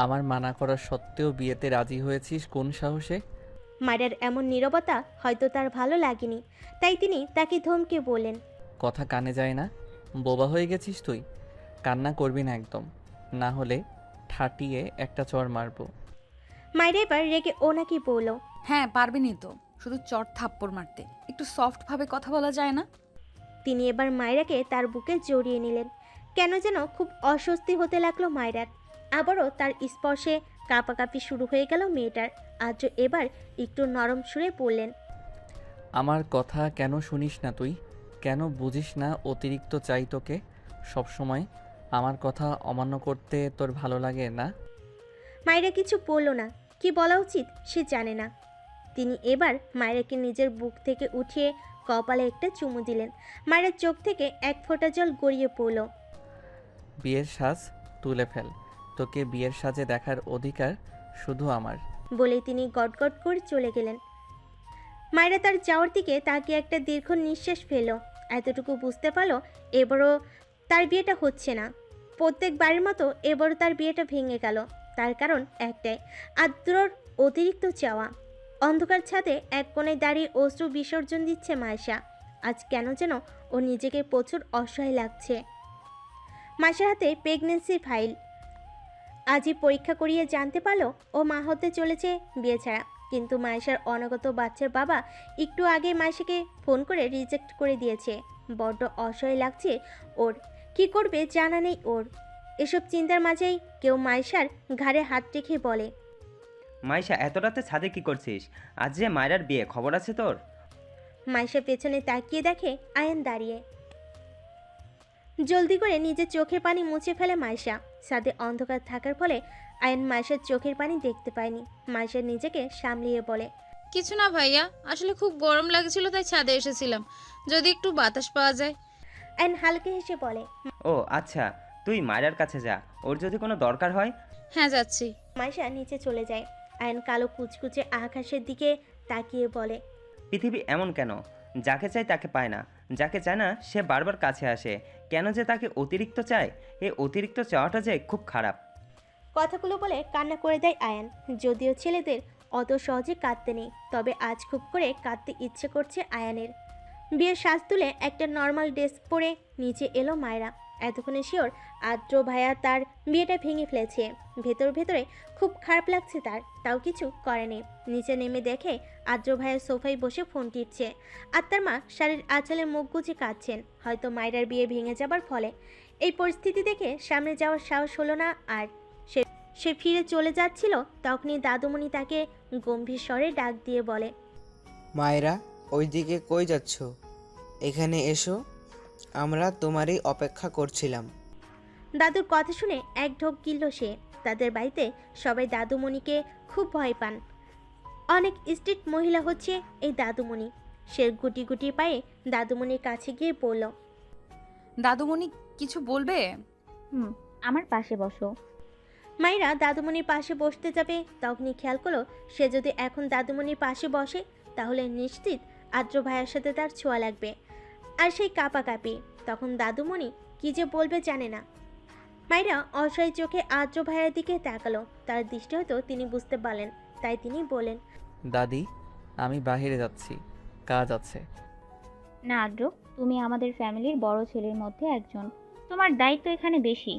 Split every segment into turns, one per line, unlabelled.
আমার মানা করা সত্ত্বেও বিয়েতে রাজি হয়েছিস কোন সাহসে?
মায়ের এমন নীরবতা হয়তো তার ভালো লাগেনি, তাই তিনি তাকে ধমকে বললেন।
কথা কানে যায় না? বোবা হয়ে গেছিস তুই? কান্না করবি না একদম, না হলে ঠাটিয়ে একটা চড় মারবো।
মায়ের এবার রেগে ওনাকে বলল।
হ্যাঁ পারবেনই তো, শুধু চট থাপ্পড় মারতে। একটু সফট ভাবে কথা বলা যায় না?
তিনি এবার মায়রাকে তার বুকে জড়িয়ে নিলেন। কেন যেন খুব অস্বস্তি হতে লাগলো মায়রার। আবারও তার স্পর্শে কাঁপাকাঁপি শুরু হয়ে গেল মেয়েটার। আজ এবার একটু নরম সুরে বললেন।
আমার কথা কেন শুনিস না তুই? কেন বুঝিস না অতিরিক্ত চাই তোকে সবসময়? আমার কথা অমান্য করতে তোর ভালো লাগে না?
মায়রা কিছু বলল না, কি বলা উচিত সে জানে না। তিনি এবার মায়রাকে নিজের বুক থেকে উঠিয়ে কপালে একটা চুমু দিলেন। মায়ের চোখ থেকে এক ফোঁটা জল গড়িয়ে পড়ল।
বিয়ের সাজ তুলে ফেল, তোকে বিয়ের সাজে দেখার অধিকার শুধু আমার।
বলেই তিনি গটগট করে চলে গেলেন। মায়েরা তার যাওয়ার দিকে তাকিয়ে একটা দীর্ঘ নিঃশ্বাস ফেলল। এতটুকু বুঝতে পারলো এবারও তার বিয়েটা হচ্ছে না। প্রত্যেকবারের মতো এবারও তার বিয়েটা ভেঙে গেল। তার কারণ একটাই, আদ্রর অতিরিক্ত চাওয়া। অন্ধকার ছাদে এক কোণে দাঁড়িয়ে অশ্রু বিসর্জন দিচ্ছে মায়েশা। আজ কেন যেন ও নিজেকে প্রচুর অসহায় লাগছে। মায়েশার হাতে প্রেগনেন্সির ফাইল। আজই পরীক্ষা করিয়ে জানতে পারলো ও মা হতে চলেছে বিয়ে ছাড়া। কিন্তু মায়েশার অনাগত বাচ্চার বাবা একটু আগে মায়েশাকে ফোন করে রিজেক্ট করে দিয়েছে। বড্ড অসহায় লাগছে ওর, কি করবে জানা নেই ওর। এসব চিন্তার মাঝেই কেউ মায়েশার ঘাড়ে হাত রেখে বলে।
মাইশা, এত রাতে ছাদে কি করছিস? আজ যে মায়রার বিয়ে, খবর আছে তোর?
মায়েশা পেছনে তাকিয়ে দেখে আয়ান দাঁড়িয়ে। জলদি করে নিজের চোখের পানি মুছে ফেলে মায়েশা। ছাদে অন্ধকার থাকার ফলে আয়ান মায়েশার চোখের পানি দেখতে পায়নি। মায়েশা নিজেকে সামলিয়ে বলে।
কিছু না ভাইয়া, আসলে খুব গরম লাগছিল তাই ছাদে এসেছিলাম, যদি একটু বাতাস পাওয়া যায়।
আয়ান হালকা হেসে বলে।
ও আচ্ছা, তুই মায়রার কাছে যা, ওর যদি কোনো দরকার হয়।
হ্যাঁ যাচ্ছি।
মায়েশা নিচে চলে যায়। আয়ন কালো কুচকুচে আকাশের দিকে তাকিয়ে বলে।
পৃথিবী এমন কেন? যাকে চায় তাকে পায় না, যাকে চায় না সে বারবার কাছে আসে। কেন যে তাকে অতিরিক্ত চায়? এই অতিরিক্ত চাওয়াটা যে খুব খারাপ।
কথাগুলো বলে কান্না করে দেয় আয়ান। যদিও ছেলেদের অত সহজে কাঁদতে নেই, তবে আজ খুব করে কাঁদতে ইচ্ছে করছে আয়ানের। বিয়ের সাজ তুলে একটা নর্মাল ড্রেস পরে নিচে এলো মায়রা। এতক্ষণে শিওর আদ্র ভাইয়া তার বিয়েটা ভেঙে ফেলেছে। ভেতর ভেতরে খুব খারাপ লাগছে তার, তাও কিছু করেনি। নিচে নেমে দেখে আদ্র ভাইয়া সোফায় বসে ফোন টিপছে। আর তার মা শাড়ির আঁচলে মুখ গুজে কাঁদছেন, হয়তো মায়রার বিয়ে ভেঙে যাবার ফলে। এই পরিস্থিতি দেখে সামনে যাওয়ার সাহস হলো না আর। সে সে ফিরে চলে যাচ্ছিল, তখনই দাদুমণি তাকে গম্ভীর স্বরে ডাক দিয়ে বলে।
মায়েরা, ওইদিকে কই যাচ্ছ? এখানে এসো, আমরা তোমারই অপেক্ষা করছিলাম।
দাদুর কথা শুনে এক ঢোক গিলল সে। তাদের বাড়িতে সবাই দাদুমণিকে খুব ভয় পান। অনেক স্ট্রিক্ট মহিলা হচ্ছে এই দাদুমণি। সে গুটি গুটি পায়ে দাদুমণির কাছে গিয়ে বলল।
দাদুমণি কিছু বলবে?
হুম, আমার পাশে বসো।
মায়েরা দাদুমণির পাশে বসতে যাবে, তখনই খেয়াল করলো সে যদি এখন দাদুমণির পাশে বসে তাহলে নিশ্চিত আদ্র ভাইয়ের সাথে তার ছোঁয়া লাগবে। আর সেই কাঁপাকাঁপি, তখন দাদুমণি কি যে বলবে জানে না। মায়েরা অসহায় চোখে আদ্র ভাইয়ের দিকে তাকালো। তার দৃষ্টি হয়তো তিনি বুঝতে পারলেন, তাই তিনি বলেন।
দাদি, আমি বাইরে যাচ্ছি, কাজ আছে।
না আদ্র, তুমি আমাদের ফ্যামিলির বড় ছেলের মধ্যে একজন, তোমার দায়িত্ব এখানে বেশি,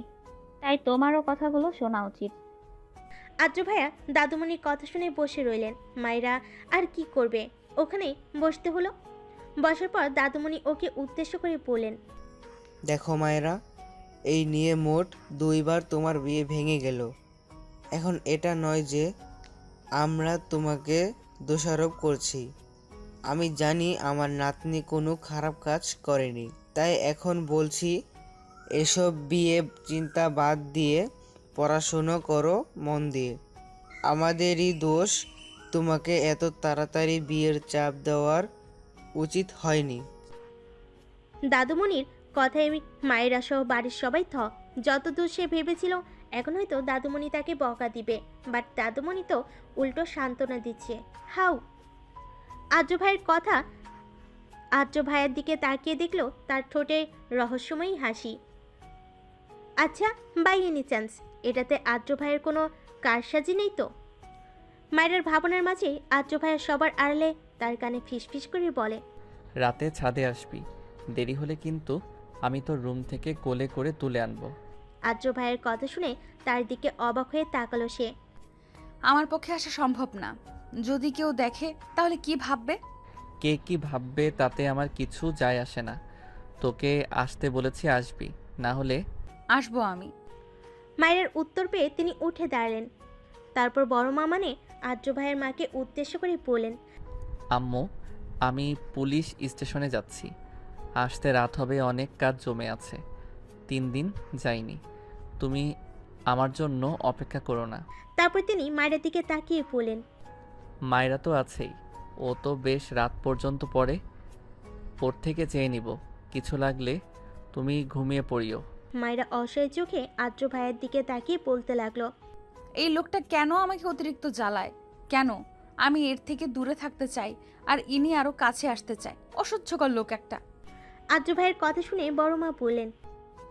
তাই তোমারও কথাগুলো শোনা উচিত।
আদ্র ভাইয়া দাদুমণির কথা শুনে বসে রইলেন। মায়েরা আর কি করবে, ওখানেই বসতে হলো। বসার পর দাদুমণি ওকে উদ্দেশ্য করে বললেন।
দেখো মায়েরা, এই নিয়ে মোট 2বার তোমার বিয়ে ভেঙে গেল। এখন এটা নয় যে আমরা তোমাকে দোষারোপ করছি। আমি জানি আমার নাতনি কোনো খারাপ কাজ করেনি, তাই এখন বলছি এসব বিয়ে চিন্তা বাদ দিয়ে পড়াশুনো করো মন দিয়ে। আমাদেরই দোষ তোমাকে এত তাড়াতাড়ি বিয়ের চাপ দেওয়ার উচিত হয়নি।
দাদুমণির কথায় মায়েরা সহ বাড়ির সবাই যতদূর সে ভেবেছিল এখন হয়তো দাদুমণি তাকে বকা দিবে, বাট দাদুমণি তো উল্টো সান্ত্বনা দিচ্ছে। হাউ। আদ্র ভাইয়ের কথা আদ্র ভাইয়ের দিকে তাকিয়ে দেখলো তার ঠোঁটে রহস্যময়ী হাসি। আচ্ছা, বাই এনি চান্স এটাতে আদ্র ভাইয়ের কোনো কারসাজি নেই তো? মায়ের ভাবনার মাঝে আদ্র ভাইয়া সবার আড়ালে তার কানে ফিসফিস করে বলে,
রাতে ছাদে আসবি, দেরি হলে কিন্তু আমি তোর রুম থেকে কোলে করে তুলে আনবো।
আদ্র ভাইয়ের কথা শুনে তার দিকে অবাক হয়ে তাকালো সে।
আমার পক্ষে আসা সম্ভব না। যদি কেউ দেখে তাহলে কি ভাববে?
কে কি ভাববে তাতে আমার কিছু যায় আসে না। তোকে আসতে বলেছি, আসবি, না হলে
আসবো আমি।
মায়ের উত্তর পেয়ে তিনি উঠে দাঁড়ালেন। তারপর বড় মা মানে আদ্র ভাইয়ের মাকে উদ্দেশ্য করে বললেন,
আম্মু, আমি পুলিশ স্টেশনে যাচ্ছি। আসতে রাত হবে, অনেক কাজ জমে আছে, 3 দিন যাইনি। তুমি আমার জন্য অপেক্ষা করো না।
তারপর তিনি মায়ের দিকে তাকিয়ে বললেন,
মায়েরা তো আছেই, ও তো বেশ রাত পর্যন্ত পড়ে, ওর থেকে চেয়ে নিব। কিছু লাগলে তুমি ঘুমিয়ে পড়িও।
মায়েরা অসহায় চোখে আদ্র ভাইয়ের দিকে তাকিয়ে বলতে লাগলো,
এই লোকটা কেন আমাকে অতিরিক্ত জ্বালায়? কেন? আমি এর থেকে দূরে থাকতে চাই, আর ইনি আরো কাছে আসতে চায়। অসহ্যকর লোক একটা।
আদ্র ভাইয়ের কথা শুনে বড় মা বললেন,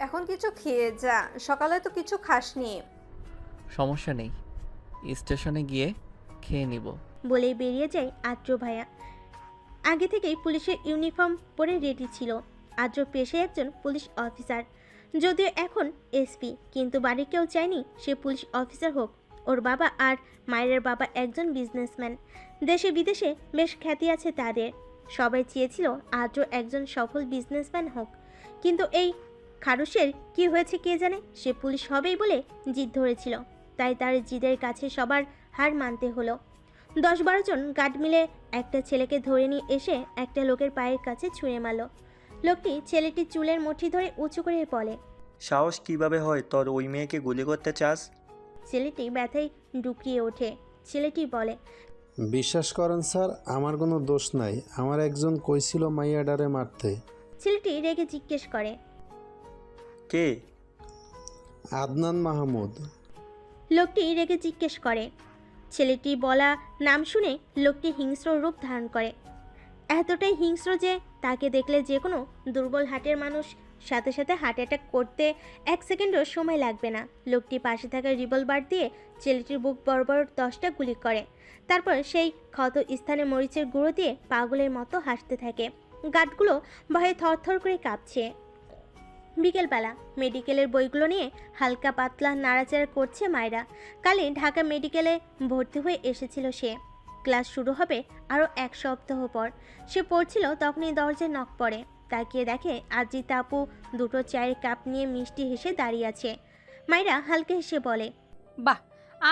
এখন কিছু খেয়ে যা, সকালে তো কিছু খাসনি।
সমস্যা নেই, স্টেশনে গিয়ে খেয়ে নিব।
বলেই বেরিয়ে যায় আদ্র ভাইয়া। আগে থেকেই পুলিশের ইউনিফর্ম পরে রেডি ছিল। আদ্র পেশায় একজন পুলিশ অফিসার, যদিও এখন এসপি, কিন্তু বাড়ির কেউ চায়নি সে পুলিশ অফিসার হোক। ওর বাবা আর মায়ের বাবা একজন বিজনেসম্যান, দেশে বিদেশে বেশ খ্যাতি আছে তাদের। সবাই চেয়েছিল আদ্র একজন সফল বিজনেসম্যান হোক, কিন্তু এই খারুসের কি হয়েছে কে জানে, সে পুলিশ হবেই বলে জিদ ধরেছিল, তাই তার জিদের কাছে সবার হার মানতে হলো। 10-12 জন গার্ড মিলে একটা ছেলেকে ধরে নিয়ে এসে একটা লোকের পায়ের কাছে ছুঁড়ে মারল। লোকটি ছেলেটির চুলের মুঠি ধরে উঁচু করে বলে,
সাহস কিভাবে হয় তোর ওই মেয়েকে গুলি করতে চাস?
ছেলেটি ব্যথায় ডুকরিয়ে ওঠে। ছেলেটি বলে,
বিশ্বাস করেন স্যার, আমার কোনো দোষ নাই। আমার একজন কইছিল মাইয়াডারে মারতে।
ছেলেটি রেগে জিজ্ঞেস করে,
কে?
আদনান মাহমুদ।
লোকটি রেগে জিজ্ঞেস করে। ছেলেটি বলা নাম শুনে লোকটি হিংস্র রূপ ধারণ করে, এতটাই হিংস্র যে তাকে দেখলে যে কোনো দুর্বল হার্টের মানুষ সাথে সাথে হার্ট অ্যাটাক করতে 1 সেকেন্ডও সময় লাগবে না। লোকটি পাশে থাকা রিভলভার দিয়ে ছেলেটির বুক বরাবর 10টা গুলি করে। তারপর সেই ক্ষত স্থানে মরিচের গুঁড়ো দিয়ে পাগলের মতো হাসতে থাকে। গার্ডগুলো ভয়ে থরথর করে কাঁপছে। বিকেলবেলা মেডিকেলের বইগুলো নিয়ে হালকা পাতলা নাড়াচাড়া করছে মায়েরা। কালই ঢাকা মেডিকেলে ভর্তি হয়ে এসেছিল সে। ক্লাস শুরু হবে আরও 1 সপ্তাহ পর। সে পড়ছিল, তখনই দরজায় নক পড়ে। তাকিয়ে দেখে আজিতা আপু দুটো চায়ের কাপ নিয়ে মিষ্টি হেসে দাঁড়িয়ে আছে। মায়েরা হালকা হেসে বলে,
বাহ,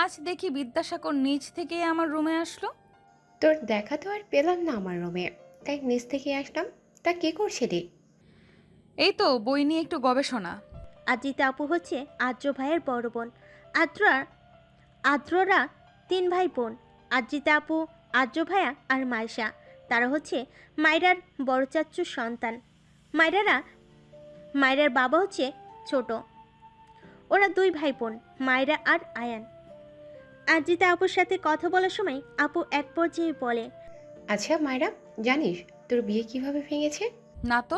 আজ দেখি বিদ্যাসাগর নিচ থেকে আমার রুমে আসলো।
তোর দেখা তো আর পেলাম না আমার রুমে, তাই নিচ থেকে আসলাম। তা কে করছিলি?
এই তো বই নিয়ে একটু গবেষণা।
আজিতা আপু হচ্ছে আদ্র ভাইয়ের বড় বোন। আদ্ররা 3 ভাই বোন। আজিতা আপু, আদ্র ভাইয়া আর মাইশা, তারা হচ্ছে মায়রার বড় চাচ্চুর সন্তান। মায়রার বাবা হচ্ছে ছোট। ওরা 2 ভাই বোন, মায়রা আর আয়ান। আজিতা আপুর সাথে কথা বলার সময় আপু এক পর্যায়ে বলে,
আচ্ছা মায়েরা, জানিস তোর বিয়ে কিভাবে ভেঙেছে?
না তো।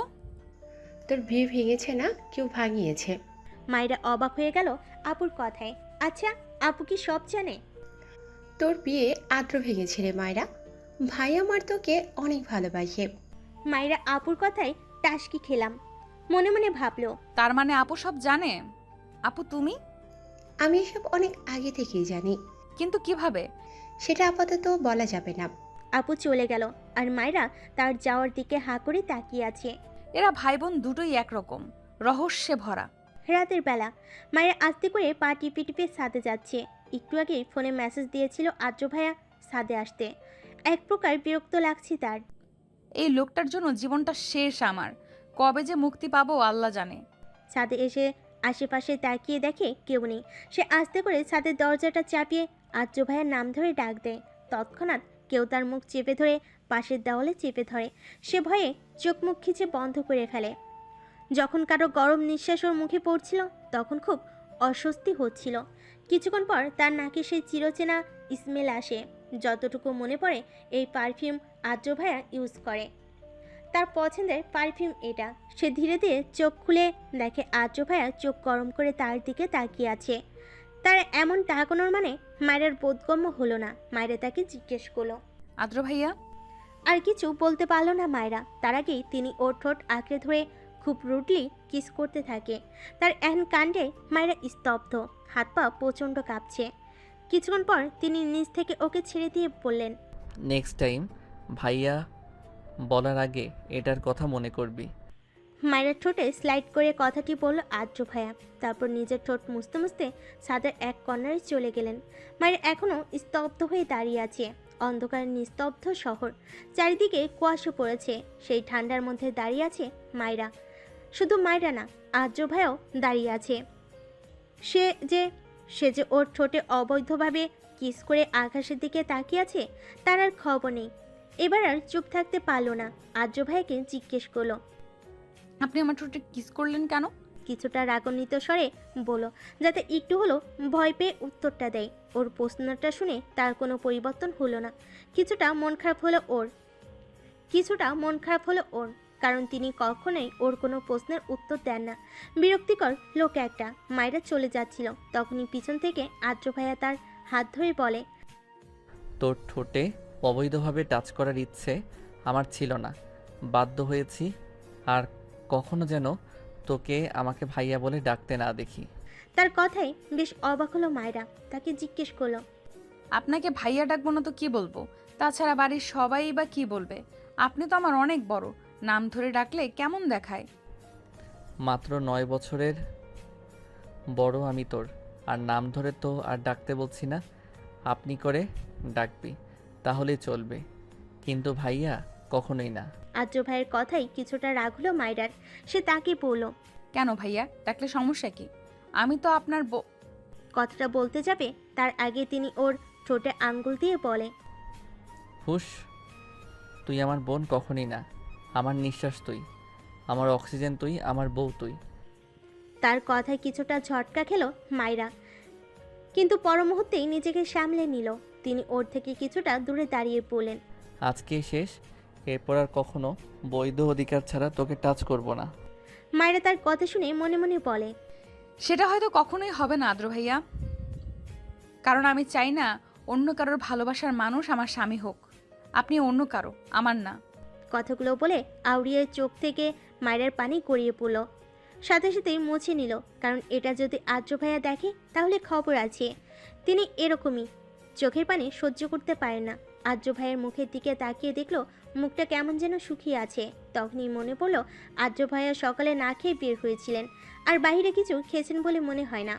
তোর বিয়ে ভেঙেছে না, কেউ ভাঙিয়েছে।
মায়রা অবাক হয়ে গেল আপুর কথায়। আচ্ছা, আপু কি সব জানে?
তোর বিয়ে আদ্র ভেঙেছে রে মায়েরা। ভাই আমার তোকে অনেক ভালোবাসে।
মায়রা আপুর কথায় টাসকি খেলাম। মনে মনে ভাবলো,
তার মানে আপু সব জানে। আপু তুমি?
আমি এসব অনেক আগে থেকেই জানি,
কিন্তু কিভাবে?
সেটা আপাতত বলা যাবে না।
আপু চলে গেল আর মায়রা তার যাওয়ার দিকে হাঁ করে তাকিয়ে আছে।
এরা ভাই বোন দুটোই একরকম, রহস্যে ভরা।
রাতের বেলা মায়ের আস্তে করে পা টিপে টিপে ছাদে যাচ্ছে। একটু আগেই ফোনে মেসেজ দিয়েছিল আদ্র ভাইয়া ছাদে আসতে। এক প্রকার বিরক্ত লাগছে তার।
এই লোকটার জন্য জীবনটা শেষ আমার। কবে যে মুক্তি পাবো আল্লাহ জানে।
ছাদে এসে আশেপাশে তাকিয়ে দেখে কেউ নেই। সে আস্তে করে ছাদের দরজাটা চাপিয়ে আদ্র ভাইয়ার নাম ধরে ডাক দেয়। তৎক্ষণাৎ কেউ তার মুখ চেপে ধরে পাশের দেওয়ালে চেপে ধরে। সে ভয়ে চোখ মুখ খিচে বন্ধ করে ফেলে। যখন কারো গরম নিঃশ্বাস ওর মুখে পড়ছিল তখন খুব অস্বস্তি হচ্ছিল। কিছুক্ষণ পর তার নাকে সেই চিরচেনা স্মেল আসে। যতটুকু মনে পড়ে এই পারফিউম আদ্র ভাইয়া ইউজ করে, তার পছন্দের পারফিউম এটা। সে ধীরে ধীরে চোখ খুলে দেখে আদ্র ভাইয়া চোখ গরম করে তার দিকে তাকিয়ে আছে। তার এমন তাকানোর মানে মায়েরার বোধগম্য হলো না। মায়েরা তাকে জিজ্ঞেস করলো।
আদ্র ভাইয়া?
আর কিছু বলতে পারলো না মায়েরা। তার আগেই তিনি ওর ঠোঁট আঁকড়ে ধরে খুব রুডলি কিস করতে থাকে। তার এহেন কাণ্ডে মায়েরা স্তব্ধ, হাত পা প্রচণ্ড কাঁপছে। কিছুক্ষণ পর তিনি নিজ থেকে ওকে ছেড়ে দিয়ে বললেন,
নেক্সট টাইম ভাইয়া বলার আগে এটার কথা মনে করবি।
মায়ের ঠোঁটে স্লাইড করে কথাটি বলল আদ্র ভাইয়া। তারপর নিজের ঠোঁট মুছতে মুছতে ছাদের এক কর্নারে চলে গেলেন। মায়ের এখনও স্তব্ধ হয়ে দাঁড়িয়ে আছে। অন্ধকার নিস্তব্ধ শহর, চারিদিকে কুয়াশা পড়েছে। সেই ঠান্ডার মধ্যে দাঁড়িয়ে আছে মায়েরা। শুধু মায়েরা না, আদ্র ভাইও দাঁড়িয়ে আছে। সে যে ওর ঠোঁটে অবৈধভাবে কিস করে আকাশের দিকে তাকিয়ে আছে, তার আর খবর নেই। এবার আর চুপ থাকতে পারল না। আদ্র ভাইকে জিজ্ঞেস করলো,
আপনি আমার ঠোঁটে কিস করলেন কেন?
কিছুটা রাগান্বিত স্বরে বলল, যাতে একটু হলো ভয় পেয়ে উত্তরটা দেয়। ওর প্রশ্নটা শুনে তার কোনো পরিবর্তন হলো না। কিছুটা মন খারাপ হলো ওর, কারণ তিনি কখনোই ওর কোনো প্রশ্নের উত্তর দেন না। বিরক্তিকর লোক একটা। মায়েরা চলে যাচ্ছিল, তখনই পিছন থেকে আদ্র ভাইয়া তার হাত ধরে বলে,
তোর ঠোঁটে অবৈধভাবে টাচ করার ইচ্ছে আমার ছিল না, বাধ্য হয়েছি। আর কখনো যেন তোকে আমাকে ভাইয়া বলে ডাকতে না দেখি।
তার কথাই বেশ অবাক হলো মায়েরা। তাকে জিজ্ঞেস করলো,
আপনাকে ভাইয়া ডাকবো না তো কি বলবো? তাছাড়া বাড়ির সবাই বা কি বলবে? আপনি তো আমার অনেক বড়, নাম ধরে ডাকলে কেমন দেখায়?
মাত্র 9 বছরের বড় আমি তোর, আর নাম ধরে তো আর ডাকতে বলছি না। আপনি করে ডাকবি তাহলেই চলবে, কিন্তু ভাইয়া কখনোই না।
আদ্র ভাইয়ের কথাই কিছুটা রাগ হলো মায়েরার। সে তাকে বলল,
কেন ভাইয়া ডাকলে সমস্যা কি? আমি তো আপনার
কথাটা বলতে যাবে তার আগে তিনি ওর ঠোঁটে আঙ্গুল দিয়ে বলে,
হুশ, তুই আমার বোন কখনই না। আমার নিঃশ্বাস তুই, আমার অক্সিজেন তুই, আমার বউ তুই।
তার কথায় কিছুটা ঝটকা খেলো মায়েরা, কিন্তু পর মুহূর্তেই নিজেকে সামলে নিল। তিনি ওর থেকে কিছুটা দূরে দাঁড়িয়ে বললেন,
আজকে শেষ, এরপর আর কখনো বৈধ অধিকার ছাড়া তোকে টাচ করব না।
মায়েরা তার কথা শুনে মনে মনে বলে,
সেটা হয়তো কখনোই হবে না আদ্র ভাইয়া, কারণ আমি চাই না অন্য কারোর ভালোবাসার মানুষ আমার স্বামী হোক। আপনি অন্য কারো, আমার না।
কথাগুলো বলে আউড়িয়ে চোখ থেকে মায়েরার পানি গড়িয়ে পড়ল। সাথে সাথেই মুছে নিল, কারণ এটা যদি আদ্র ভাইয়া দেখে তাহলে খবর আছে। তিনি এরকমই, চোখের পানি সহ্য করতে পারেন না। আদ্র ভাইয়ের মুখের দিকে তাকিয়ে দেখলো মুখটা কেমন যেন শুকিয়ে আছে। তখনই মনে পড়ল আদ্র ভাইয়া সকালে না খেয়ে বের হয়েছিলেন, আর বাইরে কিছু খেয়েছেন বলে মনে হয় না,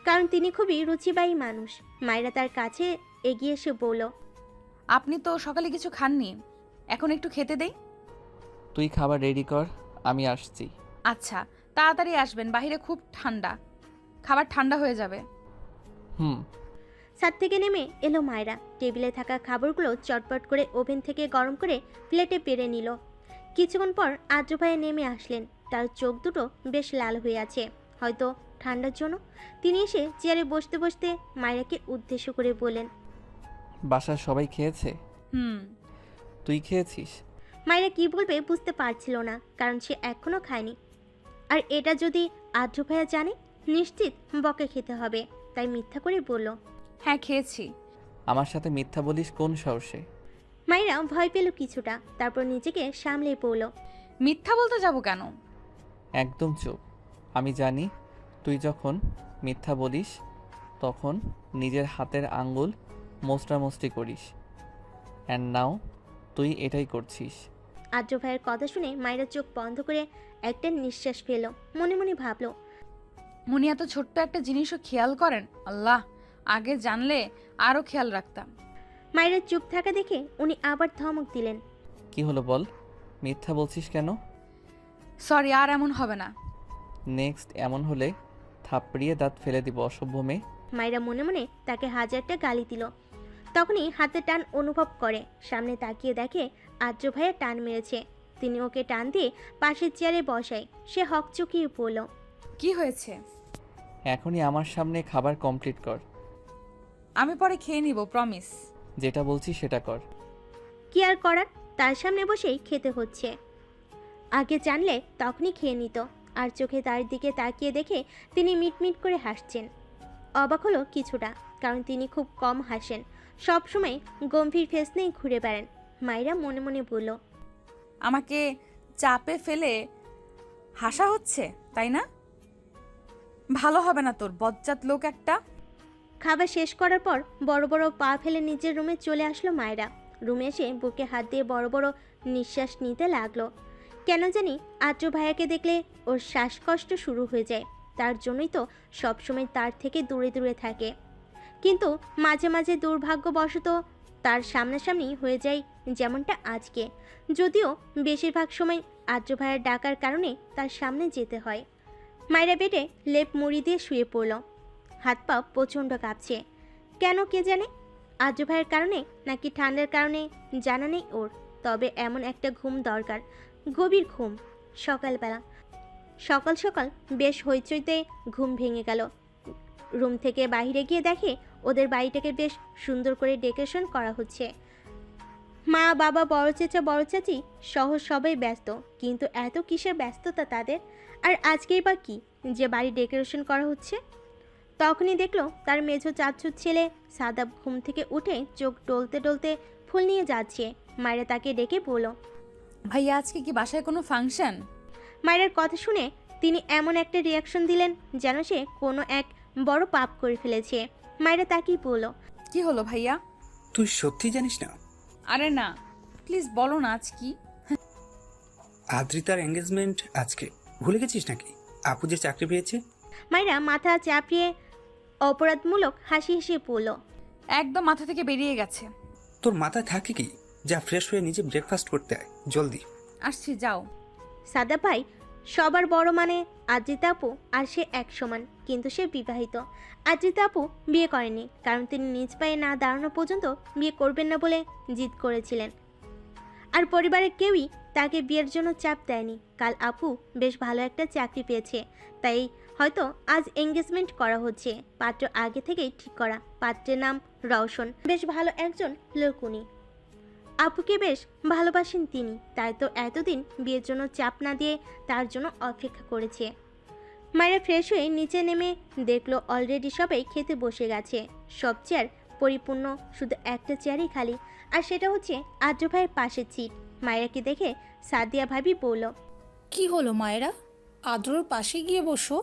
কারণ তিনি খুবই রুচিবাহী মানুষ। মায়েরা তার কাছে এগিয়ে এসে বলল,
আপনি তো সকালে কিছু খাননি, এখন একটু খেতে দেই।
তুই খাবার রেডি কর, আমি আসছি।
আচ্ছা, তাড়াতাড়ি আসবেন, বাইরে খুব ঠান্ডা, খাবার ঠান্ডা হয়ে যাবে।
হুম।
ছাদ থেকে নেমে এলো মায়েরা। টেবিলে থাকা খাবারগুলো চটপট করে ওভেন থেকে গরম করে প্লেটে পেরে নিল। কিছুক্ষণ পর আদ্র ভাইয়া নেমে আসলেন। তার চোখ দুটো বেশ লাল হয়ে আছে, হয়তো ঠান্ডার জন্য। তিনি এসে চেয়ারে বসতে বসতে মায়েরাকে উদ্দেশ্য করে বললেন,
বাসার সবাই খেয়েছে?
হুম।
তুই খেয়েছিস?
মায়েরা কি বলবে বুঝতে পারছিল না, কারণ সে এখনো খায়নি। আর এটা যদি আদ্র ভাইয়া জানে, নিশ্চিত বকে খেতে হবে। তাই মিথ্যা করে বলল,
হ্যাঁ খেয়েছি।
আমার সাথে মিথ্যা বলিস কোন সাহসে?
মায়েরা ভয় পেল কিছুটা, তারপর নিজেকে সামলে পড়ল,
মিথ্যা বলতে যাব কেন?
একদম চুপ। আমি জানি তুই যখন মিথ্যা বলিস তখন নিজের হাতের আঙ্গুল মোস্টামোস্টি করিস, অ্যান্ড নাও তুই এটাই করছিস।
আদ্র ভাইয়ের কথা শুনে মায়েরা চোখ বন্ধ করে একটা নিঃশ্বাস ফেল। মনে মনে ভাবল,
উনি এত ছোট্ট একটা জিনিসও খেয়াল করেন। আল্লাহ, আগে জানলে আরও খেয়াল রাখতাম।
মায়েরা চুপ থাকা দেখে উনি আবার ধমক দিলেন,
কি হলো বল, মিথ্যা বলছিস কেন?
সরি, আর এমন হবে না।
নেক্সট এমন হলে থাপড়িয়ে দাঁত ফেলে দিব, অসভ্য মেয়ে।
মায়েরা মনে মনে তাকে হাজারটা গালি দিল। তখনই হাতে টান অনুভব করে। সামনে তাকিয়ে দেখে আদ্র ভাইয়া টান মেরেছে। তিনি ওকে টান দিয়ে পাশের চেয়ারে বসায়। সে হক চুকিয়ে পড়ল,
কি হয়েছে?
এখনই আমার সামনে খাবার কমপ্লিট কর।
আমি পরে খেয়ে নিব, প্রমিস।
যেটা বলছি সেটা কর।
কি আর করার, তার সামনে বসেই খেতে হচ্ছে। আগে জানলে তখনই খেয়ে নিত। আর চোখে তার দিকে তাকিয়ে দেখে তিনি মিটমিট করে হাসছেন। অবাক হলো কিছুটা, কারণ তিনি খুব কম হাসেন, সবসময় গম্ভীর ফেস নিয়ে ঘুরে বেড়ান। মায়েরা মনে মনে বলল,
আমাকে চাপে ফেলে হাসা হচ্ছে তাই না? ভালো হবে না তোর, বজ্জাত লোক একটা।
খাবার শেষ করার পর বড় বড় পা ফেলে নিজের রুমে চলে আসলো মায়েরা। রুমে এসে বুকে হাত দিয়ে বড় বড় নিঃশ্বাস নিতে লাগলো। কেন জানি আদ্র ভাইয়াকে দেখলে ওর শ্বাসকষ্ট শুরু হয়ে যায়, তার জন্যই তো সবসময় তার থেকে দূরে দূরে থাকে। কিন্তু মাঝে মাঝে দুর্ভাগ্যবশত তার সামনাসামনি হয়ে যায়, যেমনটা আজকে। যদিও বেশিরভাগ সময় আদ্র ভাইয়ের ডাকার কারণে তার সামনে যেতে হয়। মায়েরা বেডে লেপ মুড়ি দিয়ে শুয়ে পড়ল। হাত পা প্রচণ্ড কাঁপছে। কেন কে জানে, আদ্র ভাইয়ের কারণে নাকি ঠান্ডার কারণে জানা নেই ওর। তবে এমন একটা ঘুম দরকার, গভীর ঘুম। সকালবেলা সকাল সকাল বেশ হইচইতে ঘুম ভেঙে গেল। রুম থেকে বাইরে গিয়ে দেখে ওদের বাড়িটাকে বেশ সুন্দর করে ডেকোরেশন করা হচ্ছে। মা, বাবা, বড় চেঁচা, বড় চাচি সহ সবাই ব্যস্ত। কিন্তু এত কিসের ব্যস্ততা তাদের? আর আজকেই বা কি যে বাড়ি ডেকোরেশন করা হচ্ছে? তখনই দেখলো তার মেঝো চাচুর ছেলে সাদাব ঘুম থেকে উঠে চোখ ডলতে ডলতে ফুল নিয়ে যাচ্ছে। মায়েরা তাকে ডেকে বলল,
ভাইয়া আজকে কি বাসায় কোনো ফাংশন?
মায়ের কথা শুনে তিনি এমন একটা রিয়াকশন দিলেন যেন সে কোনো এক বড় পাপ করে ফেলেছে। মায়েরা তাকেই বলল,
কি হলো ভাইয়া?
তুই সত্যি জানিস না?
আরে না, প্লিজ বলো না আজ কি।
আদ্রিতার এঙ্গেজমেন্ট আজকে, ভুলে গেছিস নাকি? আপু যে চাকরি পেয়েছে।
মায়েরা মাথা চাপিয়ে অপরাধমূলক হাসি হেসে পড়ল,
একদম মাথা থেকে বেরিয়ে গেছে।
তোর মাথায় থাকে কি? যা ফ্রেশ হয়ে নিজে ব্রেকফাস্ট করতে আয় জলদি।
আসছি, যাও।
সাদা ভাই সবার বড়, মানে আদ্রিতা আপু আর সে এক সমান। কিন্তু সে বিবাহিত। আদ্রিতা আপু বিয়ে করেনি, কারণ তিনি নিজ পায়ে না দাঁড়ানো পর্যন্ত বিয়ে করবেন না বলে জিদ করেছিলেন। আর পরিবারের কেউই তাকে বিয়ের জন্য চাপ দেয়নি। কাল আপু বেশ ভালো একটা চাকরি পেয়েছে, তাই হয়তো আজ এঙ্গেজমেন্ট করা হচ্ছে। পাত্র আগে থেকেই ঠিক করা। পাত্রের নাম রওশন, বেশ ভালো একজন লোক উনি। আপুকে বেশ ভালোবাসেন তিনি, তাই তো এতদিন বিয়ের জন্য চাপ না দিয়ে তার জন্য অপেক্ষা করেছে। মায়েরা ফ্রেশ হয়ে নিচে নেমে দেখলো অলরেডি সবাই খেতে বসে গেছে। সব চেয়ার পরিপূর্ণ, শুধু একটা চেয়ারই খালি, আর সেটা হচ্ছে আদ্র ভাইয়ের পাশের সিট। মায়েরাকে দেখে সাদিয়া ভাবি বলল,
কি হলো মায়েরা, আদ্রর পাশে গিয়ে বসো।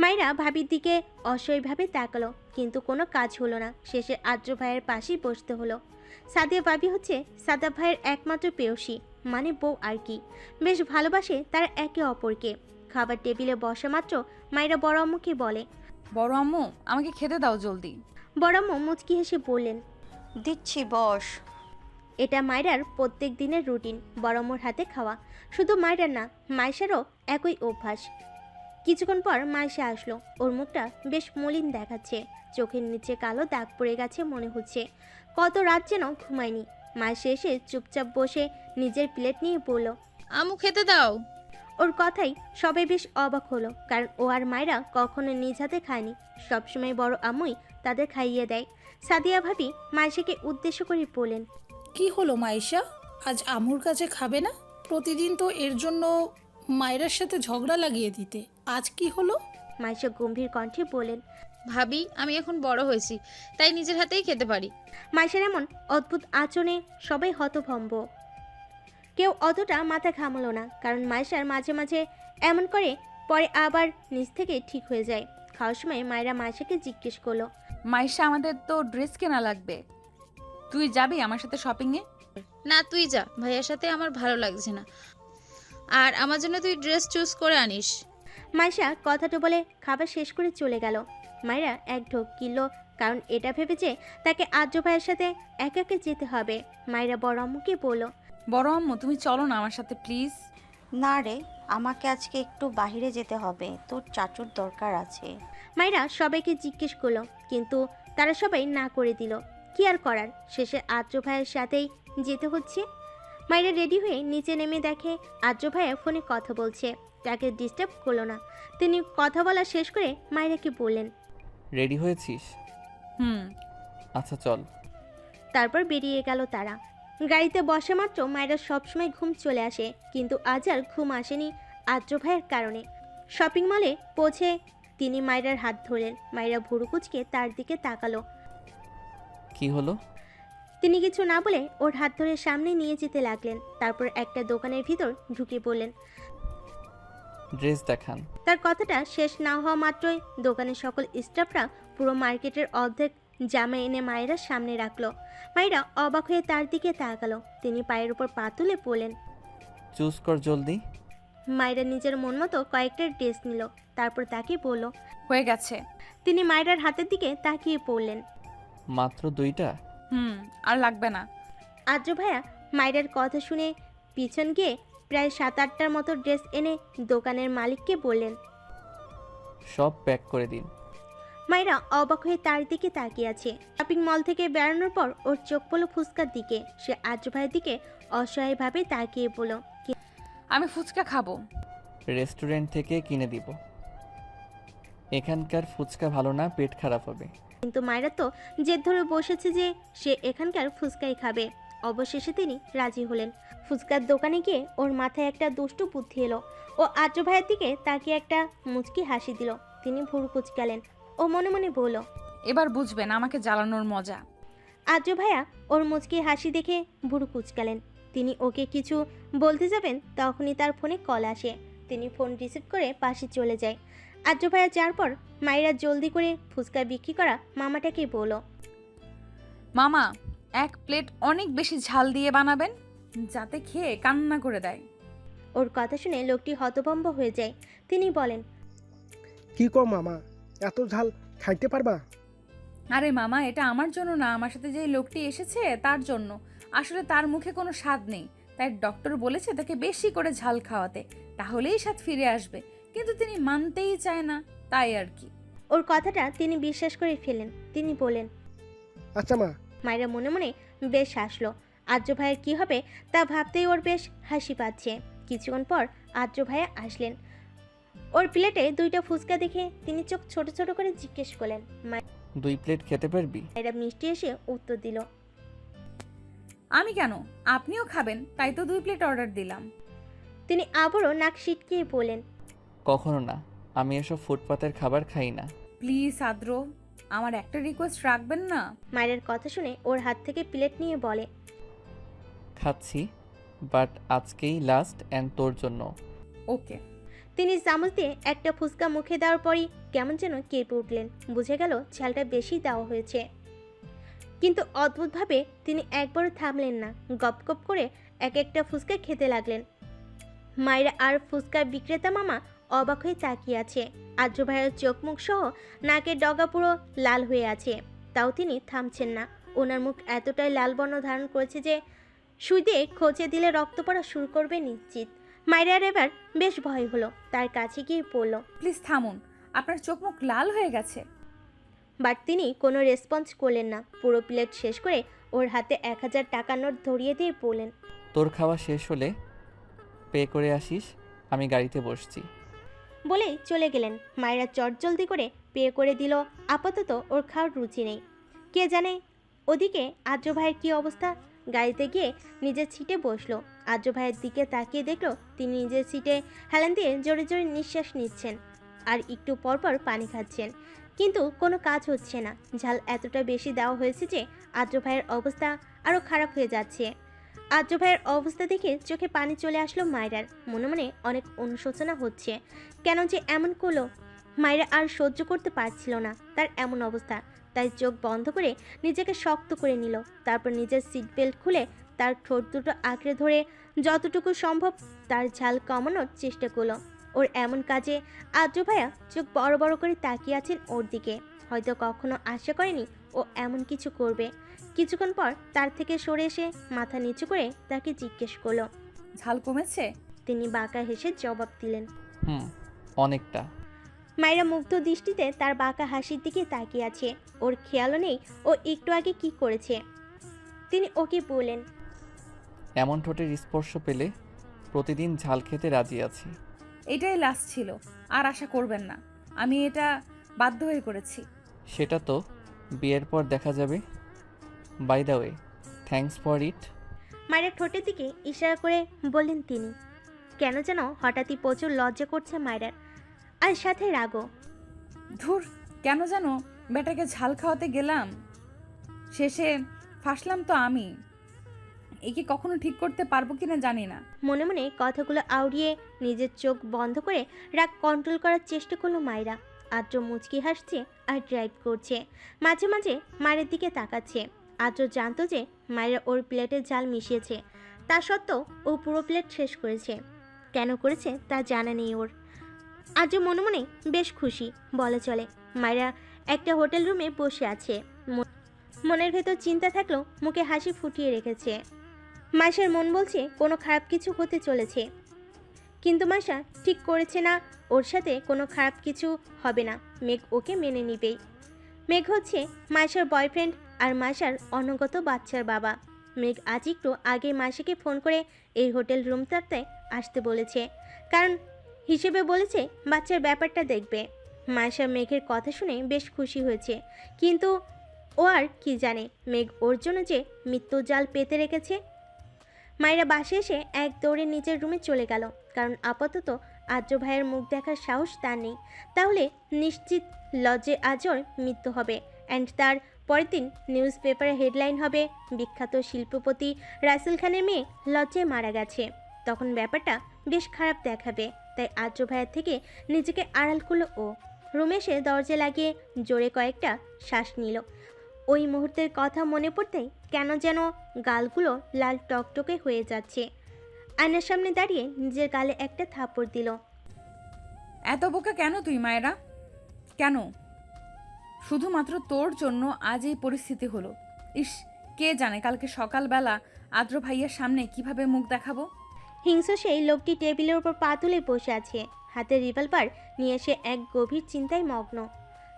মায়েরা ভাবির দিকে অসহায়ভাবে তাকালো, কিন্তু কোনো কাজ হলো না। শেষে আদ্র ভাইয়ের পাশেই বসতে হলো। সাদিয়া ভাবি হচ্ছে সাদা ভাইয়ের একমাত্র প্রেয়সী, মানে বউ আর কি। বেশ ভালোবাসে তারা একে অপরকে। খাবার টেবিলে বসা মাত্র মায়েরা বড় আম্মুকে বলে,
বড় আম্মু আমাকে খেতে দাও জলদি।
বড় আম্মু মুচকি হেসে বললেন,
দিচ্ছি, বস।
এটা মায়েরার প্রত্যেক দিনের রুটিন, বড় আম্মুর হাতে খাওয়া। শুধু মায়েরার না, মায়েশারও একই অভ্যাস। কিছুক্ষণ পর মায়েশা আসলো। ওর মুখটা বেশ মলিন দেখাচ্ছে, চোখের নিচে কালো দাগ পড়ে গেছে মনে হচ্ছে। কত রাত যেন ঘুমায়নি। মায়েশা এসে চুপচাপ বসে নিজের প্লেট নিয়ে বলল,
আমু খেতে দাও।
ওর কথাই সবাই বেশ অবাক হলো, কারণ ও আর মায়েরা কখনো নিজ হাতে খায়নি। সবসময় বড় আম্মুই তাদের খাইয়ে দেয়। সাদিয়া ভাবি মায়েশাকে উদ্দেশ্য করে বলেন,
কি হলো মাইশা, আজ আমুর কাছে খাবে না? প্রতিদিন তো এর জন্য মায়েরার সাথে ঝগড়া লাগিয়ে দিতে, আজ কি হলো?
মায়েশা গম্ভীর কণ্ঠে বলেন,
ভাবি আমি এখন বড় হয়েছি, তাই নিজের হাতেই খেতে পারি।
মায়েশার এমন অদ্ভুত আচরণে সবাই হতভম্ব। কেউ অতটা মাথা ঘামালো না, কারণ মায়েশার মাঝে মাঝে এমন করে, পরে আবার নিজ থেকে ঠিক হয়ে যায়। খাওয়ার সময় মায়েরা মায়েশাকে জিজ্ঞেস করলো,
মাইশা আমাদের তো ড্রেস কেনা লাগবে, তুই যাবি আমার সাথে শপিংয়ে?
না, তুই যা, ভাইয়ার সাথে আমার ভালো লাগছে না। আর আমার জন্য তুই ড্রেস চুজ করে আনিস।
মায়েশা কথাটা বলে খাবার শেষ করে চলে গেল। মায়েরা এক ঢোক কিনল, কারণ এটা ভেবেছে তাকে আদ্র ভাইয়ের সাথে একা একা যেতে হবে। মায়েরা বড় আম্মুকে বলল,
বড় আম্মু তুমি চলো না আমার সাথে প্লিজ।
না রে, আমাকে আজকে একটু বাইরে যেতে হবে, তোর চাচুর দরকার আছে।
মায়েরা সবাইকে জিজ্ঞেস করলো, কিন্তু তারা সবাই না করে দিল। কি আর করার, শেষে আদ্র ভাইয়ের সাথেই যেতে হচ্ছে। মায়েরা রেডি হয়ে নিচে নেমে দেখে আদ্র ভাইয়া ফোনে কথা বলছে। তাকে ডিস্টার্ব করলো না। তিনি কথা বলা শেষ করে মায়েরাকে বললেন,
রেডি হয়েছিস? আচ্ছা চল।
তারপর বেরিয়ে গেল তারা। গাড়িতে বসা মাত্র মায়েরা সবসময় ঘুম চলে আসে, কিন্তু আজ আর ঘুম আসেনি আদ্র ভাইয়ের কারণে। শপিং মলে পৌঁছে তিনি মায়রার হাত ধরলেন। মায়রা ভুরু কুঁচকে তার দিকে তাকালো।
কি হলো?
তিনি কিছু না বলে ওর হাত ধরে সামনে নিয়ে যেতে লাগলেন। তারপর একটা দোকানের ভিতর ঢুকে পড়লেন।
ড্রেস দেখান।
তার কথাটা শেষ না হওয়া মাত্রই দোকানের সকল স্টাফরা পুরো মার্কেটের অর্ধেক জামা এনে মায়েরার সামনে রাখলো। মায়েরা অবাক হয়ে তার দিকে তাকালো। তিনি পায়ের উপর পা তুলে পড়লেন।
চুজ কর জলদি।
মায়েরা নিজের মন মতো কয়েকটা ড্রেস নিল, তারপর তাকে বলল।
হয়ে গেছে।
তিনি মায়েরার হাতের দিকে তাকিয়ে পড়লেন।
মাত্র 2টা?
আর লাগবে না।
আদ্র ভাইয়া মায়েরার কথা শুনে পিছন গিয়ে প্রায় 7-8টার মতো ড্রেস এনে দোকানের মালিককে বললেন।
সব প্যাক করে দিন।
মায়েরা অবাক হয়ে তার দিকে তাকিয়ে আছে। শপিং মল থেকে বেরানোর পর ওর চোখ পড়ল ফুচকার দিকে। সে আদ্র ভাইয়ের দিকে অসহায়ভাবে তাকিয়ে বলল,
আমি ফুচকা খাবো।
রেস্টুরেন্ট থেকে কিনে দিব। এখানকার ফুচকা ভালো না, পেট খারাপ হবে।
কিন্তু মায়েরা তো জেদ ধরে বসেছে যে সে এখানকার ফুচকাই খাবে। অবশেষে তিনি রাজি হলেন। ফুচকার দোকানে গিয়ে ওর মাথায় একটা দুষ্টু বুদ্ধি এলো। ও আদ্র ভাইয়ের দিকে তাকিয়ে একটা মুচকি হাসি দিল। তিনি ভুরু কুঁচকালেন। ও মনে মনে বলল,
এবার বুঝবেন আমাকে জ্বালানোর মজা।
আদ্র ভাইয়া ওর মুচকি হাসি দেখে ভুরু কুঁচকালেন। তিনি ওকে কিছু বলতে যাবেন, তখনই তার ফোনে কল আসে। তিনি ফোন রিসিভ করে পাশে চলে যায়। আদ্র ভাইয়া যাওয়ার পর মায়েরা জলদি করে ফুচকা বিক্রি করা মামাটাকে বলল,
মামা 1 প্লেট অনেক বেশি ঝাল দিয়ে বানাবেন, যাতে খেয়ে কান্না করে দেয়।
ওর কথা শুনে লোকটি হতভম্ব হয়ে যায়। তিনি বলেন,
কি কো মামা, এত ঝাল খাইতে পারবা?
আরে মামা, এটা আমার জন্য না, আমার সাথে যে লোকটি এসেছে তার জন্য। আসলে তার মুখে কোনো স্বাদ নেই, তাই ডক্টর বলেছে তাকে বেশি করে ঝাল খাওয়াতে, তাহলেই স্বাদ ফিরে আসবে। কিন্তু তিনি মানতেই চায় না, তাই আর কি।
ওর কথাটা তিনি বিশ্বাস করে ফেলেন। তিনি বলেন,
আচ্ছা মা।
মায়েরা মনে মনে বেশ হাসলো। আদ্র ভাইয়ের কি হবে তা ভাবতেই ওর বেশ হাসি পাচ্ছে। কিছুক্ষণ পর আদ্র ভাইয়া আসলেন। ওর প্লেটে 2টা ফুচকা দেখে তিনি চোখ ছোট ছোট করে জিজ্ঞেস করলেন,
2 প্লেট খেতে পারবি?
মায়েরা মিষ্টি এসে উত্তর দিল,
আমি কেন, আপনিও খাবেন, তাই তো 2 প্লেট অর্ডার দিলাম।
তিনি আবারও নাক সিটকিয়ে বলেন,
কখনো না, আমি এসব ফুটপাতের খাবার খাই না।
প্লিজ আদ্র, আমার একটা রিকোয়েস্ট রাখবেন না?
মায়ের কথা শুনে ওর হাত থেকে প্লেট নিয়ে বলে,
খাচ্ছি, বাট আজকেই লাস্ট অ্যান্ড তোর জন্য।
ওকে।
তিনি চামচ দিয়ে একটা ফুচকা মুখে দেওয়ার পরই কেমন যেন কেঁপে উঠলেন। বুঝে গেল ঝালটা বেশি দেওয়া হয়েছে। কিন্তু অদ্ভুতভাবে তিনি একবারও থামলেন না। গপ গপ করে এক একটা ফুচকা খেতে লাগলেন। মায়েরা আর ফুচকা বিক্রেতা মামা অবাক হয়ে তাকিয়ে আছে। আদ্র ভাইয়ের চোখ মুখ সহ নাকের ডগা পুরো লাল হয়ে আছে, তাও তিনি থামছেন না। ওনার মুখ এতটাই লাল বর্ণ ধারণ করেছে যে সুই দিয়ে খোঁচে দিলে রক্ত পড়া শুরু করবে নিশ্চিত। মায়েরার এবার বেশ ভয় হলো। তার কাছে গিয়ে পড়ল,
প্লিজ থামুন, আপনার চোখ মুখ লাল হয়ে গেছে।
বাট তিনি কোনো রেসপন্স করলেন না। পুরো প্লেট শেষ করে ওর হাতে 1000 টাকার নোট ধরিয়ে দিয়ে বললেন,
তোর খাওয়া শেষ হলে পে করে আসিস, আমি গাড়িতে বসছি।
বলেই চলে গেলেন। মায়েরা চটজলদি করে পে করে দিল। আপাতত ওর খাওয়ার রুচি নেই। কে জানে ওদিকে আদ্র ভাইয়ের কী অবস্থা। গাড়িতে গিয়ে নিজের সিটে বসলো। আদ্র ভাইয়ের দিকে তাকিয়ে দেখলো তিনি নিজের সিটে হেলান দিয়ে জোরে জোরে নিঃশ্বাস নিচ্ছেন আর একটু পরপর পানি খাচ্ছেন, কিন্তু কোনো কাজ হচ্ছে না। ঝাল এতটা বেশি দেওয়া হয়েছে যে আদ্র ভাইয়ের অবস্থা আরও খারাপ হয়ে যাচ্ছে। আদ্র ভাইয়ের অবস্থা দেখে চোখে পানি চলে আসলো মায়েরার। মনে মনে অনেক অনুশোচনা হচ্ছে, কেন যে এমন করলো। মায়েরা আর সহ্য করতে পারছিল না তার এমন অবস্থা, তাই চোখ বন্ধ করে নিজেকে শক্ত করে নিল। তারপর নিজের সিট বেল্ট খুলে তার ঠোঁট দুটো আঁকড়ে ধরে যতটুকু সম্ভব তার ঝাল কমানোর চেষ্টা করলো। ওর এমন কাজে আদ্র ভাইয়া চোখ বড় বড় করে তাকিয়ে আছেন ওর দিকে। হয়তো কখনো আশা করেনি ও এমন কিছু করবে। কিছুক্ষণ পর তার থেকে সরে এসে মাথা নিচু করে তাকে জিজ্ঞেস করলো,
ঝাল কমেছে?
তিনি বাঁকা হেসে জবাব দিলেন,
অনেকটা।
মায়েরা মুগ্ধ দৃষ্টিতে তার বাঁকা হাসির দিকে তাকিয়ে আছে। ওর খেয়ালও নেই ও একটু আগে কি করেছে। তিনি ওকে বললেন,
এমন ঠোঁটের স্পর্শ পেলে প্রতিদিন ঝাল খেতে রাজি আছি।
এটাই লাস্ট ছিল, আর আশা করবেন না, আমি এটা বাধ্য হয়ে করেছি।
সেটা তো বিয়ের পর দেখা যাবে। By the way, thanks for it.
মায়ের ঠোঁটের দিকে ইশারা করে বললেন তিনি। কেন যেন হঠাৎই প্রচুর লজ্জা করছে মায়েরার, আর সাথে রাগও।
ধুর, কেন যেন বেটাকে ঝাল খাওয়াতে গেলাম, শেষে ফাঁসলাম তো আমি। একে কখনো ঠিক করতে পারবো কিনা জানি না।
মনে মনে কথাগুলো আউড়িয়ে নিজের চোখ বন্ধ করে রাগ কন্ট্রোল করার চেষ্টা করলো মায়েরা। আদ্র মুচকি হাসছে আর ড্রাইভ করছে, মাঝে মাঝে মায়ের দিকে তাকাচ্ছে। আদ্র জানতো যে মায়েরা ওর প্লেটে জাল মিশিয়েছে, তা সত্ত্বেও ও পুরো প্লেট শেষ করেছে। কেন করেছে তা জানা নেই ওর। আদ্র মনে মনে বেশ খুশি বলে চলে। মায়েরা একটা হোটেল রুমে বসে আছে, মনের ভেতর চিন্তা থাকলেও মুখে হাসি ফুটিয়ে রেখেছে। মাইশার মন বলছে কোনো খারাপ কিছু হতে চলেছে, কিন্তু মাইশা ঠিক করেছে না, ওর সাথে কোনো খারাপ কিছু হবে না। মেঘ ওকে মেনে নিবেই। মেঘ হচ্ছে মাইশার বয়ফ্রেন্ড আর মাইশার অনগত বাচ্চার বাবা। মেঘ আজ একটু আগে মাইশাকে ফোন করে এই হোটেল রুমটাতে আসতে বলেছে, কারণ হিসেবে বলেছে বাচ্চার ব্যাপারটা দেখবে। মাইশা মেঘের কথা শুনে বেশ খুশি হয়েছে, কিন্তু ও আর কি জানে মেঘ ওর জন্য যে মৃত্যু জাল পেতে রেখেছে। মায়েরা বাসে এসে এক দৌড়ে নিজের রুমে চলে গেল, কারণ আপাতত আর্য ভাইয়ের মুখ দেখার সাহস তার নেই। তাহলে নিশ্চিত লজ্জে আজর মৃত্যু হবে, অ্যান্ড তার পরের দিন নিউজ পেপারে হেডলাইন হবে বিখ্যাত শিল্পপতি রাসেল খানের মেয়ে লজ্জায় মারা গেছে। তখন ব্যাপারটা বেশ খারাপ দেখাবে। তাই আর্য ভাইয়ের থেকে নিজেকে আড়াল করলো ও। রুমে এসে দরজা লাগিয়ে জোরে কয়েকটা শ্বাস নিল। ওই মুহূর্তের কথা মনে পড়তেই কেন যেন গালগুলো লাল টকটকে হয়ে যাচ্ছে। আয়নার সামনে দাঁড়িয়ে নিজের গালে একটা থাপ্পড় দিল।
এত বোকা কেন তুই মায়েরা? কেন? শুধুমাত্র তোর জন্য আজ এই পরিস্থিতি হলো। ইস, কে জানে কালকে সকালবেলা আদ্র ভাইয়ের সামনে কিভাবে মুখ দেখাবো।
হিংস্র সেই লোকটি টেবিলের উপর পা তুলে বসে আছে, হাতে রিভলভার নিয়ে সে এক গভীর চিন্তায় মগ্ন।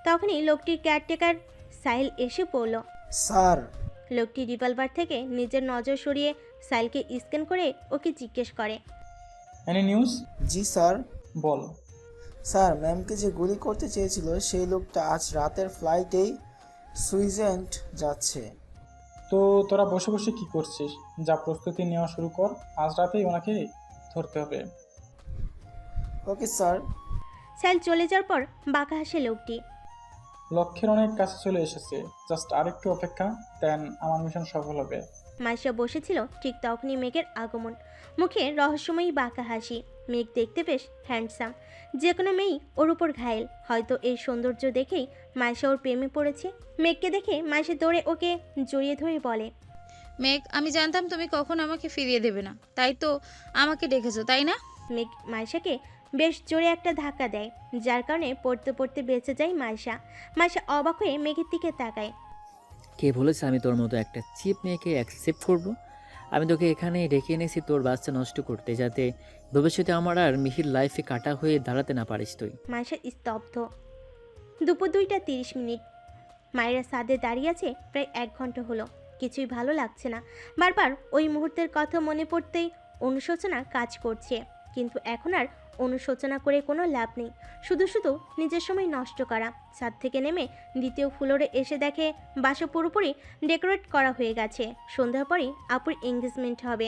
তখনই লোকটির কেয়ারটেকার সাহিল এসে পড়ল।
স্যার।
লোকটি রিভলভার থেকে নিজের নজর সরিয়ে সাহিলকে স্ক্যান করে ওকে জিজ্ঞেস করে,
এনি নিউজ? জি স্যার।
বল।
স্যার, ম্যামকে যে গুলি করতে চেয়েছিল সেই লোকটা আজ রাতের ফ্লাইটেই সুইজারল্যান্ড যাচ্ছে।
তো তোরা বসে বসে কি করছিস? যা প্রস্তুতি নেওয়া শুরু কর, আজ রাতেই ওনাকে ধরতে হবে।
Okay sir.
সাহিল চলে যাওয়ার পর বাঁকা হাসে লোকটি।
লক্ষ্যের অনেক কাছে চলে এসেছে, জাস্ট আরেকটু অপেক্ষা, দেন আমার মিশন সফল হবে।
মাইশা বসেছিল, ঠিক তখনই মেঘের আগমন। মুখে রহস্যময়ী বাঁকা হাসি। মেঘ দেখতে বেশ হ্যান্ডসাম, যে কোনো মেয়েই ওর উপর ঘায়েল। হয়তো এই সৌন্দর্য দেখেই মাইশা ওর প্রেমে পড়েছে। মেঘকে দেখে মাইশা দৌড়ে ওকে জড়িয়ে ধরে বলে,
মেঘ, আমি জানতাম তুমি কখন আমাকে ফিরিয়ে দেবে না, তাই তো আমাকে ডেকেছো, তাই না?
মেঘ মাইশাকে বেশ জোরে একটা ধাক্কা দেয়, যার কারণে পড়তে পড়তে বেঁচে যায় মাইশা। মাইশা অবাক হয়ে মেঘের দিকে তাকায়।
কে বলেছে আমি তোর মতো একটা চিপ মেয়েকে অ্যাকসেপ্ট করব? আমি তোকে এখানে ডেকে এনেছি তোর বাচ্চা নষ্ট করতে, যাতে ভবিষ্যতে আমার আর মিহির লাইফে কাটা হয়ে দাঁড়াতে না পারিস তুই।
মাইশা স্তব্ধ। দুপুর 2:30। মায়েরা ছাদে দাঁড়িয়ে আছে প্রায় 1 ঘন্টা হলো। কিছুই ভালো লাগছে না। বারবার ওই মুহূর্তের কথা মনে পড়তেই অনুশোচনা কাজ করছে, কিন্তু এখন আর অনুশোচনা করে কোনো লাভ নেই। শুধু শুধু নিজের সময় নষ্ট করা। ছাদ থেকে নেমে দ্বিতীয় ফ্লোরে এসে দেখে বাসা পুরোপুরি ডেকোরেট করা হয়ে গেছে। সন্ধ্যার পরেই আপুর এঙ্গেজমেন্ট হবে,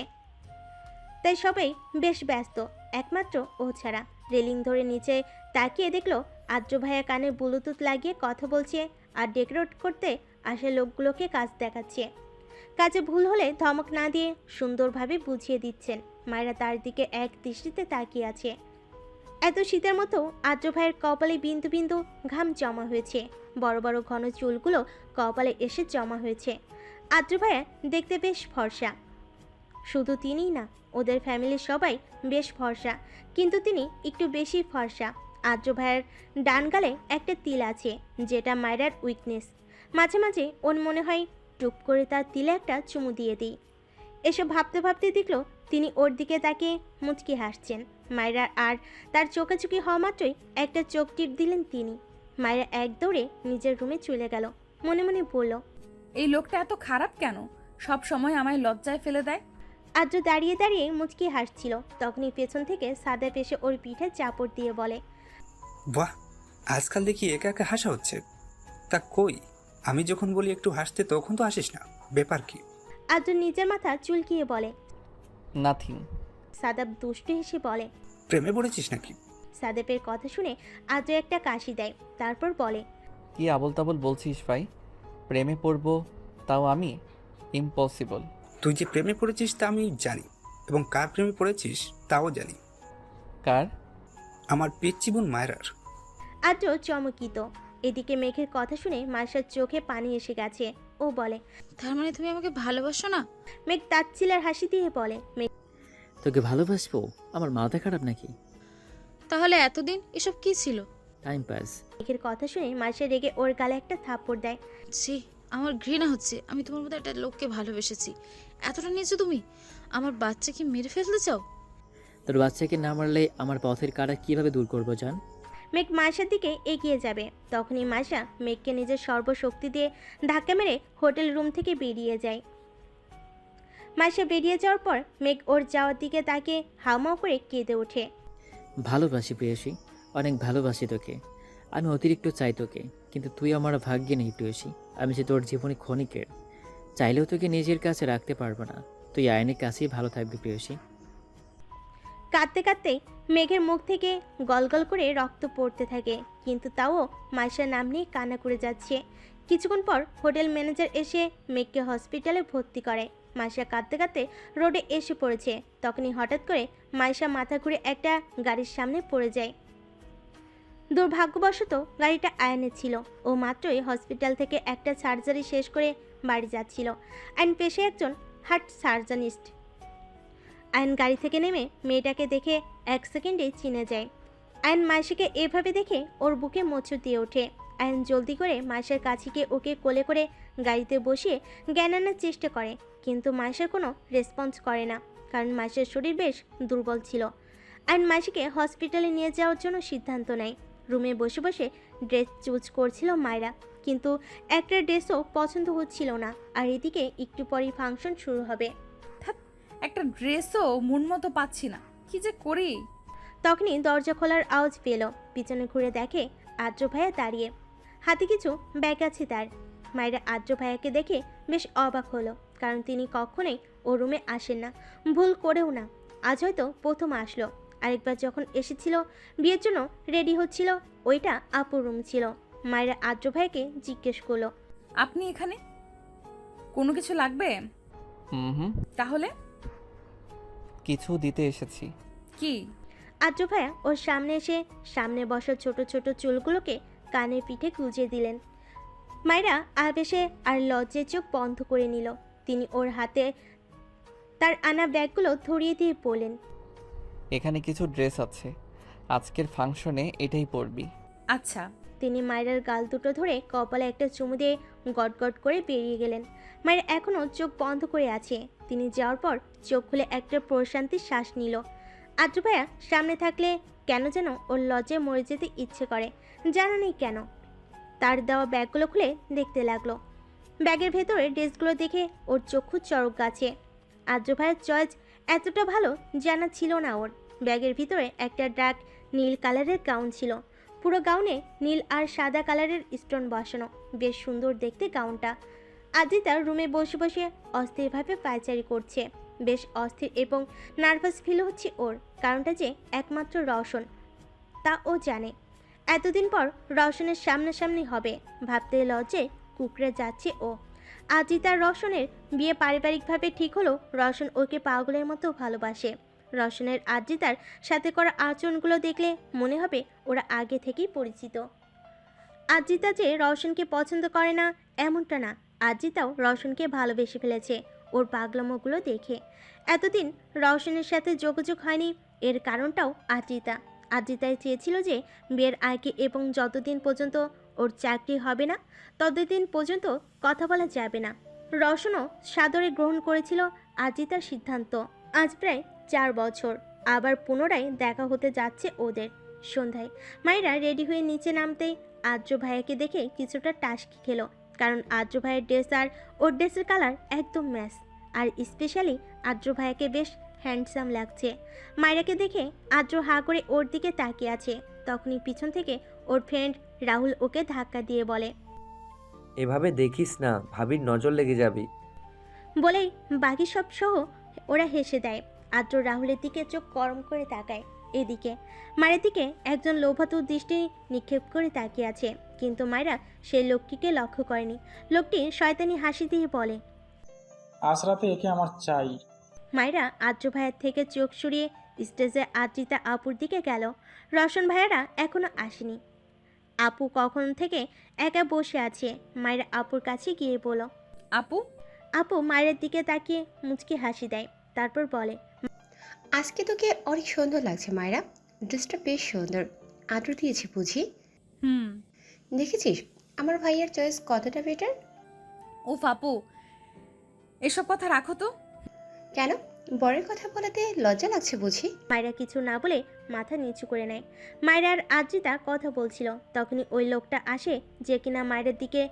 তাই সবাই বেশ ব্যস্ত, একমাত্র ও ছাড়া। রেলিং ধরে নিচে তাকিয়ে দেখলো আদ্র ভাইয়া কানে ব্লুটুথ লাগিয়ে কথা বলছে আর ডেকোরেট করতে আসে লোকগুলোকে কাজ দেখাচ্ছে। কাজে ভুল হলে ধমক না দিয়ে সুন্দরভাবে বুঝিয়ে দিচ্ছেন। মায়েরা তার দিকে এক দৃষ্টিতে তাকিয়ে আছে। এত শীতের মতো আদ্র ভাইয়ের কপালে বিন্দু বিন্দু ঘাম জমা হয়েছে। বড় বড় ঘন চুলগুলো কপালে এসে জমা হয়েছে। আদ্র ভাইয়া দেখতে বেশ ফর্সা। শুধু তিনিই না, ওদের ফ্যামিলির সবাই বেশ ফর্সা, কিন্তু তিনি একটু বেশি ফর্সা। আদ্র ভাইয়ের ডান গালে একটা তিল আছে, যেটা মায়েরার উইকনেস। মাঝে মাঝে ওর মনে হয় টুপ করে তার তিলে একটা চুমু দিয়ে দিই। এসব ভাবতে ভাবতে দেখলো তিনি ওর দিকে তাকিয়ে মুচকি হাসছেন। মায়েরা আর তার চোখাচোখি হওয়া মাত্রই একটা চোখ টিপ দিলেন তিনি। মায়েরা এক দৌড়ে নিজের রুমে চলে গেল। মনে মনে বলল,
এই লোকটা এত খারাপ কেন? সব সময় আমায় লজ্জায় ফেলে দেয়।
আদ্র দাঁড়িয়ে দাঁড়িয়ে মুচকি হাসছিল। তখনই পেছন থেকে সাদাপ এসে ওর পিঠে চাপড় দিয়ে বলে,
বাহ, আজকাল দেখি একা একা হাসা হচ্ছে। তা কই, আমি যখন বলি একটু হাসতে তখন তো হাসিস না, ব্যাপার কি?
আদ্র নিজের মাথা চুলকিয়ে বলে,
নাথিং।
সাদাপ দুষ্টু হেসে বলে,
প্রেমে পড়েছিস নাকি?
সাদেপের কথা শুনে আদ্র একটা কাশি দেয়, তারপর বলে,
কি আবল তাবল বলছিস ভাই? প্রেমে পড়বো তাও আমি? ইম্পসিবল।
তুই যে প্রেমে পড়েছিস তা আমি জানি, এবং কার প্রেমে পড়েছিস তাও জানি।
কার?
আমার পিচ্চি বোন মায়রার।
আদ্র চমকিত। এদিকে মেঘের কথা শুনে মার্শার চোখে পানি এসে গেছে। ও বলে,
তার মানে তুমি আমাকে ভালোবাসো না?
মেঘ তাচ্ছিলার হাসি দিয়ে বলে,
তোকে ভালোবাসবো? আমার মাথা খারাপ নাকি?
তাহলে এতদিন এসব কি ছিল?
Time pass.
মেঘের কথা শুনে মার্শা রেগে ওর গালে একটা থাপ্পড় দেয়।
ছি, আমার ঘৃণা হচ্ছে। আমি তোমার মতো একটা লোককে ভালোবেসেছি, এতটা নিয়েছো তুমি? আমার বাচ্চাকে মেরে ফেলতে চাও?
তোর বাচ্চাকে না মারলে আমার পথের কাঁটা কিভাবে দূর করবো জান?
মেঘ মার্শার দিকে এগিয়ে যাবে, তখনই মার্শা মেঘকে নিজের সর্বশক্তি দিয়ে ধাক্কা মেরে হোটেল রুম থেকে বেরিয়ে যায়। মার্শা বেরিয়ে যাওয়ার পর মেঘ ওর যাওয়ার দিকে তাকে হাউমাউ করে কেঁদে ওঠে।
ভালোবাসি প্রেয়সী, অনেক ভালোবাসি তোকে। আমি অতিরিক্ত চাই তোকে, কিন্তু তুই আমার ভাগ্যে নেই প্রেয়সী। আমি যে তোর জীবনে ক্ষণিকের, চাইলেও তোকে নিজের কাছে রাখতে পারবো না। তুই আইনের কাছেই ভালো থাকবি প্রেয়সী।
কাঁদতে কাঁদতে মেঘের মুখ থেকে গলগল করে রক্ত পড়তে থাকে, কিন্তু তাও মার্শার নাম নিয়ে কান্না করে যাচ্ছে। কিছুক্ষণ পর হোটেল ম্যানেজার এসে মেঘকে হসপিটালে ভর্তি করে। মার্শা কাঁদতে কাঁদতে রোডে এসে পড়েছে, তখনই হঠাৎ করে মার্শা মাথা ঘুরে একটা গাড়ির সামনে পড়ে যায়। দুর্ভাগ্যবশত গাড়িটা আয়নের ছিল। ও মাত্রই হসপিটাল থেকে একটা সার্জারি শেষ করে বাড়ি যাচ্ছিল। আইন পেশায় একজন হার্ট সার্জনিস্ট। আয়ন গাড়ি থেকে নেমে মেয়েটাকে দেখে 1 সেকেন্ডেই চিনে যায়। আয়ন মাইশাকে এভাবে দেখে ওর বুকে মোচড় দিয়ে ওঠে। আয়ন জলদি করে মাইশার কাছে গিয়ে ওকে কোলে করে গাড়িতে বসিয়ে জ্ঞান আনার চেষ্টা করে, কিন্তু মাইশার কোনো রেসপন্স করে না, কারণ মাইশার শরীর বেশ দুর্বল ছিল। আয়ন মাইশাকে হসপিটালে নিয়ে যাওয়ার জন্য সিদ্ধান্ত নেয়। রুমে বসে বসে ড্রেস চুজ করছিল মায়রা, কিন্তু একটা ড্রেসও পছন্দ হচ্ছিল না। আর এদিকে একটু পরেই ফাংশন শুরু হবে।
একটা ড্রেসও মন মতো পাচ্ছি না, কি যে করি।
তখনই দরজা খোলার আওয়াজ পেল। পিছনে ঘুরে দেখে আদ্র ভাইয়া দাঁড়িয়ে, হাতে কিছু ব্যাগ আছে তার। মায়েরা আদ্র ভাইয়াকে দেখে বেশ অবাক হলো, কারণ তিনি কখনোই ও রুমে আসেন না, ভুল করেও না। আজ হয়তো প্রথম আসলো। আরেকবার যখন এসেছিল বিয়ের জন্য রেডি হচ্ছিল, ওইটা আপুর রুম ছিল। মায়েরা আদ্র ভাইয়াকে জিজ্ঞেস করলো,
আপনি এখানে কোনো কিছু লাগবে?
হুম,
তাহলে
কিছু দিতে এসেছি।
কি?
আদ্র ভাইয়া ওর সামনে এসে সামনে বসা ছোট ছোট চুলগুলোকে কানের পিঠে গুঁজে দিলেন। মায়েরা আবেশে আর লজ্জায় চোখ বন্ধ করে নিল। তিনি ওর হাতে তার আনা ব্যাগগুলো ধরিয়ে দিয়ে বললেন,
এখানে কিছু ড্রেস আছে, আজকের ফাংশনে এটাই পরবি।
আচ্ছা।
তিনি মায়েরার গাল দুটো ধরে কপালে একটা চুমু দিয়ে গটগট করে বেরিয়ে গেলেন। মায়ের এখনও চোখ বন্ধ করে আছে। তিনি যাওয়ার পর চোখ খুলে একটা প্রশান্তির শ্বাস নিল। আদ্র ভাইয়া সামনে থাকলে কেন যেন ওর লজ্জায় মরে যেতে ইচ্ছে করে, জানা নেই কেন। তার দেওয়া ব্যাগগুলো খুলে দেখতে লাগলো। ব্যাগের ভেতরে ড্রেসগুলো দেখে ওর চক্ষু চড়ক গাছে। আদ্র ভাইয়ের চয়েস এতটা ভালো জানা ছিল না ওর। ব্যাগের ভিতরে একটা ডার্ক নীল কালারের গাউন ছিল। পুরো গাউনে নীল আর সাদা কালারের স্টোন বসানো, বেশ সুন্দর দেখতে গাউনটা। আদ্রিতার রুমে বসে বসে অস্থিরভাবে পায়চারি করছে। বেশ অস্থির এবং নার্ভাস ফিল হচ্ছে ওর, কারণটা যে একমাত্র রওশন, তা ও জানে। এতদিন পর রওশনের সামনাসামনি হবে, ভাবতে লজ্জে কুকড়ে যাচ্ছে ও। আদ্রিতার রওশনের বিয়ে পারিবারিকভাবে ঠিক হলো। রওশন ওকে পাগলের মতো ভালোবাসে। রওশনের আদ্রিতার সাথে করা আচরণগুলো দেখলে মনে হবে ওরা আগে থেকেই পরিচিত। আদ্রিতা যে রওশনকে পছন্দ করে না এমনটা না, আদ্রিতাও রওশনকে ভালোবেসে ফেলেছে ওর পাগলামোগুলো দেখে। এতদিন রওশনের সাথে যোগাযোগ হয়নি, এর কারণটাও আদ্রিতায় চেয়েছিল যে বিয়ের আগে এবং যতদিন পর্যন্ত ওর চাকরি হবে না ততদিন পর্যন্ত কথা বলা যাবে না। রওশনও সাদরে গ্রহণ করেছিল আদ্রিতার সিদ্ধান্ত। আজ প্রায় 4 বছর আবার পুনরায় দেখা হতে যাচ্ছে ওদের। সন্ধ্যায় মায়েরা রেডি হয়ে নিচে নামতেই আদ্র ভাইয়াকে দেখে কিছুটা টাসকি খেলো, কারণ আদ্র ভাইয়ের ড্রেস আর ওর ড্রেসের কালার একদম ম্যাচ। আর স্পেশালি আদ্র ভাইয়াকে বেশ হ্যান্ডসাম লাগছে। মায়েরাকে দেখে আদ্র হা করে ওর দিকে তাকিয়ে আছে। তখনই পিছন থেকে ওর ফ্রেন্ড রাহুল ওকে ধাক্কা দিয়ে বলে,
এভাবে দেখিস না, ভাবির নজর লেগে যাবি।
বলেই বাকি সব সহ ওরা হেসে দেয়। আদ্র রাহুলের দিকে চোখ গরম করে তাকায়। এদিকে মায়ের দিকে একজন লোভাতুর দৃষ্টি নিক্ষেপ করে তাকিয়ে আছে, কিন্তু মায়েরা সেই লোকটিকে লক্ষ্য করেনি। লোকটি শয়তানি হাসি দিয়ে বলে,
আজ রাতে একে আমার চাই।
মায়েরা আদ্র ভাইয়ের থেকে চোখ সরিয়ে স্টেজে আদ্রিতা আপুর দিকে গেল। রওশন ভাইয়ারা এখনো আসেনি। আপু কখন থেকে একা বসে আছে। মায়েরা আপুর কাছে গিয়ে বলল,
আপু।
আপু মায়ের দিকে তাকিয়ে মুচকি হাসি দেয়, তারপর বলে,
আজকে তোকে অনেক সুন্দর লাগছে মায়েরা, ড্রেসটা বেশ সুন্দর। আদর দিয়েছি বুঝি? দেখেছিস আমার ভাইয়ের চয়েস কতটা বেটার।
ও আপু, এসব কথা রাখো তো।
কেন, বরের কথা বলাতে লজ্জা লাগছে বুঝি?
মায়েরা কিছু না বলে মাথা নিচু করে নেয়। মায়েরা আর আদ্রিতা কথা বলছিল, তখনই ওই লোকটা আসে যে কিনা মায়ের দিকে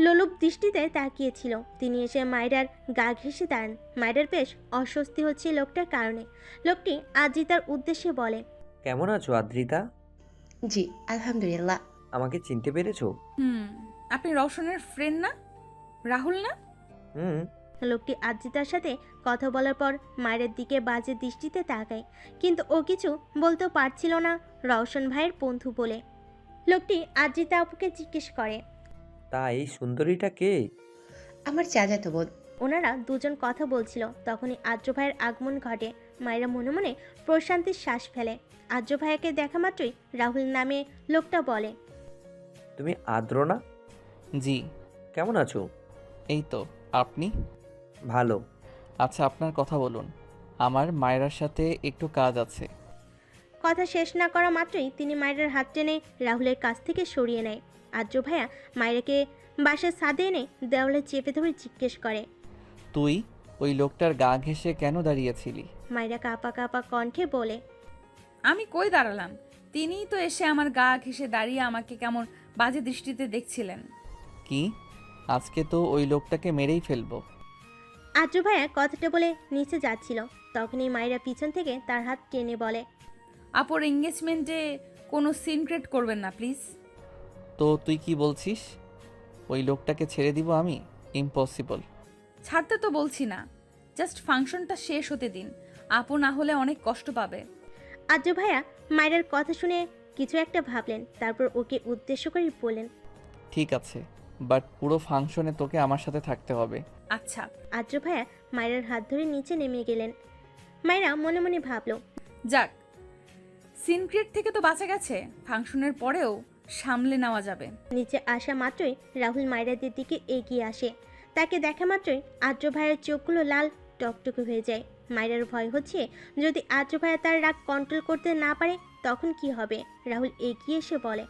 লোলুপ দৃষ্টিতে তাকিয়েছিল। তিনি এসে মায়েরার গা ঘেঁষে দাঁড়ান। মায়েরার বেশ অস্বস্তি হচ্ছে লোকটার কারণে। লোকটি আদ্রিতার উদ্দেশ্যে বলে,
কেমন আছো আদ্রিতা?
জি আলহামদুলিল্লাহ।
আমাকে চিনতে পেরেছো?
আপনি রওশনের ফ্রেন্ড না, রাহুল না?
লোকটি আদ্রিতার সাথে কথা বলার পর মায়ের দিকে বাজে দৃষ্টিতে তাকায়, কিন্তু ও কিছু বলতেও পারছিল না রওশন ভাইয়ের বন্ধু বলে। লোকটি আদ্রিতা আপুকে জিজ্ঞেস করে,
তা এই সুন্দরীটা কে?
আমার চাচাতো বোন।
ওনারা দুজন কথা বলছিল, তখনই আদ্র ভাইয়ের আগমন ঘটে। মায়েরা মনে মনে প্রশান্তির শ্বাস ফেলে। আদ্র ভাইয়াকে দেখা মাত্রই রাহুল নামে লোকটা বলে,
তুমি আদ্র না?
জি।
কেমন আছো?
এই তো, আপনি?
ভালো।
আচ্ছা, আপনার কথা বলুন, আমার মায়েরার সাথে একটু কাজ আছে।
কথা শেষ না করা মাত্রই তিনি মায়েরার হাত টেনে রাহুলের কাছ থেকে সরিয়ে নেয়। আদ্র ভাইয়া মায়েরাকে বাসার ছাদে এনে দেওয়ালে চেপে ধরে জিজ্ঞেস করে,
তুই ওই লোকটার গা ঘেঁষে কেন দাঁড়িয়েছিলি?
মায়েরা কাঁপা কাঁপা কণ্ঠে বলে,
আমি কই দাঁড়ালাম, তিনিই তো এসে আমার গা ঘেঁষে দাঁড়িয়ে আমাকে কেমন বাজে দৃষ্টিতে দেখছিলেন।
কি? আজকে তো ওই লোকটাকে মেরেই ফেলবো।
আদ্র ভাইয়া কথাটা বলে নিচে যাচ্ছিল, তখনই মায়েরা পিছন থেকে তার হাত টেনে বলে,
আপুর এঙ্গেজমেন্টে কোনো সিনক্রেট করবেন না প্লিজ।
তো তুই কি বলছিস? ওই লোকটাকে ছেড়ে দিব আমি? ইম্পসিবল।
ছাড়তে তো বলছি না, জাস্ট ফাংশনটা শেষ হতে দিন। আপু না হলে অনেক কষ্ট পাবে।
আদ্র ভাইয়া মায়েরার কথা শুনে কিছু একটা ভাবলেন, তারপর ওকে উদ্দেশ্য করে বলেন,
ঠিক আছে, বাট পুরো ফাংশনে তোকে আমার সাথে থাকতে হবে।
আচ্ছা।
আদ্র ভাইয়া মায়েরার হাত ধরে নিচে নেমে গেলেন। মায়েরা মনে মনে ভাবলো,
যাক, সিনক্রেট থেকে তো বাঁচা গেছে, ফাংশনের পরেও সামলে নেওয়া যাবে।
নিচে আসা মাত্রই রাহুল মায়েরাদের দিকে এগিয়ে আসে। তাকে দেখা মাত্রই আদ্র ভাইয়ের চোখগুলো লাল টকটকে হয়ে যায়। মায়েরার ভয় হচ্ছে যদি আদ্র ভাইয়া তার রাগ কন্ট্রোল করতে না পারে তখন কি হবে। রাহুল এগিয়ে এসে বলে,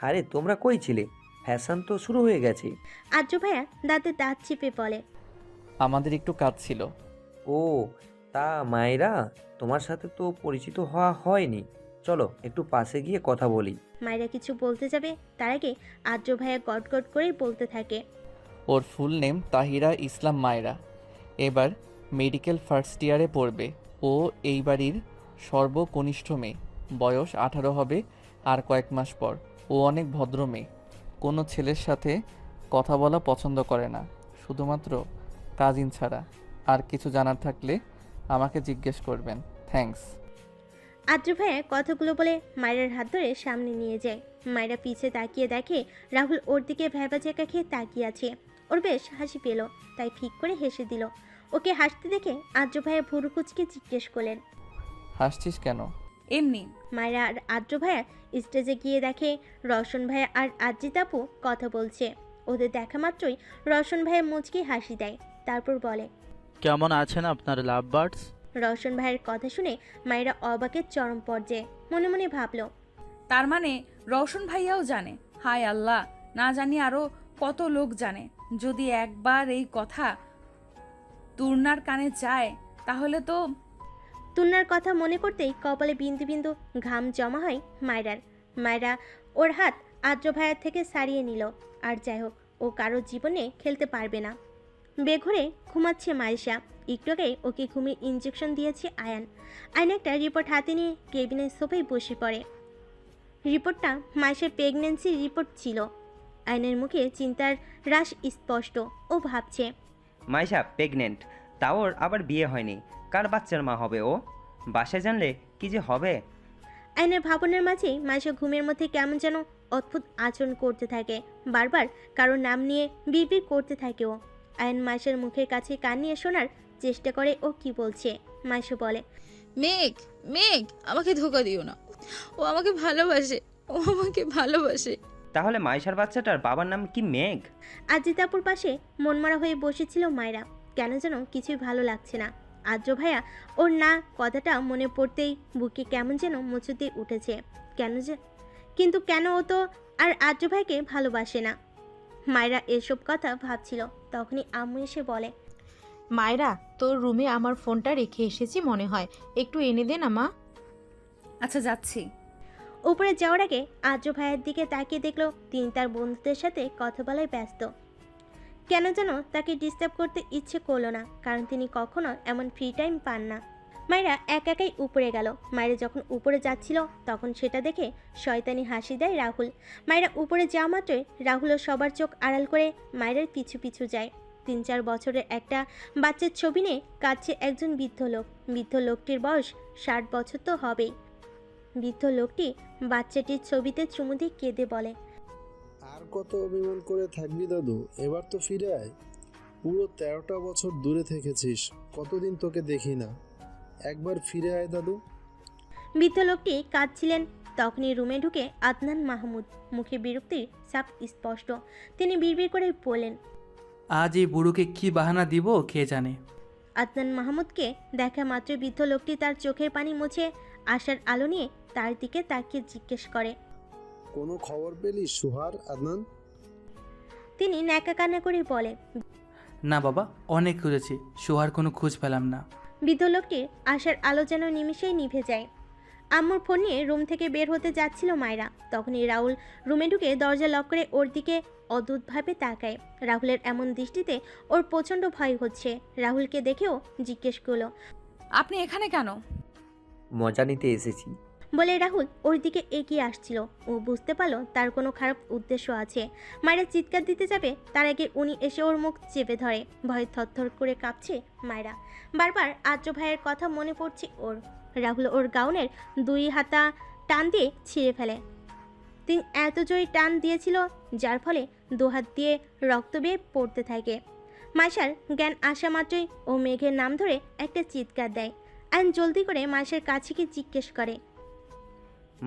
আরে তোমরা কই ছিলে? ফ্যাশন তো শুরু হয়ে গেছে।
আদ্র ভাইয়া দাঁতে দাঁত চিপে বলে,
আমাদের একটু কাজ ছিল।
ও, তা মায়েরা, তোমার সাথে তো পরিচিত হওয়া হয়নি, চলো একটু পাশে গিয়ে কথা বলি।
মায়েরা কিছু বলতে যাবে, তার আগে আদ্র ভাইয়া গটগট করেই বলতে থাকে,
ওর ফুল নেম তাহিরা ইসলাম মায়েরা। এবার মেডিকেল ফার্স্ট ইয়ারে পড়বে। ও এই বাড়ির সর্বকনিষ্ঠ মেয়ে। বয়স 18 হবে আর কয়েক মাস পর। ও অনেক ভদ্র মেয়ে, কোনো ছেলের সাথে কথা বলা পছন্দ করে না, শুধুমাত্র কাজিন ছাড়া। আর কিছু জানার থাকলে আমাকে জিজ্ঞেস করবেন। থ্যাঙ্কস।
আদ্র ভাইয়া কথাগুলো বলে মায়েরার হাত ধরে সামনে নিয়ে যায়। মায়েরা পিছে তাকিয়ে দেখে রাহুল ওর দিকে ভ্যাবা চেকা খেয়ে তাকিয়ে আছে। ওর বেশ হাসি পেল, তাই ঠিক করে হেসে দিল। ওকে হাসতে দেখে আদ্র ভাইয়া ভুরু কুচকে জিজ্ঞেস করলেন,
হাসছিস কেন?
এমনি।
মায়েরা আর আদ্র ভাইয়া স্টেজে গিয়ে দেখে রওশন ভাইয়া আর আদ্রিতা আপু কথা বলছে। ওদের দেখা মাত্রই রওশন ভাইয়া মুচকি হাসি দেয়, তারপর বলে,
কেমন আছেন আপনার লাভ বার্ডস?
রওশন ভাইয়ের কথা শুনে মায়েরা অবাকের চরম পর্যায়ে। মনে মনে ভাবলো,
তার মানে রওশন ভাইয়াও জানে। হায় আল্লাহ, না জানি আরো কত লোক জানে। যদি একবার এই কথা তুর্নার কানে যায় তাহলে তো।
তুন্নার কথা মনে করতেই কপালে বিন্দু বিন্দু ঘাম জমা হয় মায়েরার। মায়েরা ওর হাত আদ্র ভাইয়ার থেকে সারিয়ে নিল। আর যাই হোক, ও কারোর জীবনে খেলতে পারবে না। বেঘরে ঘুমাচ্ছে মাইশা। একটু আগেই ওকে ঘুমিয়ে ইঞ্জেকশন দিয়েছে আয়ান। আয়ন একটা রিপোর্ট হাতে নিয়ে কেবিনের সোফায় বসে পড়ে। রিপোর্টটা মাইশার প্রেগন্যান্সি রিপোর্ট ছিল। আয়নের মুখে চিন্তার রাশ স্পষ্ট। ও ভাবছে,
মাইশা প্রেগনেন্ট, তাও ওর আবার বিয়ে হয়নি, কার বাচ্চার মা হবে ও? বাসায় জানলে কি যে হবে।
আয়নের ভাবনার মাঝেই মাইশা ঘুমের মধ্যে কেমন যেন অদ্ভুত আচরণ করতে থাকে, বারবার কারোর নাম নিয়ে বিড়বিড় করতে থাকে ও। আয়ন মাইশার মুখের কাছে কান নিয়ে শোনার চেষ্টা করে ও কি বলছে। মাইশা বলে,
মেঘ, মেঘ, আমাকে ধোকা দিও না। ও আমাকে ভালোবাসে, ও আমাকে ভালোবাসে।
তাহলে মাইশার বাচ্চাটার বাবার নাম কি মেঘ?
আজিতাপুর পাশে মনমরা হয়ে বসেছিল মায়রা। কেন যেন কিছুই ভালো লাগছে না। আদ্র ভাইয়া ওর না কথাটা মনে পড়তেই বুকে কেমন যেন মুচুতে উঠেছে। কিন্তু কেন ও তো আর আদ্র ভাইকে ভালোবাসে না? মায়রা এসব কথা ভাবছিল, তখনই আম্মু এসে বলে,
মায়রা, তোর রুমে আমার ফোনটা রেখে এসেছি মনে হয়, একটু এনে দে না মা।
আচ্ছা, যাচ্ছি।
উপরে যাওয়ার আগে আদ্র ভাইয়ের দিকে তাকিয়ে দেখলো তিনি তার বন্ধুদের সাথে কথা বলায় ব্যস্ত। কেন যেন তাকে ডিস্টার্ব করতে ইচ্ছে করলো না, কারণ তিনি কখনো এমন ফ্রি টাইম পান না। মায়েরা একাই উপরে গেল। মায়েরা যখন উপরে যাচ্ছিল তখন সেটা দেখে শয়তানি হাসি দেয় রাহুল। মায়েরা উপরে যাওয়া মাত্রই রাহুলও সবার চোখ আড়াল করে মায়েরার পিছু পিছু যায়। 3-4 বছরের একটা বাচ্চার ছবি নিয়ে কাঁদছে একজন বৃদ্ধ লোক। বৃদ্ধ লোকটির বয়স 60 বছর তো হবেই। বৃদ্ধ লোকটি বাচ্চাটির ছবিতে চুমু দিয়ে কেঁদে বলে,
আর কত অভিমান করে থাকবি দাদু, এবার তো ফিরে আয়। পুরো 13টা বছর দূরে থেকেছিস, কতদিন তোকে দেখি না, একবার ফিরে আয় দাদু।
বৃদ্ধ লোকটি কাঁদছিলেন। তখনই রুমে ঢুকে আদনান মাহমুদ, মুখে বিরক্তির ছাপ স্পষ্ট। তিনি বিড়বিড় করে বললেন,
আজ এই বুড়োকে কি বাহানা দিব কে জানে।
আদনান মাহমুদকে দেখা মাত্র বৃদ্ধ লোকটি তার চোখের পানি মুছে আশার আলো নিয়ে তার দিকে তাকিয়ে জিজ্ঞেস করে,
কোনো খবর পেলি সুহার আদনান?
তিনি ন্যাকা কান্না করে বলে,
না বাবা, অনেক খুঁজেছি, সোহার কোনো খোঁজ পেলাম না।
বৃদ্ধ লোকটির আশার আলো যেন নিমিষেই নিভে যায়। আম্মুর ফোন নিয়ে রুম থেকে বের হতে যাচ্ছিল মায়রা। তখনই রাহুল রুমে ঢুকে দরজা লক করে ওর দিকে অদ্ভুতভাবে তাকায়। রাহুলের এমন দৃষ্টিতে ওর প্রচণ্ড ভয় হচ্ছে। রাহুলকে দেখেও জিজ্ঞেস করলো,
আপনি এখানে কেন?
মজা নিতে এসেছি।
বলে রাহুল ওর দিকে এগিয়ে আসছিল। ও বুঝতে পারলো তার কোনো খারাপ উদ্দেশ্য আছে। মায়েরা চিৎকার দিতে যাবে তার আগে উনি এসে ওর মুখ চেপে ধরে। ভয়ে থরথর করে কাঁপছে মায়েরা। বারবার আদ্র ভাইয়ের কথা মনে পড়ছে ওর। রাহুল ওর গাউনের 2 হাতা টান দিয়ে ছিঁড়ে ফেলে। তিনি এত জোরে টান দিয়েছিল যার ফলে 2 হাত দিয়ে রক্ত বেয়ে পড়তে থাকে। মাইশার জ্ঞান আসা মাত্রই ও মেঘের নাম ধরে একটা চিৎকার দেয়। আইন জলদি করে মাইশার কাছে গিয়ে জিজ্ঞেস করে,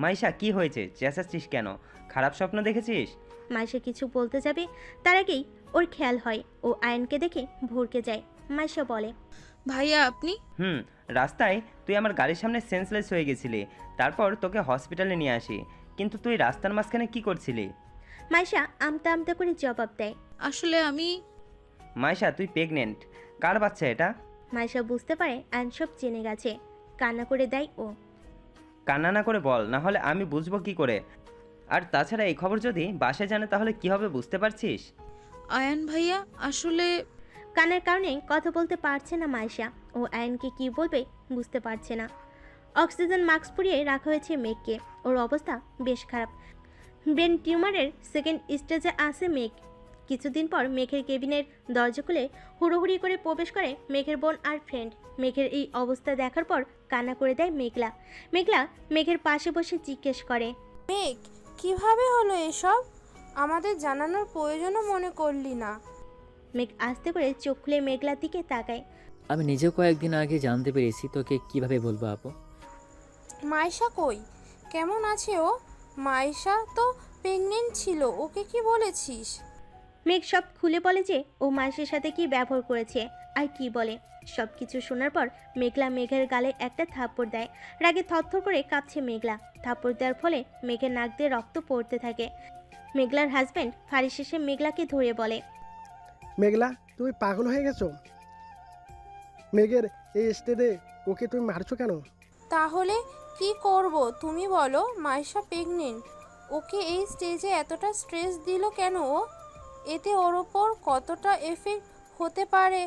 মাইশা কি হয়েছে, চেঁচাচ্ছিস কেন? খারাপ স্বপ্ন দেখেছিস?
মাইশা কিছু বলতে যাবে তার আগেই ওর খেয়াল হয় ও আয়নকে দেখে ভরকে যায়। মাইশা বলে,
ভাইয়া আপনি?
রাস্তায় তুই আমার গাড়ির সামনে সেন্সলেস হয়ে গেছিলি, তারপর তোকে হসপিটালে নিয়ে আসি, কিন্তু তুই রাস্তার মাঝখানে কি করছিলি?
মাইশা আমতা আমতা করে জবাব দেয়,
আসলে আমি।
মাইশা তুই প্রেগনেন্ট, কার বাচ্চা এটা?
মাইশা বুঝতে পারে আয়ন সব জেনে গেছে। কান্না করে দেয় ও।
কান্না না করে বল, না হলে আমি বুঝবো কি করে? আর তাছাড়া এই খবর যদি বাসায় জানে তাহলে কি হবে বুঝতে পারছিস?
আয়ান ভাইয়া আসলে।
কান্নার কারণে কথা বলতে পারছে না মাইশা। ও আয়নকে কি বলবে বুঝতে পারছে না। অক্সিজেন মাস্ক পরিয়ে রাখা হয়েছে মেঘকে। ওর অবস্থা বেশ খারাপ। ব্রেন টিউমারের 2nd স্টেজে আছে মেঘ। কিছুদিন পর মেঘের কেবিনের দরজা খুলে হুড়োহুড়ি করে প্রবেশ করে মেঘের বোন আর ফ্রেন্ড। মেঘের এই অবস্থা দেখার পর কান্না করে দেয় মেঘলা। মেঘলা মেঘের পাশে বসে জিজ্ঞেস করে,
মেঘ, কিভাবে হলো এসব? আমাদের জানানোর প্রয়োজনও মনে করলি না।
মেঘ আস্তে করে চোখ খুলে মেঘলার দিকে তাকায়।
আমি নিজেও কয়েকদিন আগে জানতে পেরেছি, তোকে কিভাবে বলবো আপু?
মাইশা কই, কেমন আছে ও? মাইশা তো প্রেগনেন্ট ছিল, ওকে কি বলেছিস?
মেঘ সব খুলে বলে যে ও মাইশার সাথে কি ব্যবহার করেছে আর কি বলে। সব কিছু শোনার পর মেঘলা মেঘের গালে একটা থাপ্পড় দেয়। রাগে থরথর করে কাঁপছে মেঘলা। থাপ্পড় দেওয়ার ফলে মেঘের নাক দিয়ে রক্ত পড়তে থাকে। মেঘলার হাজব্যান্ড ফারিস এসে মেঘলাকে ধরে বলে,
মেঘলা, তুমি পাগল হয়ে গেছো? মেঘের এই স্টেজে ওকে তুমি মারছো কেন?
তাহলে কি করব তুমি বলো? মাইশা প্রেগনেন্ট, ওকে এই স্টেজে এতটা স্ট্রেস দিল কেন ও? এতে ওর ওপর কতটা এফেক্ট হতে পারে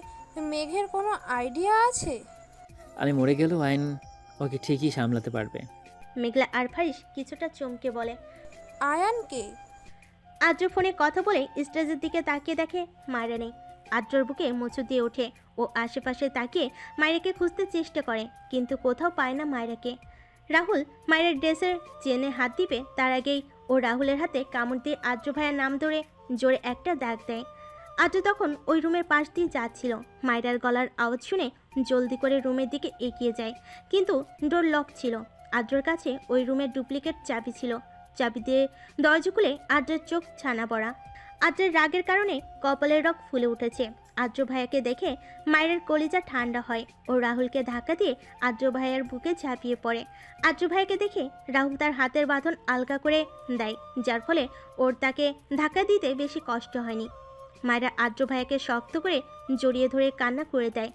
মেঘের কোনো আইডিয়া আছে?
আমি মরে গেলেও আইন ওকে ঠিকই সামলাতে পারবে।
মেঘলা আর ফারিস কিছুটা চমকে বলে,
আয়ানকে?
আদ্র ফোনে কথা বলে স্টেজের দিকে তাকিয়ে দেখে মায়েরা নেই। আদ্রর বুকে মোচড় দিয়ে ওঠে ও আশেপাশে তাকিয়ে মায়েরাকে খুঁজতে চেষ্টা করে, কিন্তু কোথাও পায় না মায়েরাকে। রাহুল মায়ের ড্রেসের চেনে হাত দিবে তার আগেই ও রাহুলের হাতে কামড় দিয়ে আদ্র ভাইয়ের নাম ধরে জোরে একটা দাগ দেয়। আদ্র তখন ওই রুমের পাশ দিয়ে যাচ্ছিল। মায়েরার গলার আওয়াজ শুনে জলদি করে রুমের দিকে এগিয়ে যায়, কিন্তু ডোর লক ছিল। আদ্রর কাছে ওই রুমের ডুপ্লিকেট চাবি ছিল। চাবি দিয়ে দরজা খুলে আদ্রের চোখ ছানা পড়া। আদ্রের রাগের কারণে কপালের রগ ফুলে উঠেছে। আদ্র ভাইয়াকে দেখে মায়ের কলিজা ঠান্ডা হয় ও রাহুলকে ধাক্কা দিয়ে আদ্র ভাইয়ার বুকে ঝাঁপিয়ে পড়ে। আদ্র ভাইয়াকে দেখে রাহুল তার হাতের বাঁধন আলগা করে দেয়, যার ফলে ওর তাকে ধাক্কা দিতে বেশি কষ্ট হয়নি। মায়েরা আদ্র ভাইয়াকে শক্ত করে জড়িয়ে ধরে কান্না করে দেয়।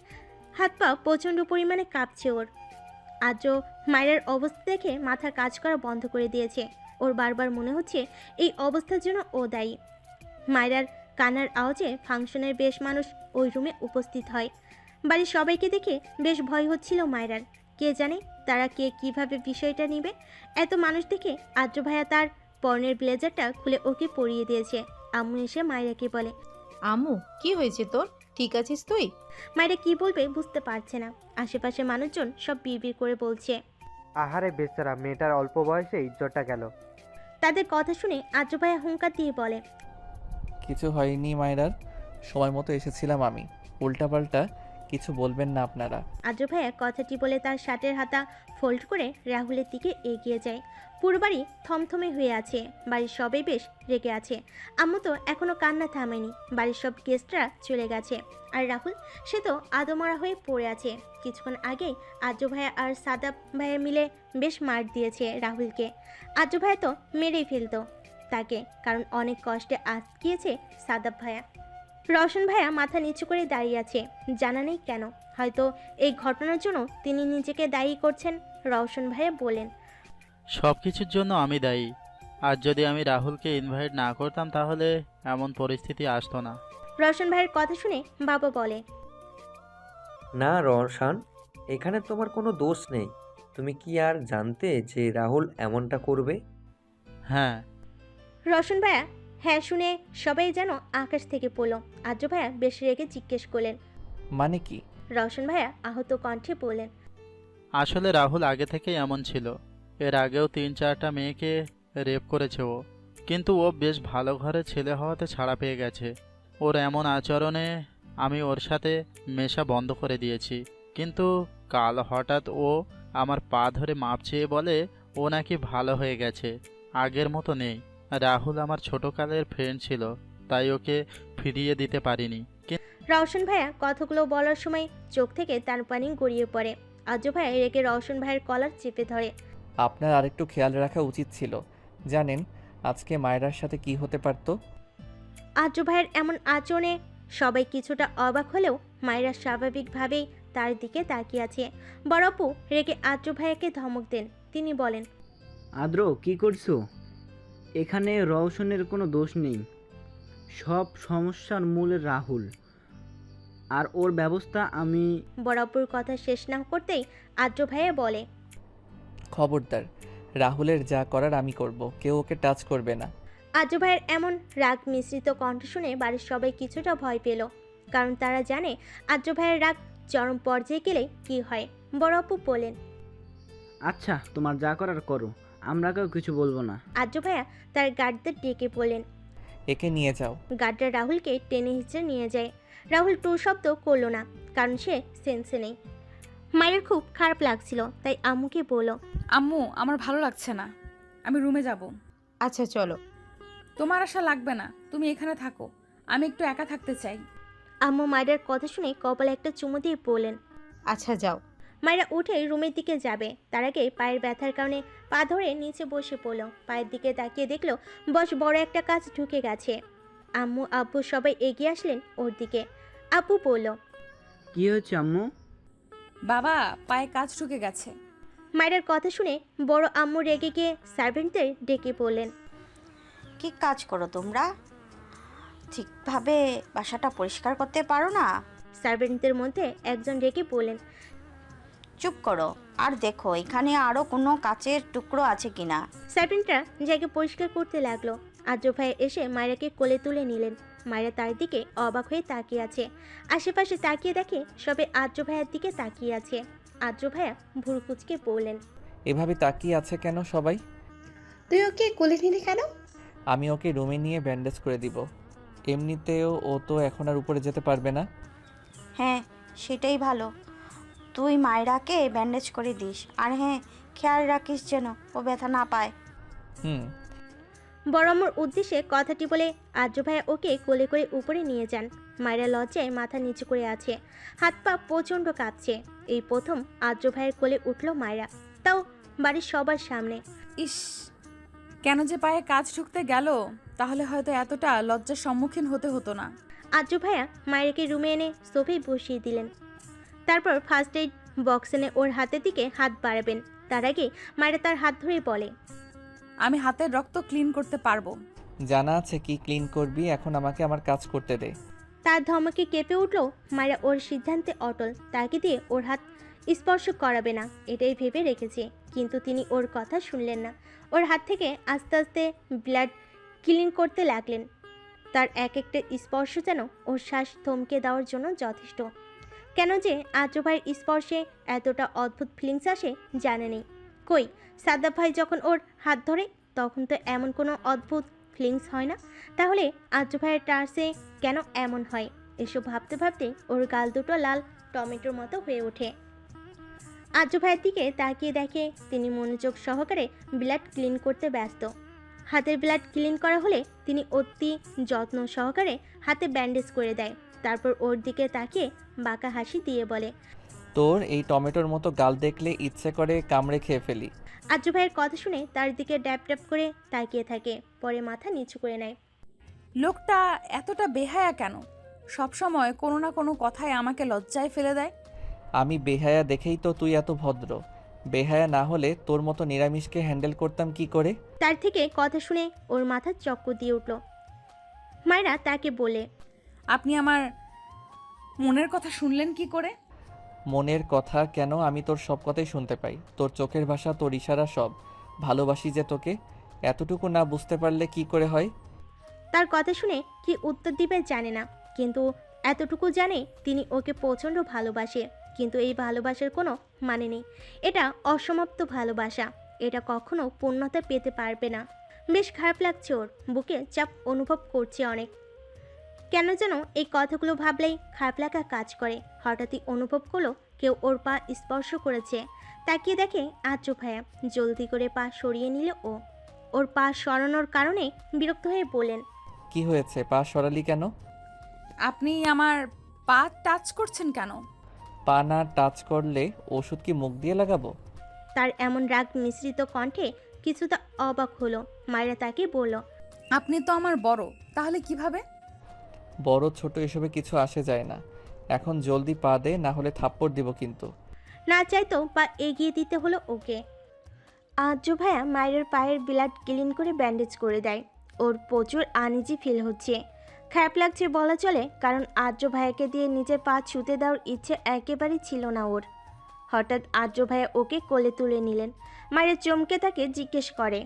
হাত পা প্রচণ্ড পরিমাণে কাঁপছে ওর। আদ্র মায়ের অবস্থা দেখে মাথা কাজ করা বন্ধ করে দিয়েছে। ওর বারবার মনে হচ্ছে এই অবস্থার জন্য ও দায়ী। মায়েরার কান্নার আওয়াজে ফাংশনের বেশ মানুষ ওই রুমে উপস্থিত হয়। বাড়ির সবাইকে দেখে বেশ ভয় হচ্ছিল মায়েরার। কে জানে তারা কে কিভাবে বিষয়টা নেবে। এত মানুষ দেখে আদ্র ভাইয়া তার পরনের ব্লেজারটা খুলে ওকে পরিয়ে দিয়েছে। আম্মু এসে মায়েরাকে বলে,
আম্মু কি হয়েছে তোর, ঠিক আছিস তুই?
মায়েরা কি বলবে বুঝতে পারছে না। আশেপাশে মানুষজন সব বিড়বিড় করে বলছে।
আহারে বেচারা, মেয়েটার অল্প বয়সে ইজ্জতটা গেল।
তাদের কথা শুনে আদ্র ভাইয়া হুঙ্কার দিয়ে বলে,
কিছু হয়নি মায়েরার, সময় মতো এসেছিলাম আমি, উল্টাপাল্টা কিছু বলবেন না আপনারা।
আদ্র ভাইয়া কথাটি বলে তার শার্টের হাতা ফোল্ড করে রাহুলের দিকে এগিয়ে যায়। পুরো বাড়ি থমথমে হয়ে আছে। বাড়ির সবাই বেশ রেগে আছে। আম্মু তো এখনো কান্না থামেনি। বাড়ির সব গেস্টরা চলে গেছে, আর রাহুল সে তো আদমরা হয়ে পড়ে আছে। কিছুক্ষণ আগেই আদ্র ভাইয়া আর সাদাব ভাইয়া মিলে বেশ মার দিয়েছে রাহুলকে। আদ্র ভাইয়া তো মেরেই ফেলতো তাকে, কারণ অনেক কষ্টে আটকিয়েছে সাদাব ভাইয়া। রওশন ভাইয়া মাথা নিচু করে দাঁড়িয়ে আছে, জানা নেই কেন। হয়তো এই ঘটনার জন্য তিনি নিজেকে দায়ী করছেন। রওশন ভাইয়া বলেন,
সব কিছুর জন্য আমি দায়ী। আর যদি আমি রাহুলকে ইনভাইট না করতাম তাহলে এমন পরিস্থিতি আসতো না।
রওশন ভাইয়ের কথা শুনে বাবা বলে,
না রওশন, এখানে তোমার কোনো দোষ নেই। তুমি কি আর জানতে যে রাহুল এমনটা করবে?
হ্যাঁ।
রওশন ভাইয়া হ্যাঁ শুনে সবাই যেন আকাশ থেকে পড়ল। আদ্র ভাইয়া বেশ রেগে জিজ্ঞেস করলেন,
মানে কি?
রওশন ভাইয়া আহত কণ্ঠে বললেন,
আসলে রাহুল আগে থেকেই এমন ছিল। এর আগেও 3-4টা মেয়েকে রেপ করেছে ও, কিন্তু ও বেশ ভালো ঘরে ছেলে হওয়াতে ছাড়া পেয়ে গেছে। ওর এমন আচরণে আমি ওর সাথে মেশা বন্ধ করে দিয়েছি। কিন্তু কাল হঠাৎ ও আমার পা ধরে মাপ চেয়ে বলে ও নাকি ভালো হয়ে গেছে, আগের মতো নেই। রাহুল আমার ছোটকালের ফ্রেন্ড ছিল, তাই ওকে ফিরিয়ে দিতে পারিনি।
রওশন ভাইয়া কথাগুলো বলার সময় চোখ থেকে তার পানি গড়িয়ে পড়ে। আদ্র ভাইয়া রেগে রওশন ভাইয়ের কলার চেপে ধরে।
আপনার আরেকটু খেয়াল রাখা উচিত ছিল। জানেন আজকে মায়েরার সাথে কি হতে পারত?
আদ্র ভাইয়ের এমন আচরণে সবাই কিছুটা অবাক হলেও মায়েরা স্বাভাবিকভাবেই তার দিকে তাকিয়ে আছে। বড় আপু রেগে আদ্র ভাইয়াকে ধমক দেন। তিনি বলেন,
আদ্র কি করছো? এখানে রওশনের কোনো দোষ নেই। সব সমস্যার মূলে রাহুল, আর ওর ব্যবস্থা আমি।
বড় আপুর কথা শেষ না করতেই আদ্র ভাইয়া বলে,
খবরদার, রাহুলের যা করার আমি করব, কেউ ওকে টাচ করবে না।
আদ্র ভাইয়ের এমন রাগ মিশ্রিত কণ্ঠ শুনে বাড়ির সবাই কিছুটা ভয় পেল, কারণ তারা জানে আদ্র ভাইয়ের রাগ চরম পর্যায়ে গেলে কি হয়। বড় আপু বলেন,
আচ্ছা তোমার যা করার করো, আমরা কেউ কিছু বলবো না।
আদ্র ভাইয়া তার গার্ডদের ডেকে বললেন,
একে নিয়ে যাও।
গার্ডরা রাহুলকে টেনে হিঁচড়ে নিয়ে যায়। রাহুল টু শব্দ করলো না, কারণ সে সেন্সে নেই। মায়ের খুব খারাপ লাগছিল, তাই আম্মুকে বলল,
আম্মু আমার ভালো লাগছে না, আমি রুমে যাব।
আচ্ছা চলো।
তোমার আশা লাগবে না, তুমি এখানে থাকো, আমি একটু একা থাকতে চাই।
আম্মু মায়ের কথা শুনে কপালে একটা চুমু দিয়ে বললেন,
আচ্ছা যাও।
মায়েরা উঠে রুমের দিকে যাবে, তার আগে পায়ের ব্যথার কারণে পা ধরে নিচে বসে পড়ল। পায়ের দিকে তাকিয়ে দেখলো বস বড় একটা কাজ ঢুকে গেছে। আম্মু আব্বু সবাই এগিয়ে আসলেন ওর দিকে। আব্বু বলল,
কি হয়েছে আম্মু?
বাবা পায়ে কাজ ঢুকে গেছে।
মায়ের কথা শুনে বড় আম্মু রেগে গিয়ে সার্ভেন্টদের ডেকে বললেন,
কি কাজ করো তোমরা? ঠিকভাবে বাসাটা পরিষ্কার করতে পারো না?
সার্ভেন্টদের মধ্যে একজন রেগে বললেন,
চুপ করো আর দেখো এখানে আরো কোনো কাচের টুকরো আছে কিনা।
সার্ভেন্টরা জায়গা পরিষ্কার করতে লাগলো। আদ্র ভাই এসে মায়েরাকে কোলে তুলে নিলেন। মায়েরা তার দিকে অবাক হয়ে তাকিয়ে আছে। আশেপাশে তাকিয়ে দেখে সবে আদ্র ভাইয়ার দিকে তাকিয়ে আছে। আদ্র ভাইয়া ভুরু কুচকে বললেন,
এভাবে তাকিয়ে আছে কেন সবাই?
তুই ওকে কোলে নিলি কেন?
আমি ওকে রুমে নিয়ে ব্যান্ডেজ করে দিব। এমনিতেও ও তো এখন আর উপরে যেতে পারবে না।
হ্যাঁ, সেটাই ভালো। তুই মায়রাকে ব্যান্ডেজ করে দিস, আর হ্যাঁ, খেয়াল রাখিস যেন ও ব্যথা না পায়।
হুম।
বড়ম্মর উদ্দেশ্যে কথাটি বলে আদ্র ভাইয়া ওকে কোলে করে উপরে নিয়ে যান। মায়েরা লজ্জায় মাথা নিচু করে আছে, হাত পা প্রচণ্ড কাঁপছে। এই প্রথম আদ্র ভাইয়ের কোলে উঠল মায়েরা, তাও বাড়ির সবার সামনে।
ইস, কেন যে পায়ে কাজ ঢুকতে গেল, তাহলে হয়তো এতটা লজ্জার সম্মুখীন হতে হতো না।
আদ্র ভাইয়া মায়েরাকে রুমে এনে সোফায় বসিয়ে দিলেন। তারপর ফার্স্ট এইড বক্স এনে ওর হাতের দিকে হাত বাড়াবেন। তার আগে মায়েরা তার হাত ধরে বলে,
আমি হাতের রক্ত ক্লিন করতে পারবো।
জানা আছে কি ক্লিন করবি, এখন আমাকে আমার কাজ করতে দে।
তার ধমকে কেঁপে উঠল মায়েরা ওর সিদ্ধান্তে অটল। তাকে দিয়ে ওর হাত স্পর্শ করাবে না, এটাই ভেবে রেখেছে। কিন্তু তিনি ওর কথা শুনলেন না। ওর হাত থেকে আস্তে আস্তে ব্লাড ক্লিন করতে লাগলেন। তার এক একটা স্পর্শ যেন ওর শ্বাস থমকে দেওয়ার জন্য যথেষ্ট। কেন যে আদ্র ভাইয়ের স্পর্শে এতটা অদ্ভুত ফিলিংস আসে জানে নেই। কই, সাদ্দাব ভাই যখন ওর হাত ধরে তখন তো এমন কোনো অদ্ভুত ফিলিংস হয় না। তাহলে আদ্র ভাইয়ের টার্সে কেন এমন হয়? এসব ভাবতে ভাবতে ওর গাল দুটো লাল টমেটোর মতো হয়ে ওঠে। আদ্র ভাইয়ের দিকে তাকিয়ে দেখে তিনি মনোযোগ সহকারে ব্লাড ক্লিন করতে ব্যস্ত। হাতের ব্লাড ক্লিন করা হলে তিনি অতি যত্ন সহকারে হাতে ব্যান্ডেজ করে দেয়। তারপর ওর দিকে তাকিয়ে বাঁকা হাসি দিয়ে বলে,
তোর এই টমেটোর মতো গাল দেখলে ইচ্ছে করে কামড়ে খেয়ে ফেলি।
আদ্র ভাইয়ের কথা শুনে তার দিকে ড্যাপ ড্যাপ করে তাকিয়ে থাকে, পরে মাথা নিচু করে নেয়।
লোকটা এতটা বেহায়া কেন? সবসময় কোনো না কোনো কথায় আমাকে লজ্জায় ফেলে দেয়।
আমি বেহায়া দেখেই তো তুই এত ভদ্র। বেহায়া না হলে তোর মতো নিরামিষকে হ্যান্ডেল করতাম কি করে?
তার থেকে কথা শুনে ওর মাথা চক্কর দিয়ে উঠল। মায়েরা তাকে বলে,
আপনি আমার মনের কথা শুনলেন কি করে?
মনের কথা কেন, আমি তোর সব কথাই শুনতে পাই। তোর চোখের ভাষা, তোর ইশারা, সব। ভালোবাসি যে তোকে, এতটুকু না বুঝতে পারলে কি করে হয়?
তার কথা শুনে কি উত্তর দিবে জানে না, কিন্তু এতটুকু জানে তিনি ওকে প্রচণ্ড ভালোবাসে। কিন্তু এই ভালোবাসার কোনো মানে নেই। এটা অসমাপ্ত ভালোবাসা, এটা কখনো পূর্ণতা পেতে পারবে না। বেশ খারাপ লাগছে ওর, বুকে চাপ অনুভব করছে অনেক। কেন যেন এই কথাগুলো ভাবলেই খারাপ লাগা কাজ করে। হঠাৎই অনুভব করলো কেউ ওর পা স্পর্শ করেছে। তাকিয়ে দেখে আদ্র ভাইয়া। জলদি করে পা সরিয়ে নিল ও। ওর পা সরানোর কারণে বিরক্ত হয়ে বলেন,
কি হয়েছে, পা সরালি কেন?
আপনি আমার পা টাচ করছেন কেন?
পা না টাচ করলে ওষুধ কি মুখ দিয়ে লাগাবো?
তার এমন রাগ মিশ্রিত কণ্ঠে কিছুটা অবাক হলো। মায়েরা তাকে বলল,
আপনি তো আমার বড়, তাহলে কিভাবে?
বড় ছোট এসবে কিছু আসে যায় না। এখন জলদি পা দে, না হলে থাপ্পড় দিব কিন্তু।
না চাইতো পা এগিয়ে দিতে হলো ওকে। আদ্র ভাইয়া মায়ের পায়ের ব্লাড ক্লিন করে ব্যান্ডেজ করে দেয়। ওর প্রচুর আনইজি ফিল হচ্ছে, খারাপ লাগছে বলা চলে, কারণ আদ্র ভাইয়াকে দিয়ে নিজের পা ছুতে দেওয়ার ইচ্ছে একেবারেই ছিল না ওর। হঠাৎ আদ্র ভাইয়া ওকে কোলে তুলে নিলেন। মায়ের চমকে তাকে জিজ্ঞেস করে,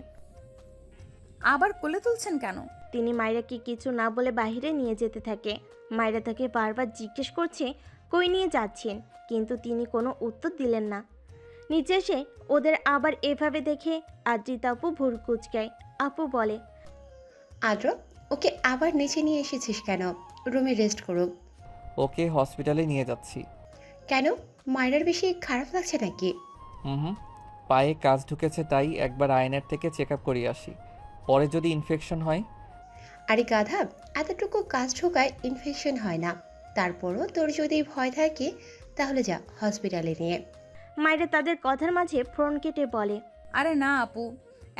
আবার কোলে তুলছেন কেন?
তিনি মায়েরাকে কিছু না বলে বাইরে নিয়ে যেতে থাকে। মায়েরা তাকে বারবার জিজ্ঞেস করছে কই নিয়ে যাচ্ছেন, কিন্তু তিনি কোনো উত্তর দিলেন না। নিচে এসে ওদের আবার এভাবে দেখে আদ্রিতা আপু ভুরু কুচকায়। আপু বলে,
আদ্র, ওকে আবার নিচে নিয়ে এসেছিস কেন? রুমে রেস্ট করো।
ওকে হসপিটালে নিয়ে যাচ্ছি।
কেন, মায়ের বেশি খারাপ লাগছে নাকি?
হুম, পায়ে কাজ ঢুকেছে, তাই একবার আয়নার থেকে চেক আপ করিয়ে আসি, পরে যদি ইনফেকশন হয়।
আরে গাধা, এতটুকু কাজ ঢোকায় ইনফেকশন হয় না। তারপরও তোর যদি ভয় থাকে তাহলে যা হসপিটালে নিয়ে।
মায়েরা তাদের কথার মাঝে ফ্রন কেটে বলে,
আরে না আপু,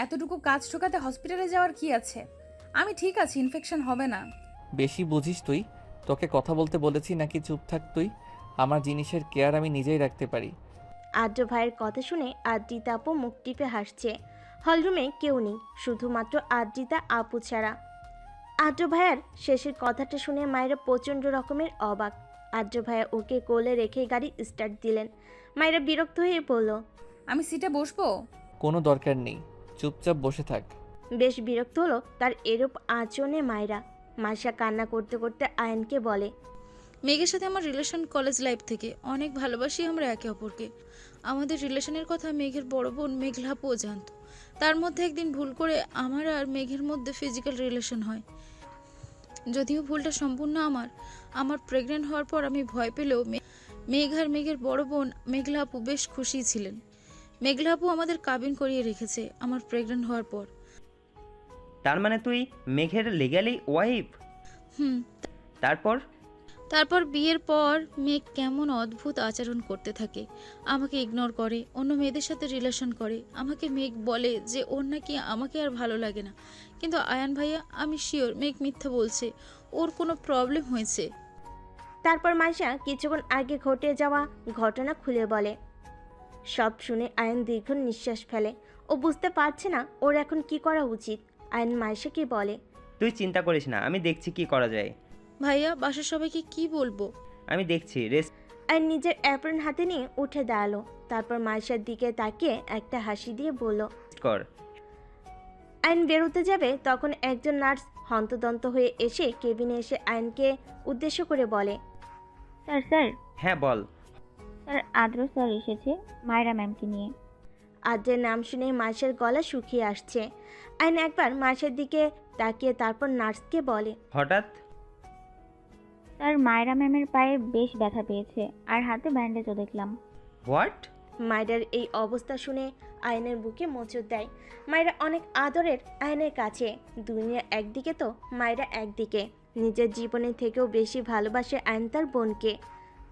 এতটুকু কাজ ঢোকাতে হসপিটালে যাওয়ার কি আছে? আমি ঠিক আছি, ইনফেকশন হবে না।
বেশি বুঝিস তুই। তোকে কথা বলতে বলেছি নাকি চুপ থাক তুই? আমার জিনিসের কেয়ার আমি নিজেই রাখতে পারি।
আদ্র ভাইয়ের কথা শুনে আদ্রিতা আপু মুখ টিপে হাসছে। হলরুমে কেউ নেই, শুধুমাত্র আদ্রিতা আপু ছাড়া। আদ্র ভাইয়ার শেষের কথাটা শুনে মায়েরা প্রচণ্ড রকমের অবাক। আদ্র ভাইয়া ওকে কোলে রেখে গাড়ি স্টার্ট দিলেন। মায়েরা বিরক্ত হয়ে বলল,
আমি সিটে বসবো?
কোনো দরকার নেই, চুপচাপ বসে থাক।
বেশ বিরক্ত হলো তার এরূপ আচরণে মায়েরা। মাইশা কান্না করতে করতে আয়ানকে বলে,
মেঘের সাথে আমার রিলেশন কলেজ লাইফ থেকে, অনেক ভালোবাসি আমরা একে অপরকে। আমাদের রিলেশনের কথা মেঘের বড় বোন মেঘলাপুও জানতো। তার মধ্যে একদিন ভুল করে আমার আর মেঘের মধ্যে ফিজিক্যাল রিলেশন হয়। যদিও ভুলটা সম্পূর্ণ আমার প্রেগনেন্ট হওয়ার পর আমি ভয় পেলেও মেঘ আর মেঘের বড় বোন মেঘলাপু বেশ খুশি ছিলেন। মেঘলাপু আমাদের কাবিন করিয়ে রেখেছে আমার প্রেগনেন্ট হওয়ার পর।
তার মানে তুই মেঘের লিগ্যালি ওয়াইফ?
তারপর বিয়ের পর মেঘ কেমন অদ্ভুত আচরণ করতে থাকে, আমাকে ইগনোর করে, অন্য মেয়েদের সাথে রিলেশন করে। আমাকে মেঘ বলে যে ওর নাকি আমাকে আর ভালো লাগে না। কিন্তু আয়ান ভাইয়া, আমি শিওর মেঘ মিথ্যা বলছে, ওর কোনো প্রবলেম হয়েছে।
তারপর মাইশা কিছুক্ষণ আগে ঘটে যাওয়া ঘটনা খুলে বলে। সব শুনে আয়ান দীর্ঘ নিঃশ্বাস ফেলে। ও বুঝতে পারছে না ওর এখন কি করা উচিত। আয়ান মাইশাকে বলে,
তুই চিন্তা করিস না, আমি দেখছি কি করা যায়।
ভাইয়া, বাসার সবাইকে কি বলবো?
আমি দেখছি। রেস্ট।
আয়ান নিজের অ্যাপ্রন হাতে নিয়ে উঠে দাঁড়ালো। তারপর মাইশার দিকে তাকিয়ে একটা হাসি দিয়ে বলল,
কর।
আয়ন বেরোতে যাবে তখন একজন নার্স হন্তদন্ত হয়ে এসে কেবিনে এসে আয়নকে উদ্দেশ্য করে বলে,
স্যার।
হ্যাঁ বল।
স্যার, আদ্র স্যার এসেছে মায়রা ম্যামকে নিয়ে।
আদ্রের নাম শুনে মাইশার গলা শুকিয়ে আসছে। আয়ন একবার মাইশার দিকে তাকিয়ে তারপর নার্সকে বলে,
হঠাৎ?
স্যার, মায়রা ম্যামের পায়ে বেশ ব্যথা পেয়েছে আর হাতে ব্যান্ডেজও দেখলাম।
হোয়াট?
মায়রার এই অবস্থা শুনে আয়নের বুকে মোচড় দেয়। মায়রা অনেক আদরের আয়নের কাছে। দুনিয়া একদিকে তো মায়রা একদিকে। নিজের জীবনের থেকেও বেশি ভালোবাসে আয়ন তার বোনকে।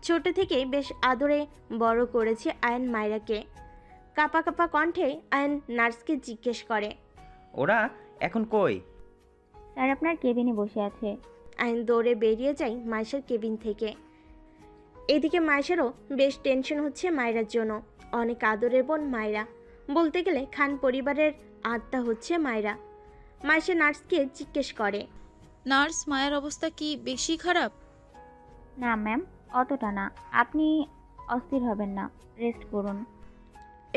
ছোট থেকে বেশ আদরে বড় করেছে আয়ন মায়রাকে। কাপা কাপা কণ্ঠে আয়ন নার্সকে জিজ্ঞেস করে,
ওরা এখন কই?
স্যার, আপনার কেবিনে বসে আছে।
আয়ন দৌড়ে বেরিয়ে যায় মাইশার কেবিন থেকে। এদিকে মাইশারও বেশ টেনশন হচ্ছে মায়রার জন্য। অনেক আদরের বোন মায়রা, বলতে গেলে খান পরিবারের আত্মা হচ্ছে মায়রা। মাইশা নার্সকে জিজ্ঞেস করে,
নার্স, মায়ের অবস্থা কি বেশি খারাপ?
না ম্যাম, অতটা না। আপনি অস্থির হবেন না, রেস্ট করুন।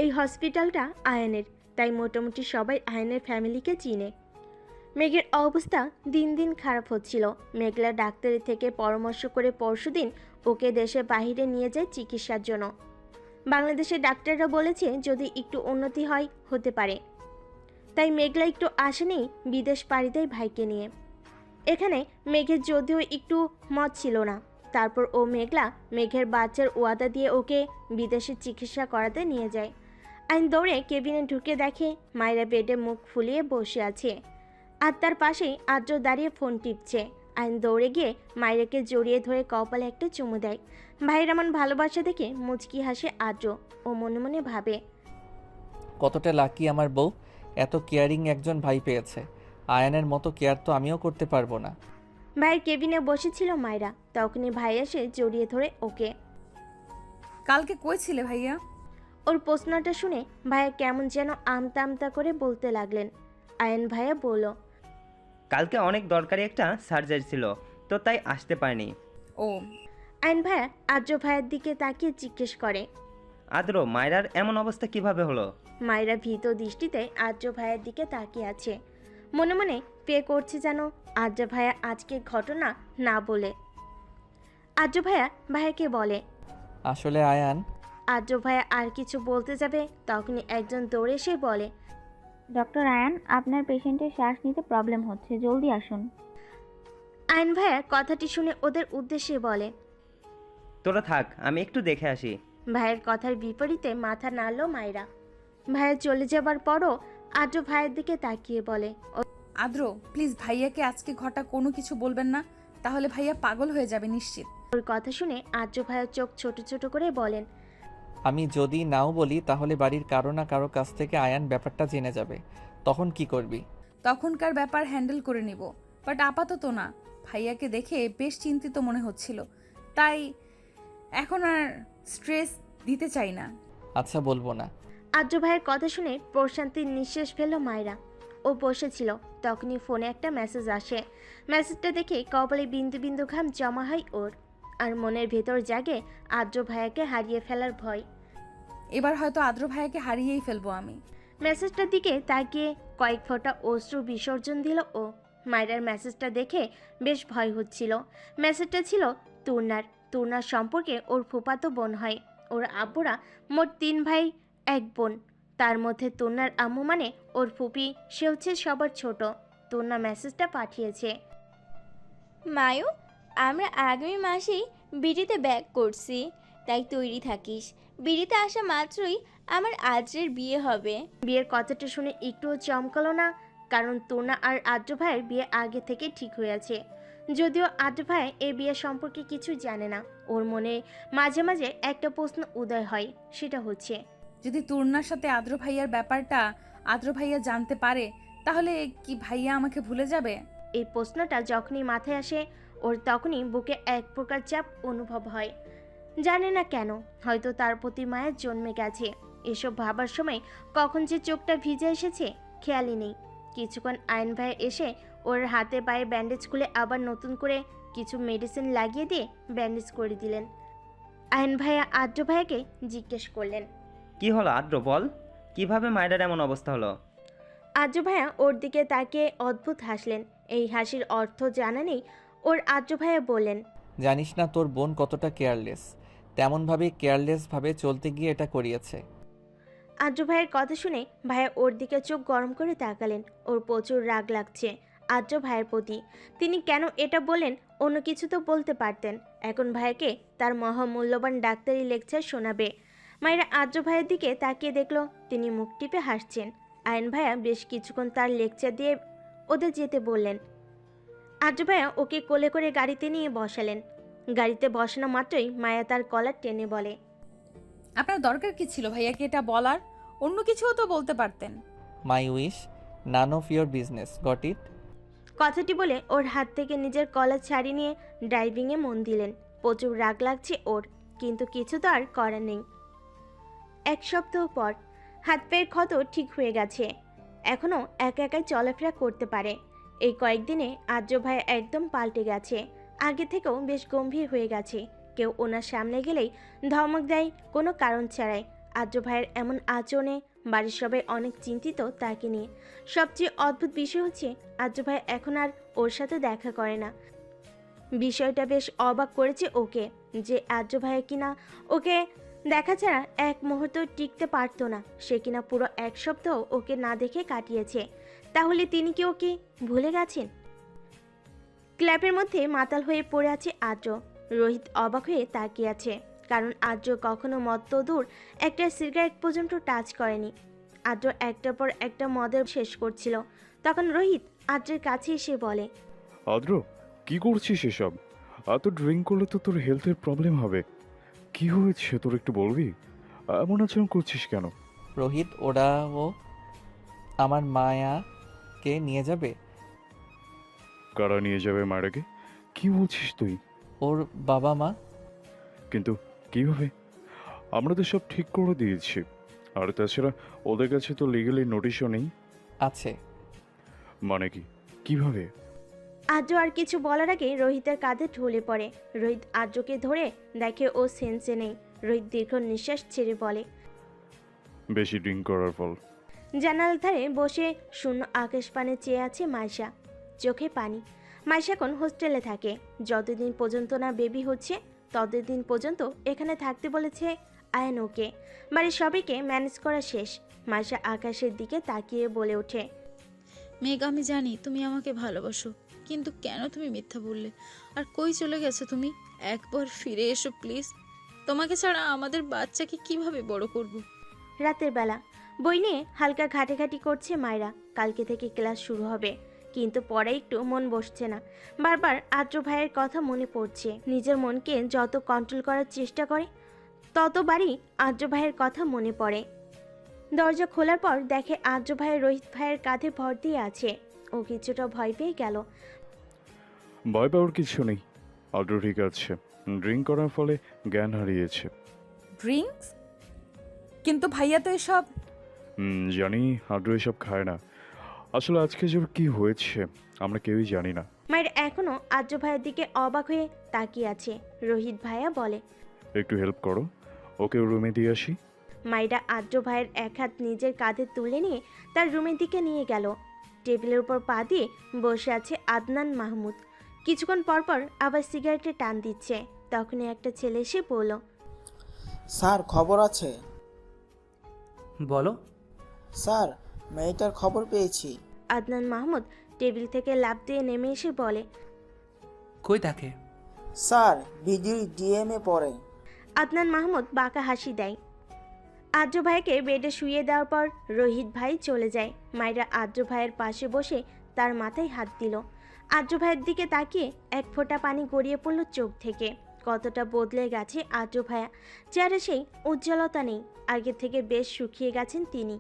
এই হসপিটালটা আয়নের, তাই মোটামুটি সবাই আয়নের ফ্যামিলিকে চিনে। মেঘের অবস্থা দিন দিন খারাপ হচ্ছিল। মেঘলা ডাক্তারের থেকে পরামর্শ করে পরশুদিন ওকে দেশের বাইরে নিয়ে যায় চিকিৎসার জন্য। বাংলাদেশের ডাক্তাররা বলেছে যদি একটু উন্নতি হয় হতে পারে। তাই মেঘলা একটু আশা নেই বিদেশ পাড়ি দেয় ভাইকে নিয়ে। এখানে মেঘের যদিও একটু মত ছিল না, তারপর ও মেঘের বাচ্চার ওয়াদা দিয়ে ওকে বিদেশে চিকিৎসা করাতে নিয়ে যায়। আইন দৌড়ে কেবিনে ঢুকে দেখে মায়েরা বেডে মুখ ফুলিয়ে বসে আছে, আর তার পাশেই আদ্র দাঁড়িয়ে ফোন টিপছে। আইন দৌড়ে গিয়ে মায়েরাকে জড়িয়ে ধরে কপালে একটা চুমু দেয়। ভাইয়ের এমন ভালোবাসা দেখে মুচকি হাসে আদ্র। ও মনে মনে ভাবে,
কতটা লাকি আমার বউ, এত কেয়ারিং একজন ভাই পেয়েছে। আয়ানের মতো কেয়ার তো আমিও করতে পারবো না।
ভাইয়ের কেবিনে বসেছিল মায়েরা, তখনই ভাই এসে জড়িয়ে ধরে ওকে।
কালকে কই ছিলে ভাইয়া?
ওর প্রশ্নটা শুনে ভাইয়া কেমন যেন আমতা আমতা করে বলতে লাগলেন। আয়ন ভাইয়া বলল,
কালকে অনেক দরকারি একটা সার্জারি ছিল, তো তাই আসতে পারিনি।
ও।
আয়ন ভাইয়া আদ্র ভাইয়ের দিকে তাকিয়ে জিজ্ঞেস করে,
আদ্র, মায়রার এমন অবস্থা কিভাবে হলো?
মায়েরা ভীত দৃষ্টিতে আদ্র ভাইয়ের দিকে তাকিয়ে আছে। মনে মনে পে করছে যেন আদ্র ভাইয়া আজকে ঘটনা না বলে। আদ্র ভাইয়া ভাইয়াকে বলে,
আসলে আয়ান।
আদ্র ভাইয়া আর কিছু বলতে যাবে তখনই একজন দৌড়ে এসে বলে,
ডক্টর আয়ান, আপনার পেশেন্টের শ্বাস নিতে প্রবলেম হচ্ছে, জলদি আসুন।
আয়ন ভাইয়া কথাটি শুনে ওদের উদ্দেশ্যে বলে,
তোরা থাক, আমি একটু দেখে আসি।
ভাইয়ের কথার বিপরীতে মাথা নাড়ল মায়েরা। ভাইয়া চলে যাবার পরও আদ্র ভাইয়ের দিকে তাকিয়ে বলে,
আদ্র প্লিজ ভাইয়াকে আজকে ঘটা কোনো কিছু বলবেন না, তাহলে ভাইয়া পাগল হয়ে যাবে নিশ্চিত।
ওর কথা শুনে আদ্র ভাইয়ের চোখ ছোট ছোট করে বলেন,
আমি যদি নাও বলি তাহলে বাড়ির কারো না কারো কাছ থেকে আয়ান ব্যাপারটা জেনে যাবে, তখন কি করবি?
তখনকার ব্যাপার হ্যান্ডেল করে নিব, বাট আপাতত না। ভাইয়াকে দেখে বেশ চিন্তিত মনে হচ্ছিল, তাই এখন আর স্ট্রেস দিতে চাই না।
আচ্ছা, বলবো না।
আদ্র ভাইয়ের কথা শুনে প্রশান্তির নিঃশ্বাস ফেলল মায়েরা। ও বসেছিল, তখনই ফোনে একটা মেসেজ আসে। মেসেজটা দেখে কপালে বিন্দু বিন্দু ঘাম জমা হয় ওর, আর মনের ভেতর জাগে আদ্র ভাইয়াকে হারিয়ে ফেলার ভয়।
এবার হয়তো আদ্র ভাইয়াকে হারিয়েই ফেলবো আমি।
মেসেজটার দিকে তাকিয়ে কয়েক ফোঁটা অশ্রু বিসর্জন দিল ও। মায়েরার মেসেজটা দেখে বেশ ভয় হচ্ছিল। মেসেজটা ছিল তুর্নার সম্পর্কে ওর ফুফাতো বোন হয়। ওর আব্বুরা মোট 3 ভাই 1 বোন। তার মধ্যে তুর্নার আম্মু মানে ওর ফুপি, সে হচ্ছে সবার ছোট। তুর্না মেসেজটা পাঠিয়েছে।
মায়ু, আমরা আগামী মাসেই বিড়িতে ব্যাক করছি, তাই তৈরি থাকিস। বিড়িতে আসা মাত্রই আমার আদ্রের বিয়ে হবে।
বিয়ের কথাটা শুনে একটুও চমকালো না, কারণ তুর্না আর আদ্র ভাইয়ের বিয়ে আগে থেকে ঠিক হয়ে আছে। যদিও আদ্র ভাই এই বিয়ে সম্পর্কে কিছু জানে না, ওর মনে মাঝে মাঝে একটা প্রশ্ন উদয় হয়, সেটা হচ্ছে
যদি তুর্নার সাথে আদ্র ভাইয়ার ব্যাপারটা আদ্র ভাইয়া জানতে পারে, তাহলে কি ভাইয়া আমাকে ভুলে যাবে?
এই প্রশ্নটা যখনই মাথায় আসে ওর তখনই বুকে এক প্রকার চাপ অনুভব হয়। জানে না কেন, হয়তো তার প্রতি মায়ের জন্মে গেছে। এসব ভাবার সময় কখন যে চোখটা ভিজে এসেছে খেয়ালই নেই। কিছুক্ষণ আয়ন ভাই এসে ওর হাতে পায়ে ব্যান্ডেজ খুলে আবার নতুন করে কিছু মেডিসিন লাগিয়ে দিয়ে ব্যান্ডেজ করে দিলেন। আয়ন ভাইয়া আদ্র ভাইয়াকে জিজ্ঞেস করলেন,
কি হলো আদ্র, বল কিভাবে মায়ের এমন অবস্থা হলো?
আদ্র ভাইয়া ওর দিকে তাকিয়ে অদ্ভুত হাসলেন। এই হাসির অর্থ জানা নেই ওর। আদ্র ভাইয়া বললেন,
জানিস না তোর বোন কতটা কেয়ারলেস, তেমনভাবে কেয়ারলেসভাবে চলতে গিয়ে এটা করিয়েছে।
আদ্র ভাইয়ের কথা শুনে ভাইয়া ওর দিকে চোখ গরম করে তাকালেন। ওর প্রচুর রাগ লাগছে আদ্র ভাইয়ের প্রতি। তিনি কেন এটা বলেন, অন্য কিছু তো বলতে পারতেন। এখন ভাইকে তার মহামূল্যবান ডাক্তারি লেকচার শোনাবে। মায়েরা আদ্র ভাইয়ের দিকে তাকিয়ে দেখলো তিনি মুখ টিপে হাসছেন। আয়ন ভাইয়া বেশ কিছুক্ষণ তার লেকচার দিয়ে ওদের যেতে বললেন। আদ্র ভাইয়া ওকে কোলে করে গাড়িতে নিয়ে বসালেন। গাড়িতে বসানো মাত্রই মায়া তার কলার টেনে বলে,
আপনার দরকার কি ছিল ভাইয়াকে এটা বলার? অন্য কিছুও তো বলতে পারতেন।
My wish, none of your business, got it?
কথাটি বলে ওর হাত থেকে নিজের কলার ছাড়িয়ে নিয়ে ড্রাইভিংয়ে মন দিলেন। প্রচুর রাগ লাগছে ওর, কিন্তু কিছু তো আর করার নেই। 1 সপ্তাহ পর হাত পায়ের ক্ষত ঠিক হয়ে গেছে, এখনও একা একাই চলাফেরা করতে পারে। এই কয়েকদিনে আদ্র ভাই একদম পাল্টে গেছে, আগে থেকেও বেশ গম্ভীর হয়ে গেছে। কেউ ওনার সামনে গেলেই ধমক দেয় কোনো কারণ ছাড়াই। আদ্র ভাইয়ের এমন আচরণে বাড়ির সবাই অনেক চিন্তিত তাকে নিয়ে। সবচেয়ে অদ্ভুত বিষয় হচ্ছে আদ্র ভাই এখন আর ওর সাথে দেখা করে না। বিষয়টা বেশ অবাক করেছে ওকে, যে আদ্র ভাই কিনা ওকে দেখা ছাড়া এক মুহূর্ত টিকতে পারতো না। সে কিনা পুরো 1 সপ্তাহ ওকে না দেখে কাটিয়েছে। তাহলে তিনি কি ওকে ভুলে গেছেন? ক্ল্যাবের মধ্যে মাতাল হয়ে পড়ে আছে আদ্র। রোহিত অবাক হয়ে তাকিয়ে আছে, কারণ আদ্র কখনো মদ্য দূর একটা সিগারেট পর্যন্ত টাচ করেনি। আদ্র একটার পর একটা মদের শেষ করছিল, তখন রোহিত আদ্রের কাছে এসে বলে,
আদ্র কি করছিস এসব? এত ড্রিঙ্ক করলে তো তোর হেলথের প্রবলেম হবে। কি হয়েছে তোর, একটু বলবি? এমন আচরণ করছিস কেন?
রোহিত, ওরা ও আমার মায়াকে নিয়ে যাবে।
কারা নিয়ে যাবে মায়েরাকে? কি বলছিস তুই?
ওর বাবা মা।
কিন্তু কিভাবে? আমরা তো সব ঠিক করে দিয়েছি। আর তাছাড়া ওদের কাছে তো লিগালি নোটিশও নেই।
আছে।
মানে কি? কিভাবে?
আদ্র আর কিছু বলার আগে রোহিতের কাঁধে ঢলে পড়ে। রোহিত আদ্রকে ধরে দেখে ও সেন্সে নেই। রোহিত দীর্ঘ নিঃশ্বাস ছেড়ে বলে,
বেশি ড্রিঙ্ক করার ফল।
জানালার ধারে বসে শূন্য আকাশ পানে চেয়ে আছে মাইশা, চোখে পানি। মাইশা এখন হোস্টেলে থাকে। যতদিন পর্যন্ত না বেবি হচ্ছে ততদিন পর্যন্ত এখানে থাকতে বলেছে আয়ন ওকে। বাড়ির সবাইকে ম্যানেজ করা শেষ। মাইশা আকাশের দিকে তাকিয়ে বলে ওঠে,
মেঘ, আমি জানি তুমি আমাকে ভালোবাসো, কিন্তু কেন তুমি মিথ্যা বললে? আর কই চলে গেছো তুমি? একবার ফিরে এসো প্লিজ। তোমাকে ছাড়া আমাদের বাচ্চাকে কিভাবে বড় করব?
রাতের বেলা বই নিয়ে হালকা ঘাটাঘাটি করছে মায়েরা। কালকে থেকে ক্লাস শুরু হবে, কিন্তু পরে একটু মন বসছে না। বারবার আদ্র ভাইয়ের কথা মনে পড়ছে। নিজের মনকে যত কন্ট্রোল করার চেষ্টা করে ততবারই আদ্র ভাইয়ের কথা মনে পড়ে। দরজা খোলার পর দেখে আদ্র ভাই রোহিত ভাইয়ের কাঁধে ভর দিয়ে আছে। ও কিছুটা ভয় পেয়ে গেল।
ভয় পাওয়ার কিছু নেই, আদ্র ঠিক আছে। ড্রিঙ্ক করার ফলে জ্ঞান হারিয়েছে।
ড্রিঙ্কস? কিন্তু ভাইয়া তো এসব।
জানি, আদ্র এসব খায় না। আসলে আজকে যে কি হয়েছে আমরা কেউই জানি না।
মায়ের এখনো আদ্র ভাইয়ের দিকে অবাক হয়ে তাকিয়ে আছে। রোহিত ভাইয়া বলে,
একটু হেল্প করো, ওকে রুমে দিয়ে আসি।
মায়েরা আদ্র ভাইয়ের এক হাত নিজের কাঁধে তুলে নিয়ে তার রুমের দিকে নিয়ে গেল। টেবিলের উপর পা দিয়ে বসে আছে আদনান মাহমুদ। কিছুক্ষণ পরপর আবার সিগারেটে টান দিচ্ছে। তখনই একটা ছেলে এসে বলল,
স্যার খবর আছে।
বলো।
স্যার মেয়েটার খবর পেয়েছি।
আদনান মাহমুদ টেবিল থেকে লাফ দিয়ে নেমে এসে বলে,
কই তাকে?
স্যার ভিডিও ডিএমএ পড়ে।
আদনান মাহমুদ বাঁকা হাসি দেয়। আদ্র ভাইকে বেডে শুইয়ে দেওয়ার পর রোহিত ভাই চলে যায়। মায়েরা আদ্র ভাইয়ের পাশে বসে তার মাথায় হাত দিল। আদ্র ভাইয়ের দিকে তাকিয়ে এক ফোঁটা পানি গড়িয়ে পড়ল চোখ থেকে। কতটা বদলে গেছে আদ্র ভাইয়া, চেহারা সেই উজ্জ্বলতা নেই। আগে থেকে বেশ শুকিয়ে গেছেন তিনি,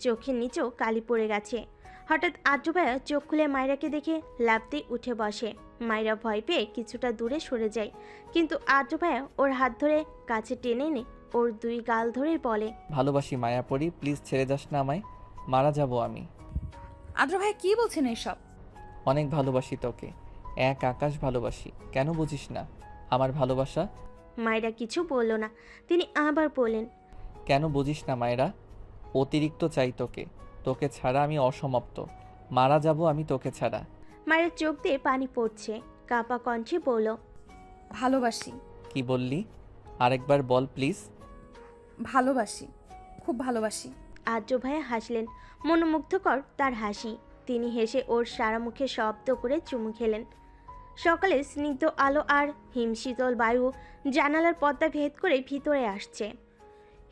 চোখের নিচেও কালি পড়ে গেছে। হঠাৎ আদ্র ভাইয়া চোখ খুলে মায়েরাকে দেখে লাফ দিয়ে উঠে বসে। মায়েরা ভয় পেয়ে কিছুটা দূরে সরে যায়, কিন্তু আদ্র ভাইয়া ওর হাত ধরে কাছে টেনে এনে ওর দুই গাল ধরে বলে,
ভালোবাসি মায়াপরি, প্লিজ ছেড়ে যাস না আমায়, মারা যাব আমি।
আদ্র ভাই কি বলছেন এসব?
অনেক ভালোবাসি তোকে, এক আকাশ ভালোবাসি, কেন বুঝিস না আমার ভালোবাসা?
মায়েরা কিছু বলল না। তিনি আবার বললেন,
কেন বুঝিস না মায়েরা, অতিরিক্ত চাই তোকে, তোকে ছাড়া আমি অসমাপ্ত, মারা যাব আমি তোকে ছাড়া।
মায়ের চোখ দিয়ে পানি পড়ছে। কাপা কণ্ঠে বলল,
ভালোবাসি।
কি বললি? আরেকবার বল প্লিজ।
ভালোবাসি, খুব ভালোবাসি।
আদ্র ভাইয়া হাসলেন, মনোমুগ্ধকর তার হাসি। তিনি হেসে ওর সারা মুখে শব্দ করে চুমু খেলেন। সকালে স্নিগ্ধ আলো আর হিমশীতল বায়ু জানালার পর্দা ভেদ করে ভিতরে আসছে।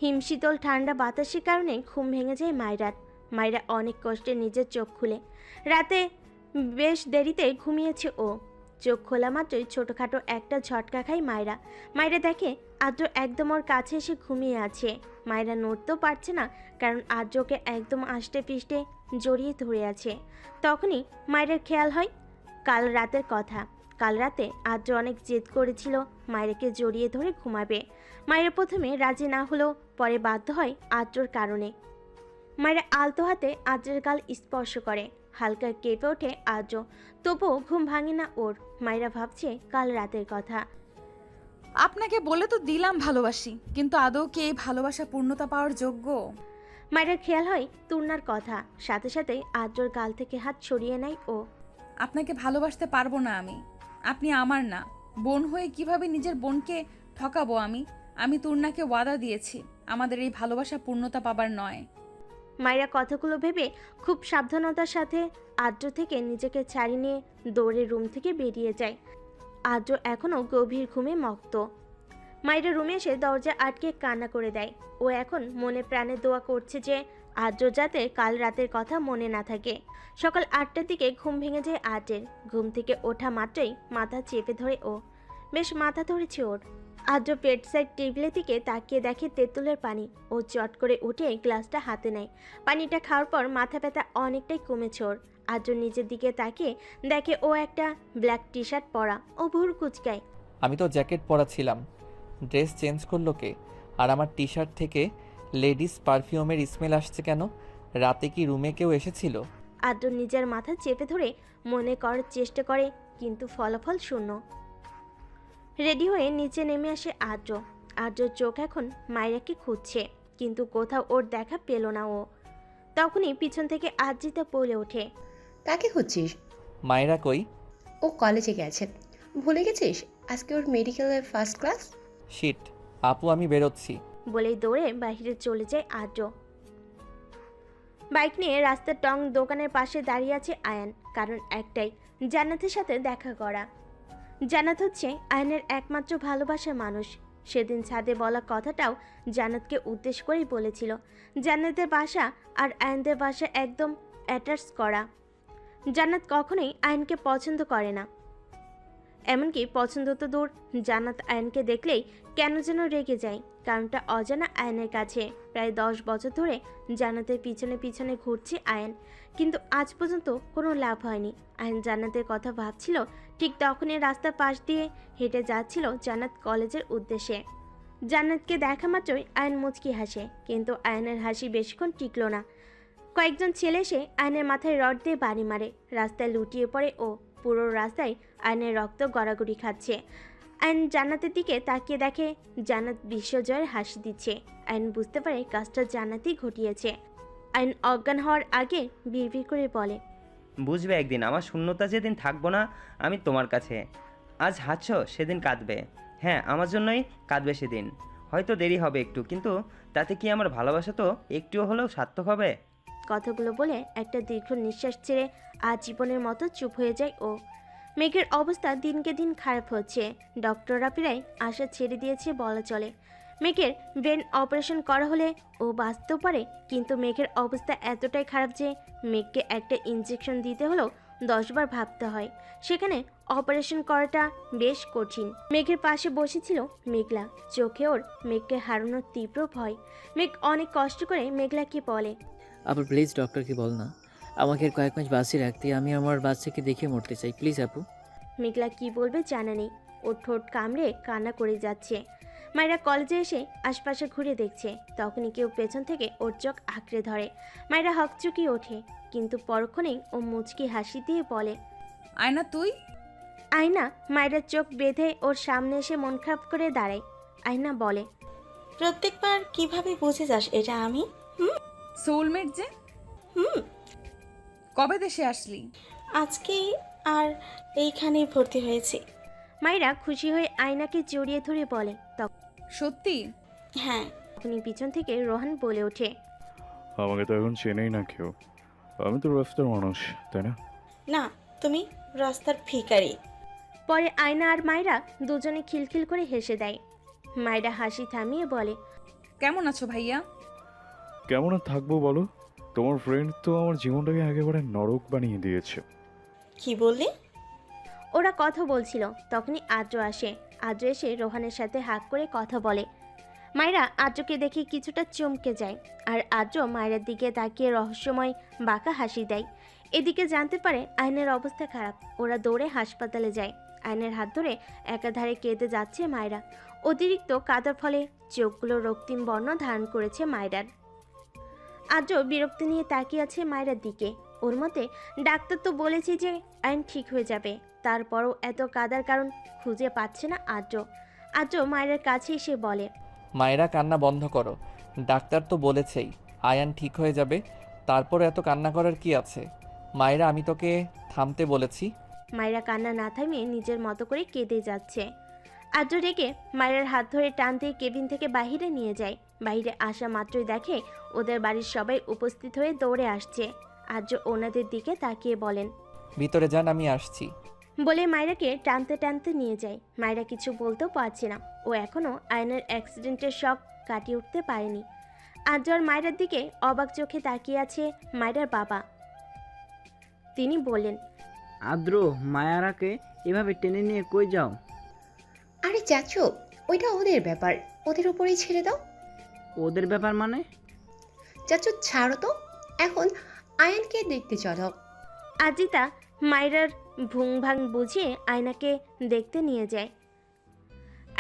হিমশীতল ঠান্ডা বাতাসের কারণে ঘুম ভেঙে যায় মায়রার। মায়রা অনেক কষ্টে নিজের চোখ খুলে। রাতে বেশ দেরিতে ঘুমিয়েছে ও। চোখ খোলা মাত্রই ছোটোখাটো একটা ঝটকা খায় মায়রা। মায়রা দেখে আদ্র একদম ওর কাছে এসে ঘুমিয়ে আছে। মায়রা নড়তেও পারছে না, কারণ আদ্রকে একদম আষ্টে পিষ্টে জড়িয়ে ধরে আছে। তখনই মায়রার খেয়াল হয় কাল রাতের কথা। কাল রাতে আদ্র অনেক জেদ করেছিল মায়রাকে জড়িয়ে ধরে ঘুমাবে। মায়ের প্রথমে রাজি না হলেও পরে বাধ্য হয় আদ্রর কারণে। মায়েরা আলতো হাতে আদ্রের গাল স্পর্শ করে। হালকা কেঁপে ওঠে আদ্র, তবুও ঘুম ভাঙে না ওর। মায়েরা ভাবছে কাল রাতের কথা।
আপনাকে বলে তো দিলাম ভালোবাসি, কিন্তু আদৌ কি এই ভালোবাসা পূর্ণতা পাওয়ার যোগ্য?
মায়ের খেয়াল হয় তুর্নার কথা। সাথে সাথে আদ্রর গাল থেকে হাত সরিয়ে নেয় ও।
আপনাকে ভালোবাসতে পারবো না আমি, আপনি আমার না। বোন হয়ে কিভাবে নিজের বোনকে ঠকাবো আমি? আমি তুর্নাকে ওয়াদা দিয়েছি আমাদের এই ভালোবাসা পূর্ণতা পাবার নয়।
মায়েরা কথাগুলো ভেবে খুব সাবধানতার সাথে আদ্র থেকে নিজেকে ছাড়িয়ে নিয়ে দৌড়ে রুম থেকে বেরিয়ে যায়। আদ্র এখনও গভীর ঘুমে মত্ত। মায়েরা রুমে এসে দরজা আটকে কান্না করে দেয়। ও এখন মনে প্রাণে দোয়া করছে যে আদ্র যাতে কাল রাতের কথা মনে না থাকে। সকাল 8টার দিকে ঘুম ভেঙে যায় আদ্রের। ঘুম থেকে ওঠা মাত্রই মাথা চেপে ধরে ও। বেশ মাথা ধরেছে ওর। আদ্র পেট সাইড টেবিলের দিকে তাকিয়ে দেখে তেঁতুলের পানি। ও চট করে উঠে গ্লাসটা হাতে নেয়। পানিটা খাওয়ার পর মাথা ব্যথা অনেকটাই কমেছে ওর। আদ্র নিজের দিকে তাকিয়ে দেখে ও একটা ব্ল্যাক টি শার্ট পরা। ও ভুর কুচকায়।
আমি তো জ্যাকেট পরা ছিলাম, ড্রেস চেঞ্জ করলো কে? আর আমার টি শার্ট থেকে লেডিস পারফিউমের স্মেল আসছে কেন? রাতে কি রুমে কেউ এসেছিল?
আদ্র নিজের মাথা চেপে ধরে মনে করার চেষ্টা করে, কিন্তু ফলাফল শূন্য। রেডি হয়ে নিচে নেমে আসে আদ্র। আদ্রর চোখ এখন মায়রাকে খুঁজছে, কিন্তু কোথাও ওর দেখা পেল না ও। তখনই পিছন থেকে আদ্রিতা বলে ওঠে,
কাকে খুঁজছিস?
মায়রা কই?
ও কলেজে গেছে। ভুলে গেছিস আজকে ওর মেডিকেলের ফার্স্ট ক্লাস?
শিট, আপু আমি বেরোচ্ছি।
বলেই দৌড়ে বাইরে চলে যায় আদ্র। বাইক নিয়ে রাস্তার টং দোকানের পাশে দাঁড়িয়ে আছে আয়ান। কারণ একটাই, জান্নাতের সাথে দেখা করা। জান্নাত হচ্ছে আয়ানের একমাত্র ভালোবাসার মানুষ। সেদিন ছাদে বলা কথাটাও জান্নাতকে উদ্দেশ্য করেই বলেছিল। জান্নাতের বাসা আর আয়ানদের বাসা একদম অ্যাটাচ করা। জান্নাত কখনোই আয়ানকে পছন্দ করে না, এমনকি পছন্দ তো দূর, জান্নাত আয়ানকে দেখলেই কেন যেন রেগে যায়। কারণটা অজানা আয়ানের কাছে। প্রায় 10 বছর ধরে জান্নাতের পিছনে পিছনে ঘুরছে আয়ান, কিন্তু আজ পর্যন্ত কোনো লাভ হয়নি। আয়ান জান্নাতের কথা ভাবছিল, ঠিক তখনই রাস্তার পাশ দিয়ে হেঁটে যাচ্ছিল জান্নাত কলেজের উদ্দেশ্যে। জান্নাতকে দেখা মাত্রই আয়ান মুচকি হাসে, কিন্তু আয়ানের হাসি বেশিক্ষণ টিকল না। কয়েকজন ছেলে এসে আয়নের মাথায় রড দিয়ে বাড়ি মারে। রাস্তায় লুটিয়ে পড়ে ও। পুরো রাস্তায় আয়নের রক্ত গড়াগড়ি খাচ্ছে। আয়ন জান্নাতের দিকে তাকিয়ে দেখে জান্নাত বিশ্বজয়ের হাসি দিচ্ছে। আয়ন বুঝতে পারে কাজটা জান্নাতই ঘটিয়েছে। আয়ন অজ্ঞান হওয়ার আগে বিড়বিড় করে বলে,
বুঝবে একদিন, আমার শূন্যতা যেদিন থাকবো না আমি তোমার কাছে। আজ হাসছো, সেদিন কাঁদবে। হ্যাঁ, আমার জন্যই কাঁদবে সেদিন। হয়তো দেরি হবে একটু, কিন্তু তাতে কি আমার ভালোবাসা তো একটুও হলেও সার্থক হবে।
কথাগুলো বলে একটা দীর্ঘ নিঃশ্বাস ছেড়ে আজীবনের মতো চুপ হয়ে যায় ও। মেঘের অবস্থা দিনকে দিন খারাপ হচ্ছে। ডক্টররা প্রায় আশা ছেড়ে দিয়েছে বলা চলে। মেঘের ব্রেন অপারেশন করা হলে ও বাঁচতেও পারে, কিন্তু মেঘের অবস্থা এতটাই খারাপ যে মেঘকে একটা ইঞ্জেকশন দিতে হলেও 10 বার ভাবতে হয়। সেখানে অপারেশন করাটা বেশ কঠিন। মেঘের পাশে বসেছিল মেঘলা। চোখে ওর মেঘকে হারানোর তীব্র ভয়। মেঘ অনেক কষ্ট করে মেঘলাকে বলে,
আপু প্লিজ ডক্টরকে বল না আমাকে আর কয়েক মাস বাঁচিয়ে রাখতে, আমি আমার বাচ্চাকে দেখে মরতে চাই, প্লিজ আপু।
মেঘলা কি বলবে জানা নেই। ওর ঠোঁট কামড়ে কান্না করে যাচ্ছে। মায়েরা কলেজে এসে আশপাশে ঘুরে দেখছে, তখনই কেউ পেছন থেকে ওর চোখ আঁকড়ে ধরে। মায়েরা হকচকিয়ে ওঠে, কিন্তু পরক্ষণেই ও মুচকি হাসি দিয়ে বলে,
আয়না তুই?
আয়না মায়েরার চোখ বেঁধে ওর সামনে এসে মন খারাপ করে দাঁড়ায়। আয়না বলে,
প্রত্যেকবার কিভাবে বুঝে যাস এটা আমি?
সোলমেট যে। কবে দেশে আসলি?
আজকেই, আর এইখানেই ভর্তি হয়েছি।
মায়েরা খুশি হয়ে আয়নাকে জড়িয়ে ধরে বলে,
সত্যি?
হ্যাঁ।
তখনই পিছন থেকে রোহান বলে ওঠে,
আমাকে তো এখন চেনেই না কেউ, আমি তো রাস্তার মানুষ, তাই না?
না, তুমি রাস্তার ভিখারি।
পরে আয়না আর মায়েরা দুজনে খিলখিল করে হেসে দেয়। মায়েরা হাসি থামিয়ে বলে,
কেমন আছো ভাইয়া?
কেমন আর থাকবো বলো, তোমার ফ্রেন্ড তো আমার জীবনটাকে একেবারে নরক বানিয়ে দিয়েছে।
কি বললি?
ওরা কথা বলছিল, তখনই আদ্র আসে। আদ্র এসে রোহানের সাথে হাত করে কথা বলে। মায়েরা আদ্রকে দেখে কিছুটা চমকে যায়, আর আদ্র মায়ের দিকে তাকিয়ে রহস্যময় বাঁকা হাসি দেয়। এদিকে জানতে পারে আয়নের অবস্থা খারাপ। ওরা দৌড়ে হাসপাতালে যায়। আয়নের হাত ধরে একাধারে কেঁদে যাচ্ছে মায়েরা। অতিরিক্ত কাদার ফলে চোখগুলো রক্তিম বর্ণ ধারণ করেছে মায়েরার। আদ্র বিরক্তি নিয়ে তাকিয়ে আছে মায়েরার দিকে। ওর মতে ডাক্তার তো বলেছে যে আইন ঠিক হয়ে যাবে, তারপরও এত কাদার কারণ খুঁজে পাচ্ছে না আদ্র। আদ্র মায়ের কাছে এসে বলে,
মায়েরা কান্না বন্ধ করো, ডাক্তার তো বলেছেই আয়ান ঠিক হয়ে যাবে, তারপর এত কান্না করার কি আছে? মায়েরা আমি তোকে থামতে বলেছি।
মায়েরা কান্না না থামিয়ে নিজের মতো করে কেঁদে যাচ্ছে। আদ্র রেগে মায়ের হাত ধরে টান দিয়ে কেবিন থেকে বাহিরে নিয়ে যায়। বাইরে আসা মাত্রই দেখে ওদের বাড়ির সবাই উপস্থিত হয়ে দৌড়ে আসছে। আদ্র ওনাদের দিকে তাকিয়ে বলেন,
ভিতরে যান, আমি আসছি।
বলে মায়েরাকে টানতে টানতে নিয়ে যায়। মায়েরা কিছু বলতেও পারছে না, ও এখনও আয়নের অ্যাক্সিডেন্টের শক কাটিয়ে উঠতে পারেনি। আদ্র আর মায়েরার দিকে অবাক চোখে তাকিয়ে আছে মায়েরার বাবা। তিনি বললেন,
আদ্র, মায়ারাকে এভাবে টেনে নিয়ে কই যাও?
আরে চাচু, ওইটা ওদের ব্যাপার, ওদের উপরেই ছেড়ে দাও।
ওদের ব্যাপার মানে?
চাচু ছাড়ো তো, এখন আয়নকে দেখতে চলো।
আজিতা মায়েরার ভুং ভাং বুঝিয়ে আয়নাকে দেখতে নিয়ে যায়।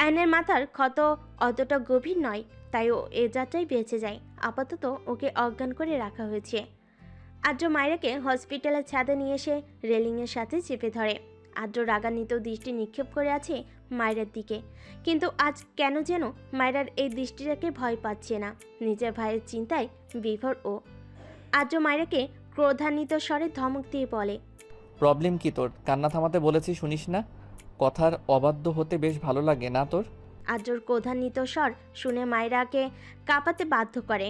আয়নের মাথার ক্ষত অতটা গভীর নয়, তাই ও এ যাত্রায় বেঁচে যায়। আপাতত ওকে অজ্ঞান করে রাখা হয়েছে। আদ্র মায়েরাকে হসপিটালের ছাদে নিয়ে এসে রেলিংয়ের সাথে চেপে ধরে। আদ্র রাগান্বিত দৃষ্টি নিক্ষেপ করে আছে মায়েরার দিকে, কিন্তু আজ কেন যেন মায়েরার এই দৃষ্টিটাকে ভয় পাচ্ছে না। নিজের ভাইয়ের চিন্তায় বিভোর ও। আদ্র মায়েরাকে ক্রোধান্বিত স্বরে ধমক দিয়ে বলে,
প্রবলেম কি তোর? কান্না থামাতে বলেছি শুনিস না? কথার অবাধ্য হতে বেশ ভালো লাগে না তোর?
আদ্রর ক্রোধান্বিত স্বর শুনে মায়েরাকে কাঁপাতে বাধ্য করে।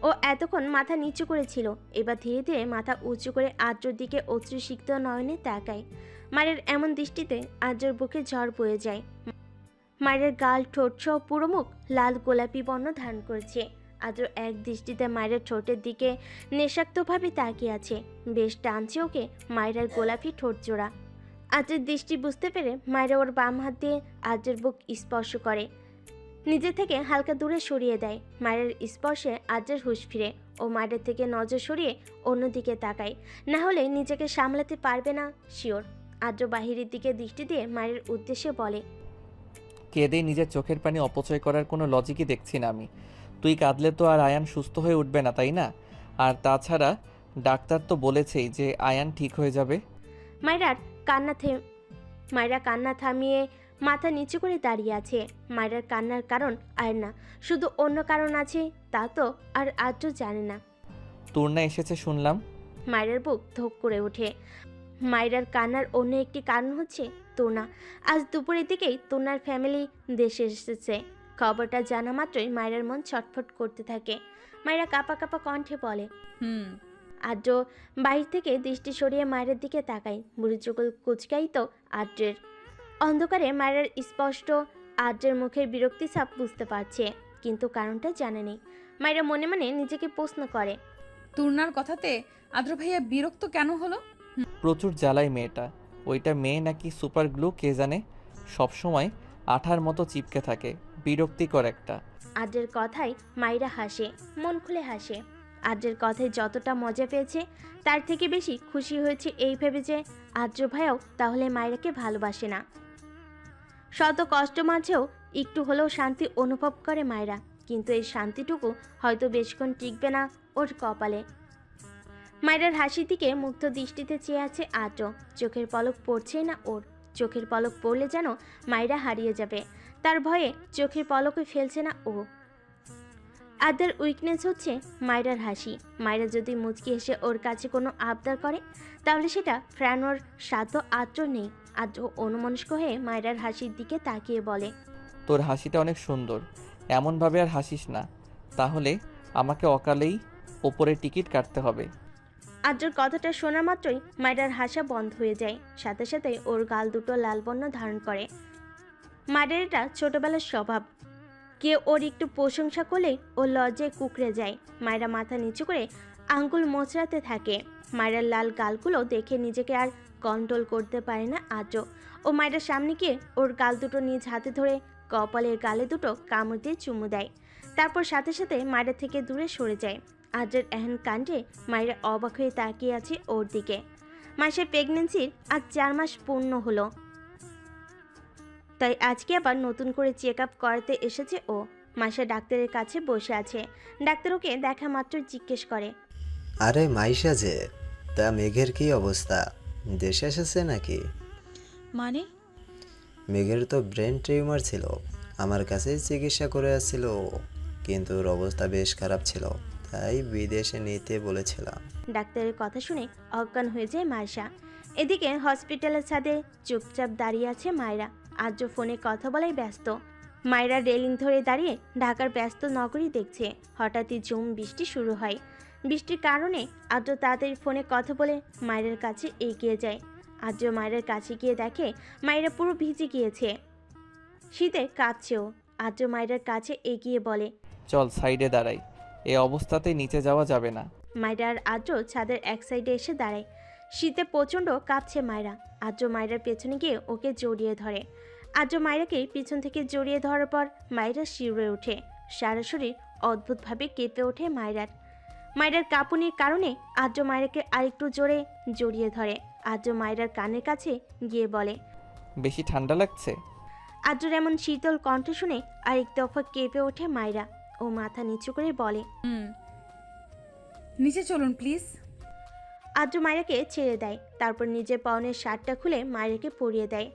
ও এতক্ষণ মাথা নিচু করেছিল, এবার ধীরে ধীরে মাথা উঁচু করে আদ্রর দিকে অশ্রুসিক্ত নয়নে তাকায়। মায়ের এমন দৃষ্টিতে আদ্রর বুকে ঝড় বয়ে যায়। মায়ের গাল, ঠোঁট সহ পুরো মুখ লাল গোলাপি বর্ণ ধারণ করেছে। আদ্র এক দৃষ্টিতে মায়ের ঠোঁটের দিকে নেশাক্তভাবে তাকিয়ে আছে। বেশ টানছে ওকে মায়ের গোলাপি ঠোঁট জোড়া। আদ্রের দৃষ্টি বুঝতে পেরে মায়েরা ওর বাম হাত দিয়ে আদ্রের বুক স্পর্শ করে, নিজে থেকে হালকা দূরে সরিয়ে দেয়। মায়ের স্পর্শে আদ্রের হুঁশ ফিরে। ও মায়ের থেকে নজর সরিয়ে অন্যদিকে তাকায়, না হলে নিজেকে সামলাতে পারবে না শিওর। আদ্র বাহিরের দিকে দৃষ্টি দিয়ে মায়ের উদ্দেশ্যে বলে,
কেঁদে নিজের চোখের পানি অপচয় করার কোনো লজিকই দেখছি না আমি। তুই কাঁদলে তো আর আয়ান সুস্থ হয়ে উঠবে না, তাই না? আর তাছাড়া ডাক্তার তো বলেছেই যে আয়ান ঠিক হয়ে যাবে।
মায়েরা কান্না থামিয়ে মাথা নিচু করে দাঁড়িয়ে আছে। মায়ের কান্নার কারণ আর না, শুধু অন্য কারণ আছে, তা তো আর আদ্র জানে না।
তোর না এসেছে শুনলাম।
মায়েরার বুক ধক করে ওঠে। মায়েরার কান্নার অন্য একটি কারণ হচ্ছে তোনা। আজ দুপুরের দিকেই তোনার ফ্যামিলি দেশে এসেছে। খবরটা জানা মাত্রই মায়েরার মন ছটফট করতে থাকে। মায়েরা কাঁপা কাঁপা কণ্ঠে বলে, আদ্র বাইরে থেকে দৃষ্টি সরিয়ে মায়ের দিকে তাকায়। বুড়ি চোখল কুচকাই তো আদ্রের। অন্ধকারে মায়ের স্পষ্ট আদ্রের মুখের বিরক্তি ছাপ বুঝতে পারছে, কিন্তু কারণটা জানে নেই। মায়েরা মনে মনে নিজেকে প্রশ্ন করে,
তুর্নার কথাতে আদ্র ভাইয়া বিরক্ত কেন হলো?
প্রচুর জ্বালায় মেয়েটা। ওইটা মেয়ে নাকি সুপার গ্লু কে জানে, সবসময় আঠার মতো চিপকে থাকে, বিরক্তিকর একটা।
আদ্রের কথায় মায়েরা হাসে, মন খুলে হাসে। আদ্রের কথায় যতটা মজা পেয়েছে তার থেকে বেশি খুশি হয়েছে এই ভেবে যে আদ্র ভাইও তাহলে মায়েরাকে ভালোবাসে না। শত কষ্ট মাঝেও একটু হলেও শান্তি অনুভব করে মায়েরা, কিন্তু এই শান্তিটুকু হয়তো বেশক্ষণ টিকবে না ওর কপালে। মায়েরার হাসির দিকে মুগ্ধ দৃষ্টিতে চেয়ে আছে আদ্র। চোখের পলক পড়ছেই না ওর। চোখের পলক পড়লে যেন মায়েরা হারিয়ে যাবে, তার ভয়ে চোখের পলকে ফেলছে না ও। আদ্রের উইকনেস হচ্ছে মায়েরার হাসি। মায়েরা যদি মুচকি হেসে ওর কাছে কোনো আবদার করে তাহলে সেটা ফেরানোর সাধ্য আদ্র নেই। আদ্র অনুমনস্ক হয়ে মায়েরার হাসির দিকে তাকিয়ে বলে,
তোর হাসিটা অনেক সুন্দর, এমনভাবে আর হাসিস না, তাহলে আমাকে অকালেই ওপরে টিকিট কাটতে হবে।
আদ্রর কথাটা শোনা মাত্রই মায়েরার হাসা বন্ধ হয়ে যায়। সাথে সাথে ওর গাল দুটো লাল বর্ণ ধারণ করে। মায়ের এটা ছোটবেলার স্বভাব। কেউ ওর একটু প্রশংসা করলেই ও লজ্জায় কুকড়ে যায়। মায়েরা মাথা নিচু করে আঙ্গুল মোচড়াতে থাকে। মায়েরার লাল গালগুলো দেখে নিজেকে আর কন্ট্রোল করতে পারে না আদ্র। ও মায়েরার সামনে গিয়ে ওর গাল দুটো নিজ হাতে ধরে কপালের গালে দুটো কামড় দিয়ে চুমু দেয়। তারপর সাথে সাথে মায়েরা থেকে দূরে সরে যায়। আদ্রের এহেন কাণ্ডে মায়েরা অবাক হয়ে তাকিয়ে আছে ওর দিকে। মাসের প্রেগনেন্সির আজ 4 মাস পূর্ণ হলো, তাই আজকে আবার নতুন করে চেক আপ করাতে এসেছে ও। মাসা ডাক্তারের কাছে বসে আছে। ডাক্তার ওকে দেখা মাত্র জিজ্ঞেস করে,
আরে মাইশা যে, তা মেঘের কি অবস্থা, দেশে এসেছে নাকি?
মানে?
মেঘের তো ব্রেন টিউমার ছিল, আমার কাছেই চিকিৎসা করে আসছিল, কিন্তু ওর অবস্থা বেশ খারাপ ছিল, তাই বিদেশে নিতে বলেছিলাম।
ডাক্তারের কথা শুনে অজ্ঞান হয়ে যায় মাইশা। এদিকে হসপিটালের ছাদে চুপচাপ দাঁড়িয়ে আছে মায়েরা। আদ্র ফোনে কথা বলাই ব্যস্ত। মায়েরা রেলিং ধরে দাঁড়িয়ে ঢাকার ব্যস্ত নগরী দেখছে। হঠাৎই ঝুম বৃষ্টি শুরু হয়। বৃষ্টির কারণে আদ্র তাড়াতাড়ি ফোনে কথা বলে মায়ের কাছে এগিয়ে যায়। আদ্র মায়ের কাছে গিয়ে দেখে মায়েরা পুরো ভিজে গিয়েছে, শীতে কাঁপছেও। আদ্র মায়ের কাছে এগিয়ে বলে,
চল সাইডে দাঁড়াই, এই অবস্থাতে নিচে যাওয়া যাবে না।
মায়েরা আর আদ্র ছাদের এক সাইডে এসে দাঁড়ায়। শীতে প্রচণ্ড কাঁপছে মায়েরা। আদ্র মায়েরার পেছনে গিয়ে ওকে জড়িয়ে ধরে। আদ্র মায়েরাকে পিছন থেকে জড়িয়ে ধরার পর মায়েরা শিউরে ওঠে। সারা শরীর অদ্ভুতভাবে কেঁপে ওঠে মায়েরার। মায়েরার কাঁপুনির কারণে আদ্র মায়েরাকে আরেকটু জোরে জড়িয়ে ধরে। আদ্র মায়েরার কানের কাছে গিয়ে বলে,
বেশি ঠান্ডা লাগছে?
আদ্রর এমন শীতল কণ্ঠ শুনে আরেক দফা কেঁপে ওঠে মায়েরা। ও মাথা নিচু করে বলে,
নিচে চলুন প্লিজ।
আদ্র মায়েরাকে ছেড়ে দেয়। তারপর নিজের পরনের শার্টটা খুলে মায়েরাকে পরিয়ে দেয়।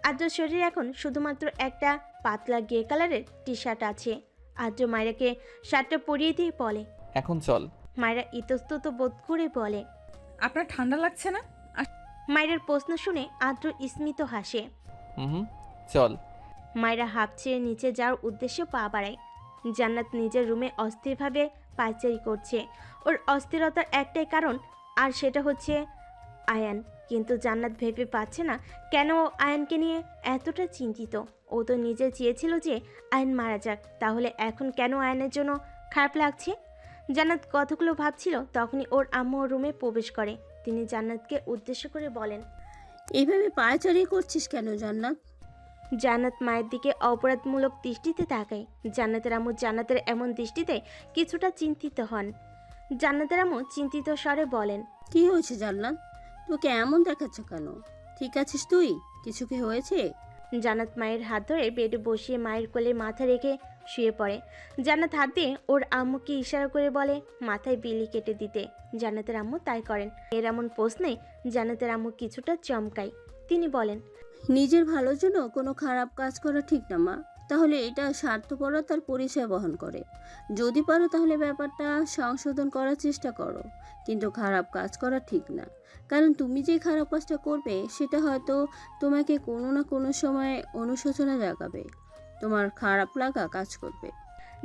আদ্রর শরীরে এখন শুধুমাত্র একটা পাতলা গ্রে কালারের টি শার্ট আছে। আদ্র মায়েরাকে শার্টটা পরিয়ে দিয়ে বলে,
এখন চল।
মায়েরা ইতস্তত বোধ করে বলে,
আপনার ঠান্ডা লাগছে না?
মায়ের প্রশ্ন শুনে আদ্র স্মিত হাসে।
চল।
মায়েরা হাঁপ ছেড়ে নিচে যাওয়ার উদ্দেশ্যে পা বাড়ায়। জান্নাত নিজের রুমে অস্থিরভাবে পায়চারি করছে। ওর অস্থিরতার একটাই কারণ, আর সেটা হচ্ছে আয়ান। কিন্তু জান্নাত ভেবে পাচ্ছে না কেন ও আয়ানকে নিয়ে এতটা চিন্তিত। ও তো নিজে চেয়েছিল যে আয়ান মারা যাক, তাহলে এখন কেন আয়ানের জন্য খারাপ লাগছে? জান্নাত কতগুলো ভাবছিল, তখনই ওর আম্মু ওর রুমে প্রবেশ করে। তিনি জান্নাতকে উদ্দেশ্য করে বলেন,
এইভাবে পায়চারি করছিস কেন জান্নাত?
জান্নাত মায়ের দিকে অপরাধমূলক দৃষ্টিতে তাকায়। জান্নাতের আম্মু জান্নাতের এমন দৃষ্টিতে কিছুটা চিন্তিত হন। জান্নাতের আম্মু চিন্তিত স্বরে বলেন,
কি হয়েছে জান্নাত, তোকে এমন দেখাচ্ছে কেন? ঠিক আছিস তুই? কিছু কি হয়েছে?
জান্নাত মায়ের হাত ধরে বেডে বসিয়ে মায়ের কোলে মাথা রেখে শুয়ে পড়ে। জান্নাত হাত দিয়ে ওর আম্মুকে ইশারা করে বলে মাথায় বিলি কেটে দিতে। জান্নাতের আম্মু তাই করেন। এর এমন প্রশ্নে জান্নাতের আম্মু কিছুটা চমকায়। তিনি বলেন,
নিজের ভালোর জন্য কোনো খারাপ কাজ করা ঠিক না মা। তাহলে এটা স্বার্থপরতার পরিচয় বহন করে। যদি পারো তাহলে ব্যাপারটা সংশোধন করার চেষ্টা করো, কিন্তু খারাপ কাজ করা ঠিক না। কারণ তুমি যে খারাপ কাজটা করবে সেটা হয়তো তোমাকে কোনো না কোনো সময় অনুশোচনা জাগাবে, তোমার খারাপ লাগা কাজ করবে।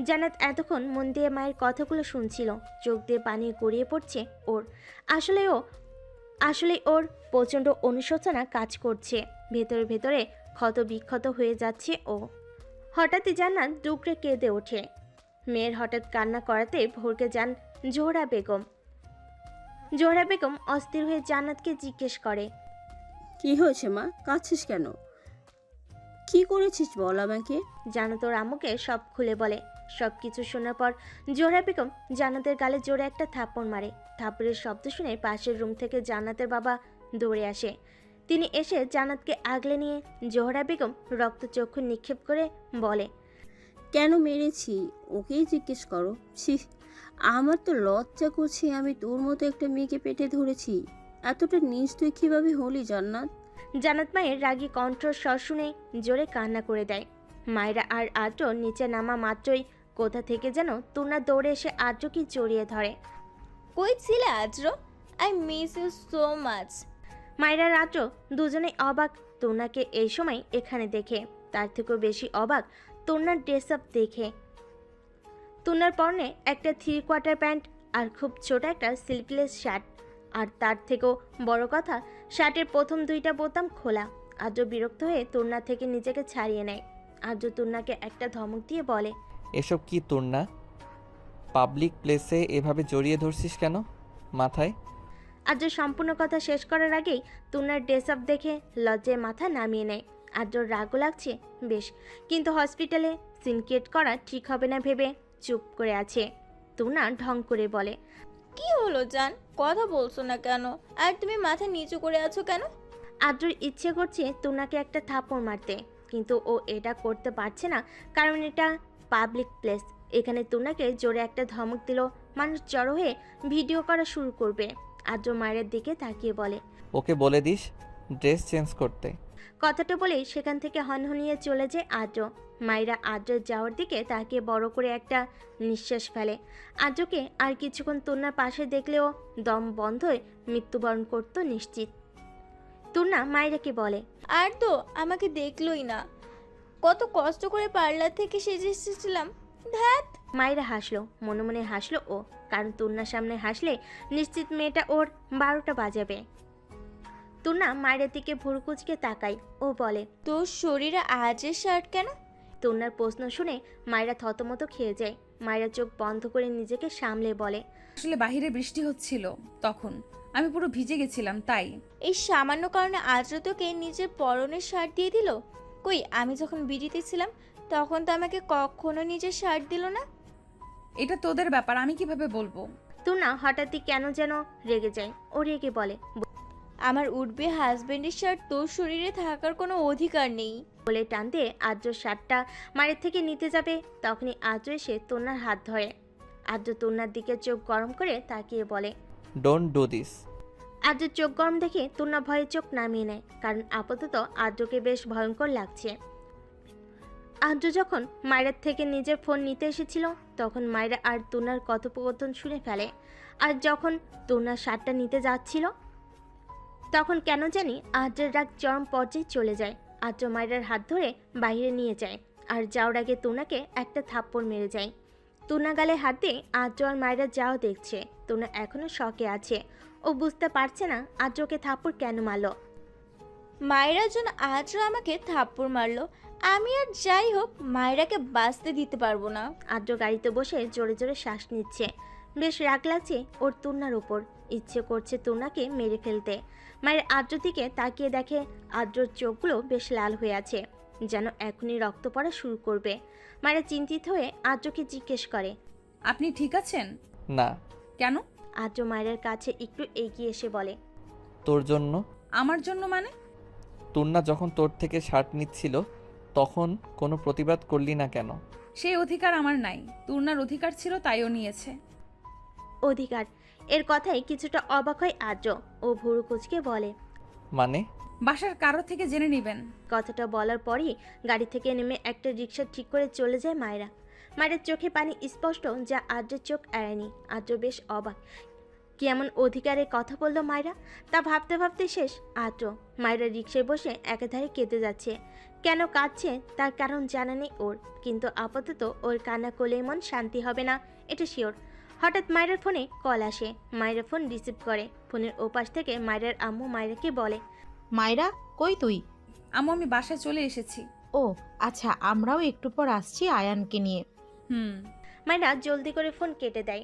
জান্নাত এতক্ষণ মন দিয়ে মায়ের কথাগুলো শুনছিল, চোখ দিয়ে পানি গড়িয়ে পড়ছে ওর। আসলে ওর প্রচণ্ড অনুশোচনা কাজ করছে, ভেতরে ভেতরে ক্ষত বিক্ষত হয়ে যাচ্ছে ও। হঠাৎই জান্নাত ডুকরে কেঁদে ওঠে। মেয়ের হঠাৎ কান্না করাতে ভরকে যান জোহরা বেগম। জোহরা বেগম অস্থির হয়ে জান্নাতকে জিজ্ঞেস করে,
কি হয়েছে মা, কাঁদছিস কেন? কি করেছিস বল আমাকে।
জান্নাত ওর আম্মুকে সব খুলে বলে। সব কিছু শোনার পর জোহরা বেগম জান্নাতের গালে জোরে একটা থাপ্পড় মারে। থাপ্পড়ের শব্দ শুনে পাশের রুম থেকে জান্নাতের বাবা দৌড়ে আসে। তিনি এসে জান্নাতকে আগলে নিয়ে জোহরা বেগম রক্তচক্ষু নিক্ষেপ করে বলে,
কেন মেরেছি ওকেই জিজ্ঞেস করো। ছি, আমার তো লজ্জা করছে, আমি তোর মতো একটা মেয়েকে পেটে ধরেছি। এতটা নিজ তুই কীভাবে হলি জান্নাত?
জান্নাত মায়ের রাগী কণ্ঠস্বর শুনে জোরে কান্না করে দেয়। মায়েরা আর আদ্র নিচে নামা মাত্রই কোথা থেকে যেন তুনা দৌড়ে এসে আদ্রকে জড়িয়ে ধরে।
কই ছিলে Adra? I miss you so much.
মায়েরা আদ্র দুজনেই অবাক তুনাকে এই সময় এখানে দেখে। তার থেকেও বেশি অবাক তুনার ড্রেস আপ দেখে। তুনার পরনে একটা 3/4 প্যান্ট আর খুব ছোট একটা স্লিভলেস শার্ট, আর তার থেকেও বড় কথা শার্টের প্রথম 2টা বোতাম খোলা। আদ্র বিরক্ত হয়ে তুনা থেকে নিজেকে ছাড়িয়ে নেয়। আদ্র তুনাকে একটা ধমক দিয়ে বলে,
এসব কি তুন্না? পাবলিক প্লেসে এভাবে জড়িয়ে ধরছিস কেন মাথায়?
আদ্র সম্পূর্ণ কথা শেষ করার আগেই তুনার ড্রেস আপ দেখে লজ্জায় মাথা নামিয়ে নেয়। আদ্রর রাগও লাগছে বেশ, কিন্তু হসপিটালে সিনক্রিয়েট করা ঠিক হবে না ভেবে চুপ করে আছে। তুনা ঢং করে বলে,
কি হলো জান, কথা বলছো না কেন? আর তুমি মাথা নিচু করে আছো কেন?
আদ্রর ইচ্ছে করছে তুনাকে একটা থাপ্পড় মারতে, কিন্তু ও এটা করতে পারছে না, কারণ এটা পাবলিক প্লেস। এখানে তুনাকে জোরে একটা ধমক দিল মানুষ জড়ো হয়ে ভিডিও করা শুরু করবে। আদ্র মায়ের দিকে তাকিয়ে বলে,
ওকে বলে দিস ড্রেস চেঞ্জ করতে।
কথাটা বলেই সেখান থেকে হনহনিয়ে চলে যায় আদ্র। মায়েরা আদ্রের যাওয়ার দিকে তাকিয়ে বড় করে একটা নিঃশ্বাস ফেলে। আদ্রকে আর কিছুক্ষণ তুনার পাশে দেখলেও দম বন্ধ হয়ে মৃত্যুবরণ করত নিশ্চিত। তুনা মায়েরাকে বলে,
আর তো আমাকে দেখলোই না, কত কষ্ট করে পার্লার থেকে সেজে এসেছিলাম। ধ্যাত।
মায়েরা হাসলো, মনে মনে হাসলো ও, কারণ তুনার সামনে হাসলে নিশ্চিত মেয়েটা ওর 12টা বাজাবে। তুনা মায়ের দিকে ভুরুকুচকে তাকায় ও বলে,
তোর শরীরে আজের শার্ট কেন?
তুনার প্রশ্ন শুনে মায়েরা থতমত খেয়ে যায়। মায়েরা চোখ বন্ধ করে নিজেকে সামলে বলে,
আসলে বাইরে বৃষ্টি হচ্ছিল, তখন আমি পুরো ভিজে গেছিলাম তাই।
এই সামান্য কারণে আদ্র তোকে নিজের পরনের শার্ট দিয়ে দিল? কই আমি যখন বিড়িতে ছিলাম তখন তো আমাকে কখনো নিজের শার্ট দিল না।
এটা তোদের ব্যাপার, আমি কিভাবে বলবো?
তুনা হঠাৎই কেন যেন রেগে যায়। ও রেগে বলে,
আমার উঠবে হাজবেন্ডের শার্ট তোর শরীরে থাকার কোনো অধিকার নেই।
বলে টানতে আদ্র শার্টটা মায়ের থেকে নিতে যাবে, তখনই আদ্র এসে তুনার হাত ধরে। আদ্র তুনার দিকে চোখ গরম করে তাকিয়ে বলে,
ডোন্ট ডু দিস।
আদ্রের চোখ গরম দেখে তুনা ভয়ে চোখ নামিয়ে নেয়, কারণ আপাতত আদ্রকে বেশ ভয়ঙ্কর লাগছে। আদ্র যখন মায়ের থেকে নিজের ফোন নিতে এসেছিল তখন মায়েরা আর তুনার কথোপকথন শুনে ফেলে। আর যখন তুনার শার্টটা নিতে যাচ্ছিল তখন কেন জানি আদ্রের রাগ চরম পর্যায়ে চলে যায়। আদ্র মায়ের হাত ধরে বাইরে নিয়ে যায়, আর যাওয়ার আগে তুনাকে একটা থাপ্পড় মেরে যায়। তুনা গালে হাত দিয়ে আদ্র আর মায়েরা যাও দেখছে। তুনা এখনো শকে আছে, ও বুঝতে পারছে না আদ্রকে থাপ্পড় কেন মারলো।
মায়েরার জন্য আদ্র আমাকে থাপ্পড় মারলো, আমি আর যাই হোক মায়েরাকে বাঁচতে দিতে পারবো না।
আদ্র গাড়িতে বসে জোরে জোরে শ্বাস নিচ্ছে, বেশ রাগ লাগছে ওর তুনার উপর। ইচ্ছে করছে তুনাকে মেরে ফেলতে। মায়ের আদ্র দিকে তাকিয়ে দেখে আদ্রর চোখগুলো বেশ লাল হয়ে আছে, যেন এখনই রক্ত পড়া শুরু করবে। মায়েরা চিন্তিত হয়ে আদ্রকে জিজ্ঞেস করে,
আপনি ঠিক আছেন?
না।
কেন?
আদ্র মায়ের কাছে একটু এগিয়ে এসে বলে,
তোর জন্য।
আমার জন্য মানে?
তুন্না যখন তোর থেকে শার্ট নিচ্ছিল তখন কোনো প্রতিবাদ করলি না কেন?
সেই অধিকার আমার নাই, তুর্নার অধিকার ছিল তাইও নিয়েছে।
অধিকার? এর কথাই কিছুটা অবাক হয় আদ্র। ও ভুরু কুচকে বলে,
মানে?
বাসার কারো থেকে জেনে নেবেন।
কথাটা বলার পরই গাড়ি থেকে নেমে একটা রিক্সা ঠিক করে চলে যায় মায়রা। মায়ের চোখে পানি স্পষ্ট, যা আদ্রের চোখ এড়ায়নি। আদ্র বেশ অবাক, কি এমন অধিকারে কথা বললো মায়রা, তা ভাবতে ভাবতে শেষ আদ্র। মায়রা রিক্সায় বসে একাধারে কেঁদে যাচ্ছে। কেন কাঁদছে তার কারণ জানা নেই ওর, কিন্তু আপাতত ওর কান্না করলেই মন শান্তি হবে না, এটা শিওর। হঠাৎ মায়রার ফোনে কল আসে। মায়রা ফোন রিসিভ করে। ফোনের ওপাশ থেকে মায়রার আম্মু মায়রাকে বলে,
মায়রা কই তুই?
আম্মু আমি বাসায় চলে এসেছি।
ও আচ্ছা, আমরাও একটু পর আসছি আয়ানকে নিয়ে।
মায়রা জলদি করে ফোন কেটে দেয়।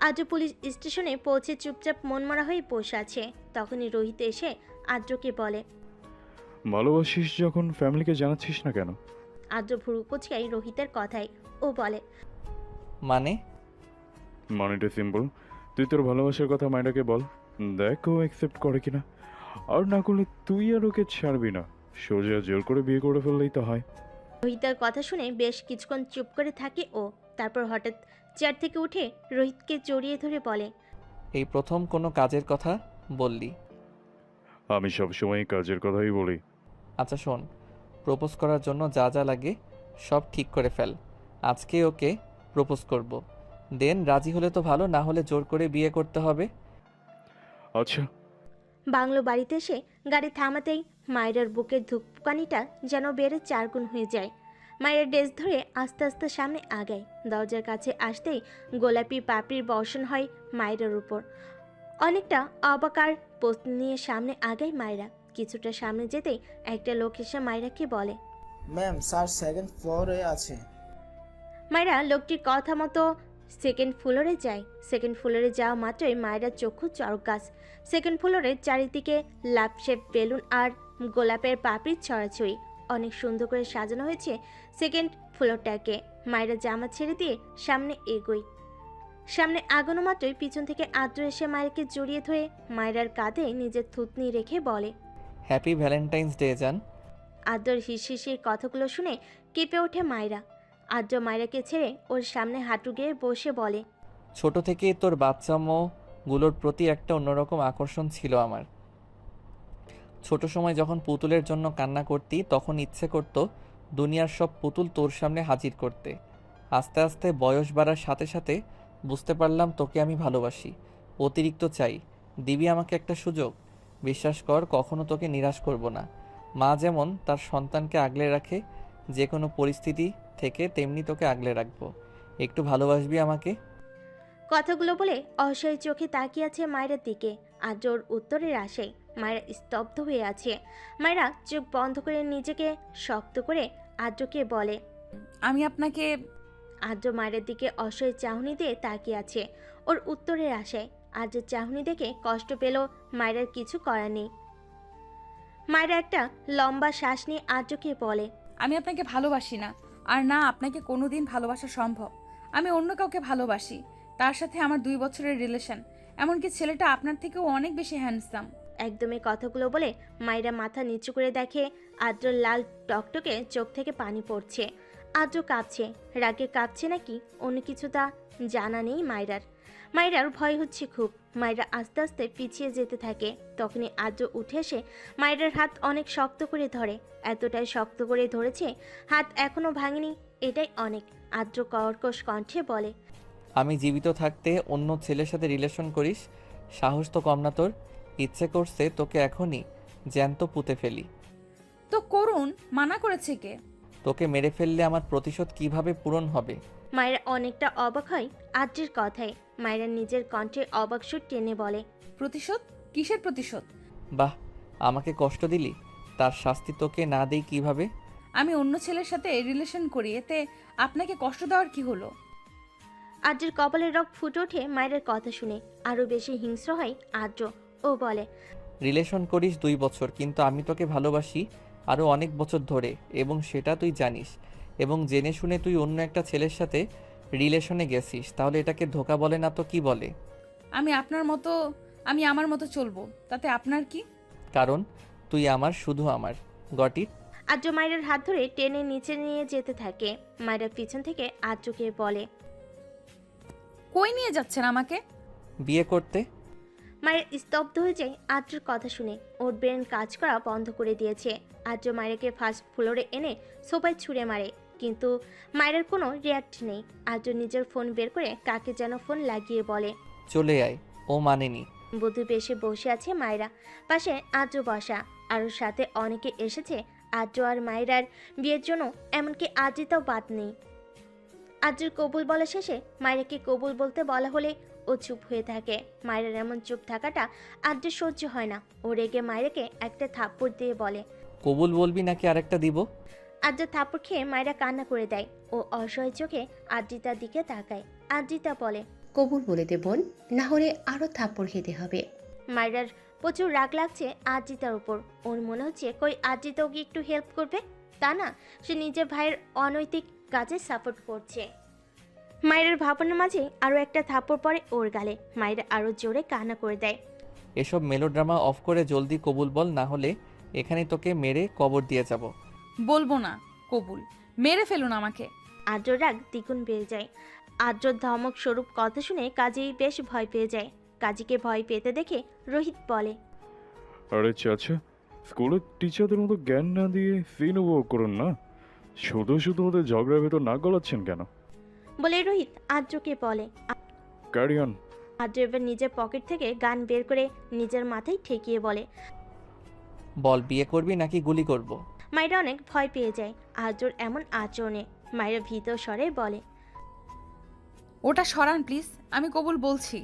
আদ্র পুলিশ স্টেশনে পৌঁছে চুপচাপ মনমরা হয়ে বসে আছে। তখনই রোহিত এসে আদ্রকে বলে,
ভালোবাসিস যখন ফ্যামিলিকে জানাচ্ছিস না কেন?
আদ্র ভুরু কুচকাই রোহিতের কথায়। ও বলে,
মানেটা সিম্পল, তুই তোর ভালোবাসার কথা মাইরাকে বল, দেখ ও অ্যাকসেপ্ট করে কিনা। আর না করলে তুই আর ওকে ছাড়বি না, সোজা জোর করে বিয়ে করে ফেললেই তো হয়।
রোহিতের কথা শুনে বেশ কিছুক্ষণ চুপ করে থাকে ও। তারপর হঠাৎ চেয়ার থেকে উঠে রোহিতকে জড়িয়ে ধরে বলে,
এই প্রথম কোনো কাজের কথা বললি?
আমি সবসময় কাজের কথাই বলি।
আচ্ছা শোন, প্রপোজ করার জন্য যা যা লাগে সব ঠিক করে ফেল। আজকে ওকে প্রপোজ করব, দেন রাজি হলে তো ভালো, না হলে জোর করে বিয়ে করতে হবে।
আচ্ছা।
বাংলো বাড়িতে এসে গাড়ি থামাতেই মায়ের বুকের ধুকপুকানিটা যেন বেড়ে 4 গুণ হয়ে যায়। মায়ের ড্রেস ধরে আস্তে আস্তে সামনে আগায়। দরজার কাছে আসতেই গোলাপি পাপড়ির বর্ষণ হয় মায়ের উপর। অনেকটা অবাকার প্রশ্ন নিয়ে সামনে আগায় মায়েরা। কিছুটা সামনে যেতেই একটা লোক এসে মায়েরাকে বলে,
ম্যাম স্যার সেকেন্ড ফ্লোরে আছে।
মায়েরা লোকটির কথা মতো সেকেন্ড ফ্লোরে যায়। সেকেন্ড ফ্লোরে যাওয়া মাত্রই মায়েরা চক্ষু চড়ক গাছ। সেকেন্ড ফ্লোরের চারিদিকে লাভশেপ বেলুন আর গোলাপের পাপড়ির ছড়াছড়ি। অনেক সুন্দর করে সাজানো হয়েছে সেকেন্ড ফ্লোরটাকে। মায়েরা জামা ছেড়ে দিয়ে সামনে এগোয়। সামনে আগানো মাত্রই পিছন থেকে আদ্র এসে মায়েরকে জড়িয়ে ধরে মায়েরার কাঁধে নিজের থুতনি রেখে বলে,
হ্যাপি ভ্যালেন্টাইন্স ডে জান।
আদ্রর হিসিসির কথাগুলো শুনে কেঁপে ওঠে মায়েরা। আদ্র মায়েরাকে ছেড়ে ওর সামনে হাঁটু গেয়ে বসে বলে,
ছোট থেকেই তোর বাচ্চামোগুলোর প্রতি একটা অন্যরকম আকর্ষণ ছিল আমার। ছোট সময় যখন পুতুলের জন্য কান্না করতি তখন ইচ্ছে করতো দুনিয়ার সব পুতুল তোর সামনে হাজির করতে। আস্তে আস্তে বয়স বাড়ার সাথে সাথে বুঝতে পারলাম তোকে আমি ভালোবাসি, অতিরিক্ত চাই। দিবি আমাকে একটা সুযোগ? বিশ্বাস কর, কখনো তোকে নিরাশ করব না। মা যেমন তার সন্তানকে আগলে রাখে যে কোনো পরিস্থিতি থেকে, তেমনি তোকে আগলে রাখবো। একটু ভালোবাসবি আমাকে?
কথাগুলো বলে অসহায় চোখে তাকিয়ে আছে মায়ের দিকে। আদ্রর উত্তরের আশায় মায়েরা স্তব্ধ হয়ে আছে। মায়েরা চোখ বন্ধ করে নিজেকে শক্ত করে আদ্রকে বলে,
আমি আপনাকে।
আদ্র মায়ের দিকে অসহায় চাহনি দিয়ে তাকিয়ে আছে ওর উত্তরের আশায়। আদ্রের চাহনি দেখে কষ্ট পেল মায়েরার, কিছু করার নেই। মায়েরা একটা লম্বা শ্বাস নিয়ে আদ্রকে বলে,
আমি আপনাকে ভালোবাসি না, আর না আপনাকে কোনোদিন ভালোবাসা সম্ভব। আমি অন্য কাউকে ভালোবাসি, তার সাথে আমার 2 বছরের রিলেশন। এমনকি ছেলেটা আপনার থেকেও অনেক বেশি হ্যান্ডসাম।
একদমই কথাগুলো বলে মায়েরা মাথা নিচু করে দেখে আদ্রর লাল টকটকে চোখ থেকে পানি পড়ছে। আদ্র কাঁপছে, রাগে কাঁপছে নাকি অন্য কিছু তা জানা নেই মায়েরার। মায়েরার ভয় হচ্ছে খুব। মায়েরা আস্তে আস্তে পিছিয়ে যেতে থাকে। তখনই আদ্র উঠে এসে মায়েরার হাত অনেক শক্ত করে ধরে। এতটাই শক্ত করে ধরেছে হাত এখনো ভাঙেনি, এটাই অনেক। আদ্র কর্কশ কণ্ঠে বলে,
আমি জীবিত থাকতে অন্য ছেলের সাথে রিলেশন করিস? সাহস তো কম না তোর? ইচ্ছে করছে তোকে এখনই জ্যান্ত পুঁতে ফেলি।
তো করুন, মানা করেছে কে?
তোকে মেরে ফেললে আমার প্রতিশোধ কিভাবে পূরণ হবে?
মায়েরা অনেকটা অবাক হয় আদ্রের কথায়। মায়েরা নিজের কণ্ঠে অবাক সুর টেনে বলে,
প্রতিশোধ? কিসের প্রতিশোধ?
বাহ, আমাকে কষ্ট দিলি, তার শাস্তি তোকে না দেই কিভাবে?
আমি অন্য ছেলের সাথে রিলেশন করি, এতে আপনাকে কষ্ট দেওয়ার কি হলো?
আদ্রের কপালের রক ফুটে ওঠে মায়ের কথা শুনে। আরো বেশি হিংস্র হয় আদ্র। ও বলে,
রিলেশন করিস 2 বছর, কিন্তু আমি তোকে ভালোবাসি আরও অনেক বছর ধরে, এবং সেটা তুই জানিস। এবং জেনে শুনে তুই অন্য একটা ছেলের সাথে রিলেশনে গেছিস, তাহলে এটাকে ধোঁকা বলে না তো কি বলে?
আমি আমার মতো চলবো, তাতে আপনার কি?
কারণ তুই আমার, শুধু আমার। Got it?
আদ্র মায়ের হাত ধরে টেনে নিচে নিয়ে যেতে থাকে। মায়েরা পিছন থেকে আদ্রকে বলে,
কই নিয়ে যাচ্ছেন আমাকে?
বিয়ে করতে।
মায়ের স্তব্ধ হয়ে যায় আদ্রর কথা শুনে। ওর ব্রেন কাজ করা বন্ধ করে দিয়েছে। আদ্র মায়েরাকে ফার্স্ট ফ্লোরে এনে সোফায় ছুঁড়ে মারে, কিন্তু মায়ের কোনো রিয়াক্ট নেই। আদ্র নিজের ফোন বের করে কাকে যেন ফোন লাগিয়ে বলে,
চলে আয়। ও মানেনি।
বধূ বেশে বসে আছে মায়েরা, পাশে আদ্র বসা, আর ওর সাথে অনেকে এসেছে আদ্র আর মায়েরার বিয়ের জন্য, এমনকি আদ্রিতাও বাদ নেই। আদ্রের কবুল বলা শেষে মায়েরাকে কবুল বলতে বলা হলে ও চুপ হয়ে থাকে। মায়েরার এমন চুপ থাকাটা আদ্রের সহ্য হয় না। ও রেগে মায়েরাকে একটা থাপ্পড় দিয়ে বলে,
কবুল বলবি নাকি আরেকটা দিব?
আদ্র থাপ্পড় খেয়ে মায়েরা কান্না করে দেয়। ও অসহায় চোখে আদ্রিতার দিকে তাকায়। আদ্রিতা বলে,
কবুল বলে দে বোন, না হলে আরও থাপ্পড় খেতে হবে।
মায়েরার প্রচুর রাগ লাগছে আদ্রিতার উপর। ওর মনে হচ্ছে কই আদ্রিতা ওকে একটু হেল্প করবে, তা না সে নিজের ভাইয়ের অনৈতিক কাজে সাপোর্ট করছে। মায়ের ভাবনার মাঝে আরও একটা থাপ্পড় পড়ে ওর গালে। মায়ের আরও জোরে কান্না করে দেয়।
এসব মেলোড্রামা অফ করে জলদি কবুল বল, না হলে এখানে তোকে মেরে কবর দিয়ে যাব।
বলবো না কবুল, মেরে ফেলুন আমাকে।
আদ্রর রাগ দ্বিগুণ বেড়ে যায়। আদ্রর ধমক স্বরূপ কথা শুনে কাজী বেশ ভয় পেয়ে যায়। কাজীকে ভয় পেতে দেখে রোহিত বলে,
আরে চাচা, স্কুলের টিচারদের মতো জ্ঞান না দিয়ে সিন উপভোগ করুন না, শুধু শুধু ওদের ঝগড়ার ভেতর না গলাচ্ছেন কেন?
বলে রোহিত আদ্রকে বলে।
Carry on.
আদ্র এবার নিজের পকেট থেকে গান বের করে নিজের মাথায় ঠেকিয়ে বলে,
বল, বিয়ে করবি নাকি গুলি করব?
মায়েরা অনেক ভয় পেয়ে যায় আদ্রর এমন আচরণে। মায়েরা ভীত স্বরে বলে,
ওটা সরান প্লিজ, আমি কবুল বলছি।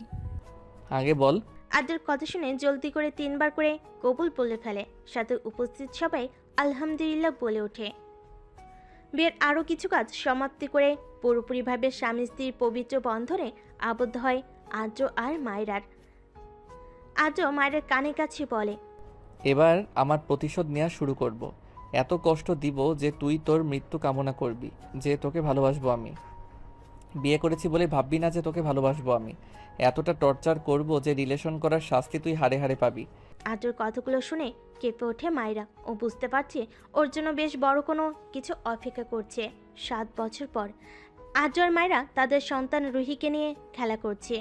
আগে বল।
আদ্রের কথা শুনে জলদি করে 3 বার করে কবুল বলে ফেলে। সাথে উপস্থিত সবাই আলহামদুলিল্লাহ বলে ওঠে। বিয়ের আরও কিছু কাজ সমাপ্তি করে পুরোপুরিভাবে স্বামী স্ত্রীর পবিত্র বন্ধনে আবদ্ধ হয় আদ্র আর মায়েরার। আদ্র মায়ের কানে কাছে বলে,
এবার আমার প্রতিশোধ নেওয়া শুরু করব। এত কষ্ট দিব যে তুই তোর মৃত্যু কামনা করবি, যে তোকে ভালোবাসবো আমি। বিয়ে করেছি বলে ভাববি না যে তোকে ভালোবাসবো আমি। এতটা টর্চার করব যে রিলেশন করার শাস্তি তুই হাড়ে হাড়ে পাবি।
আদ্রর কথাগুলো শুনে কেঁপে ওঠে মায়েরা। ও বুঝতে পারছে ওর জন্য বেশ বড় কোনো কিছু অপেক্ষা করছে। 7 বছর পর আদ্র আর মায়েরা তাদের সন্তান রুহিকে নিয়ে খেলা করছে।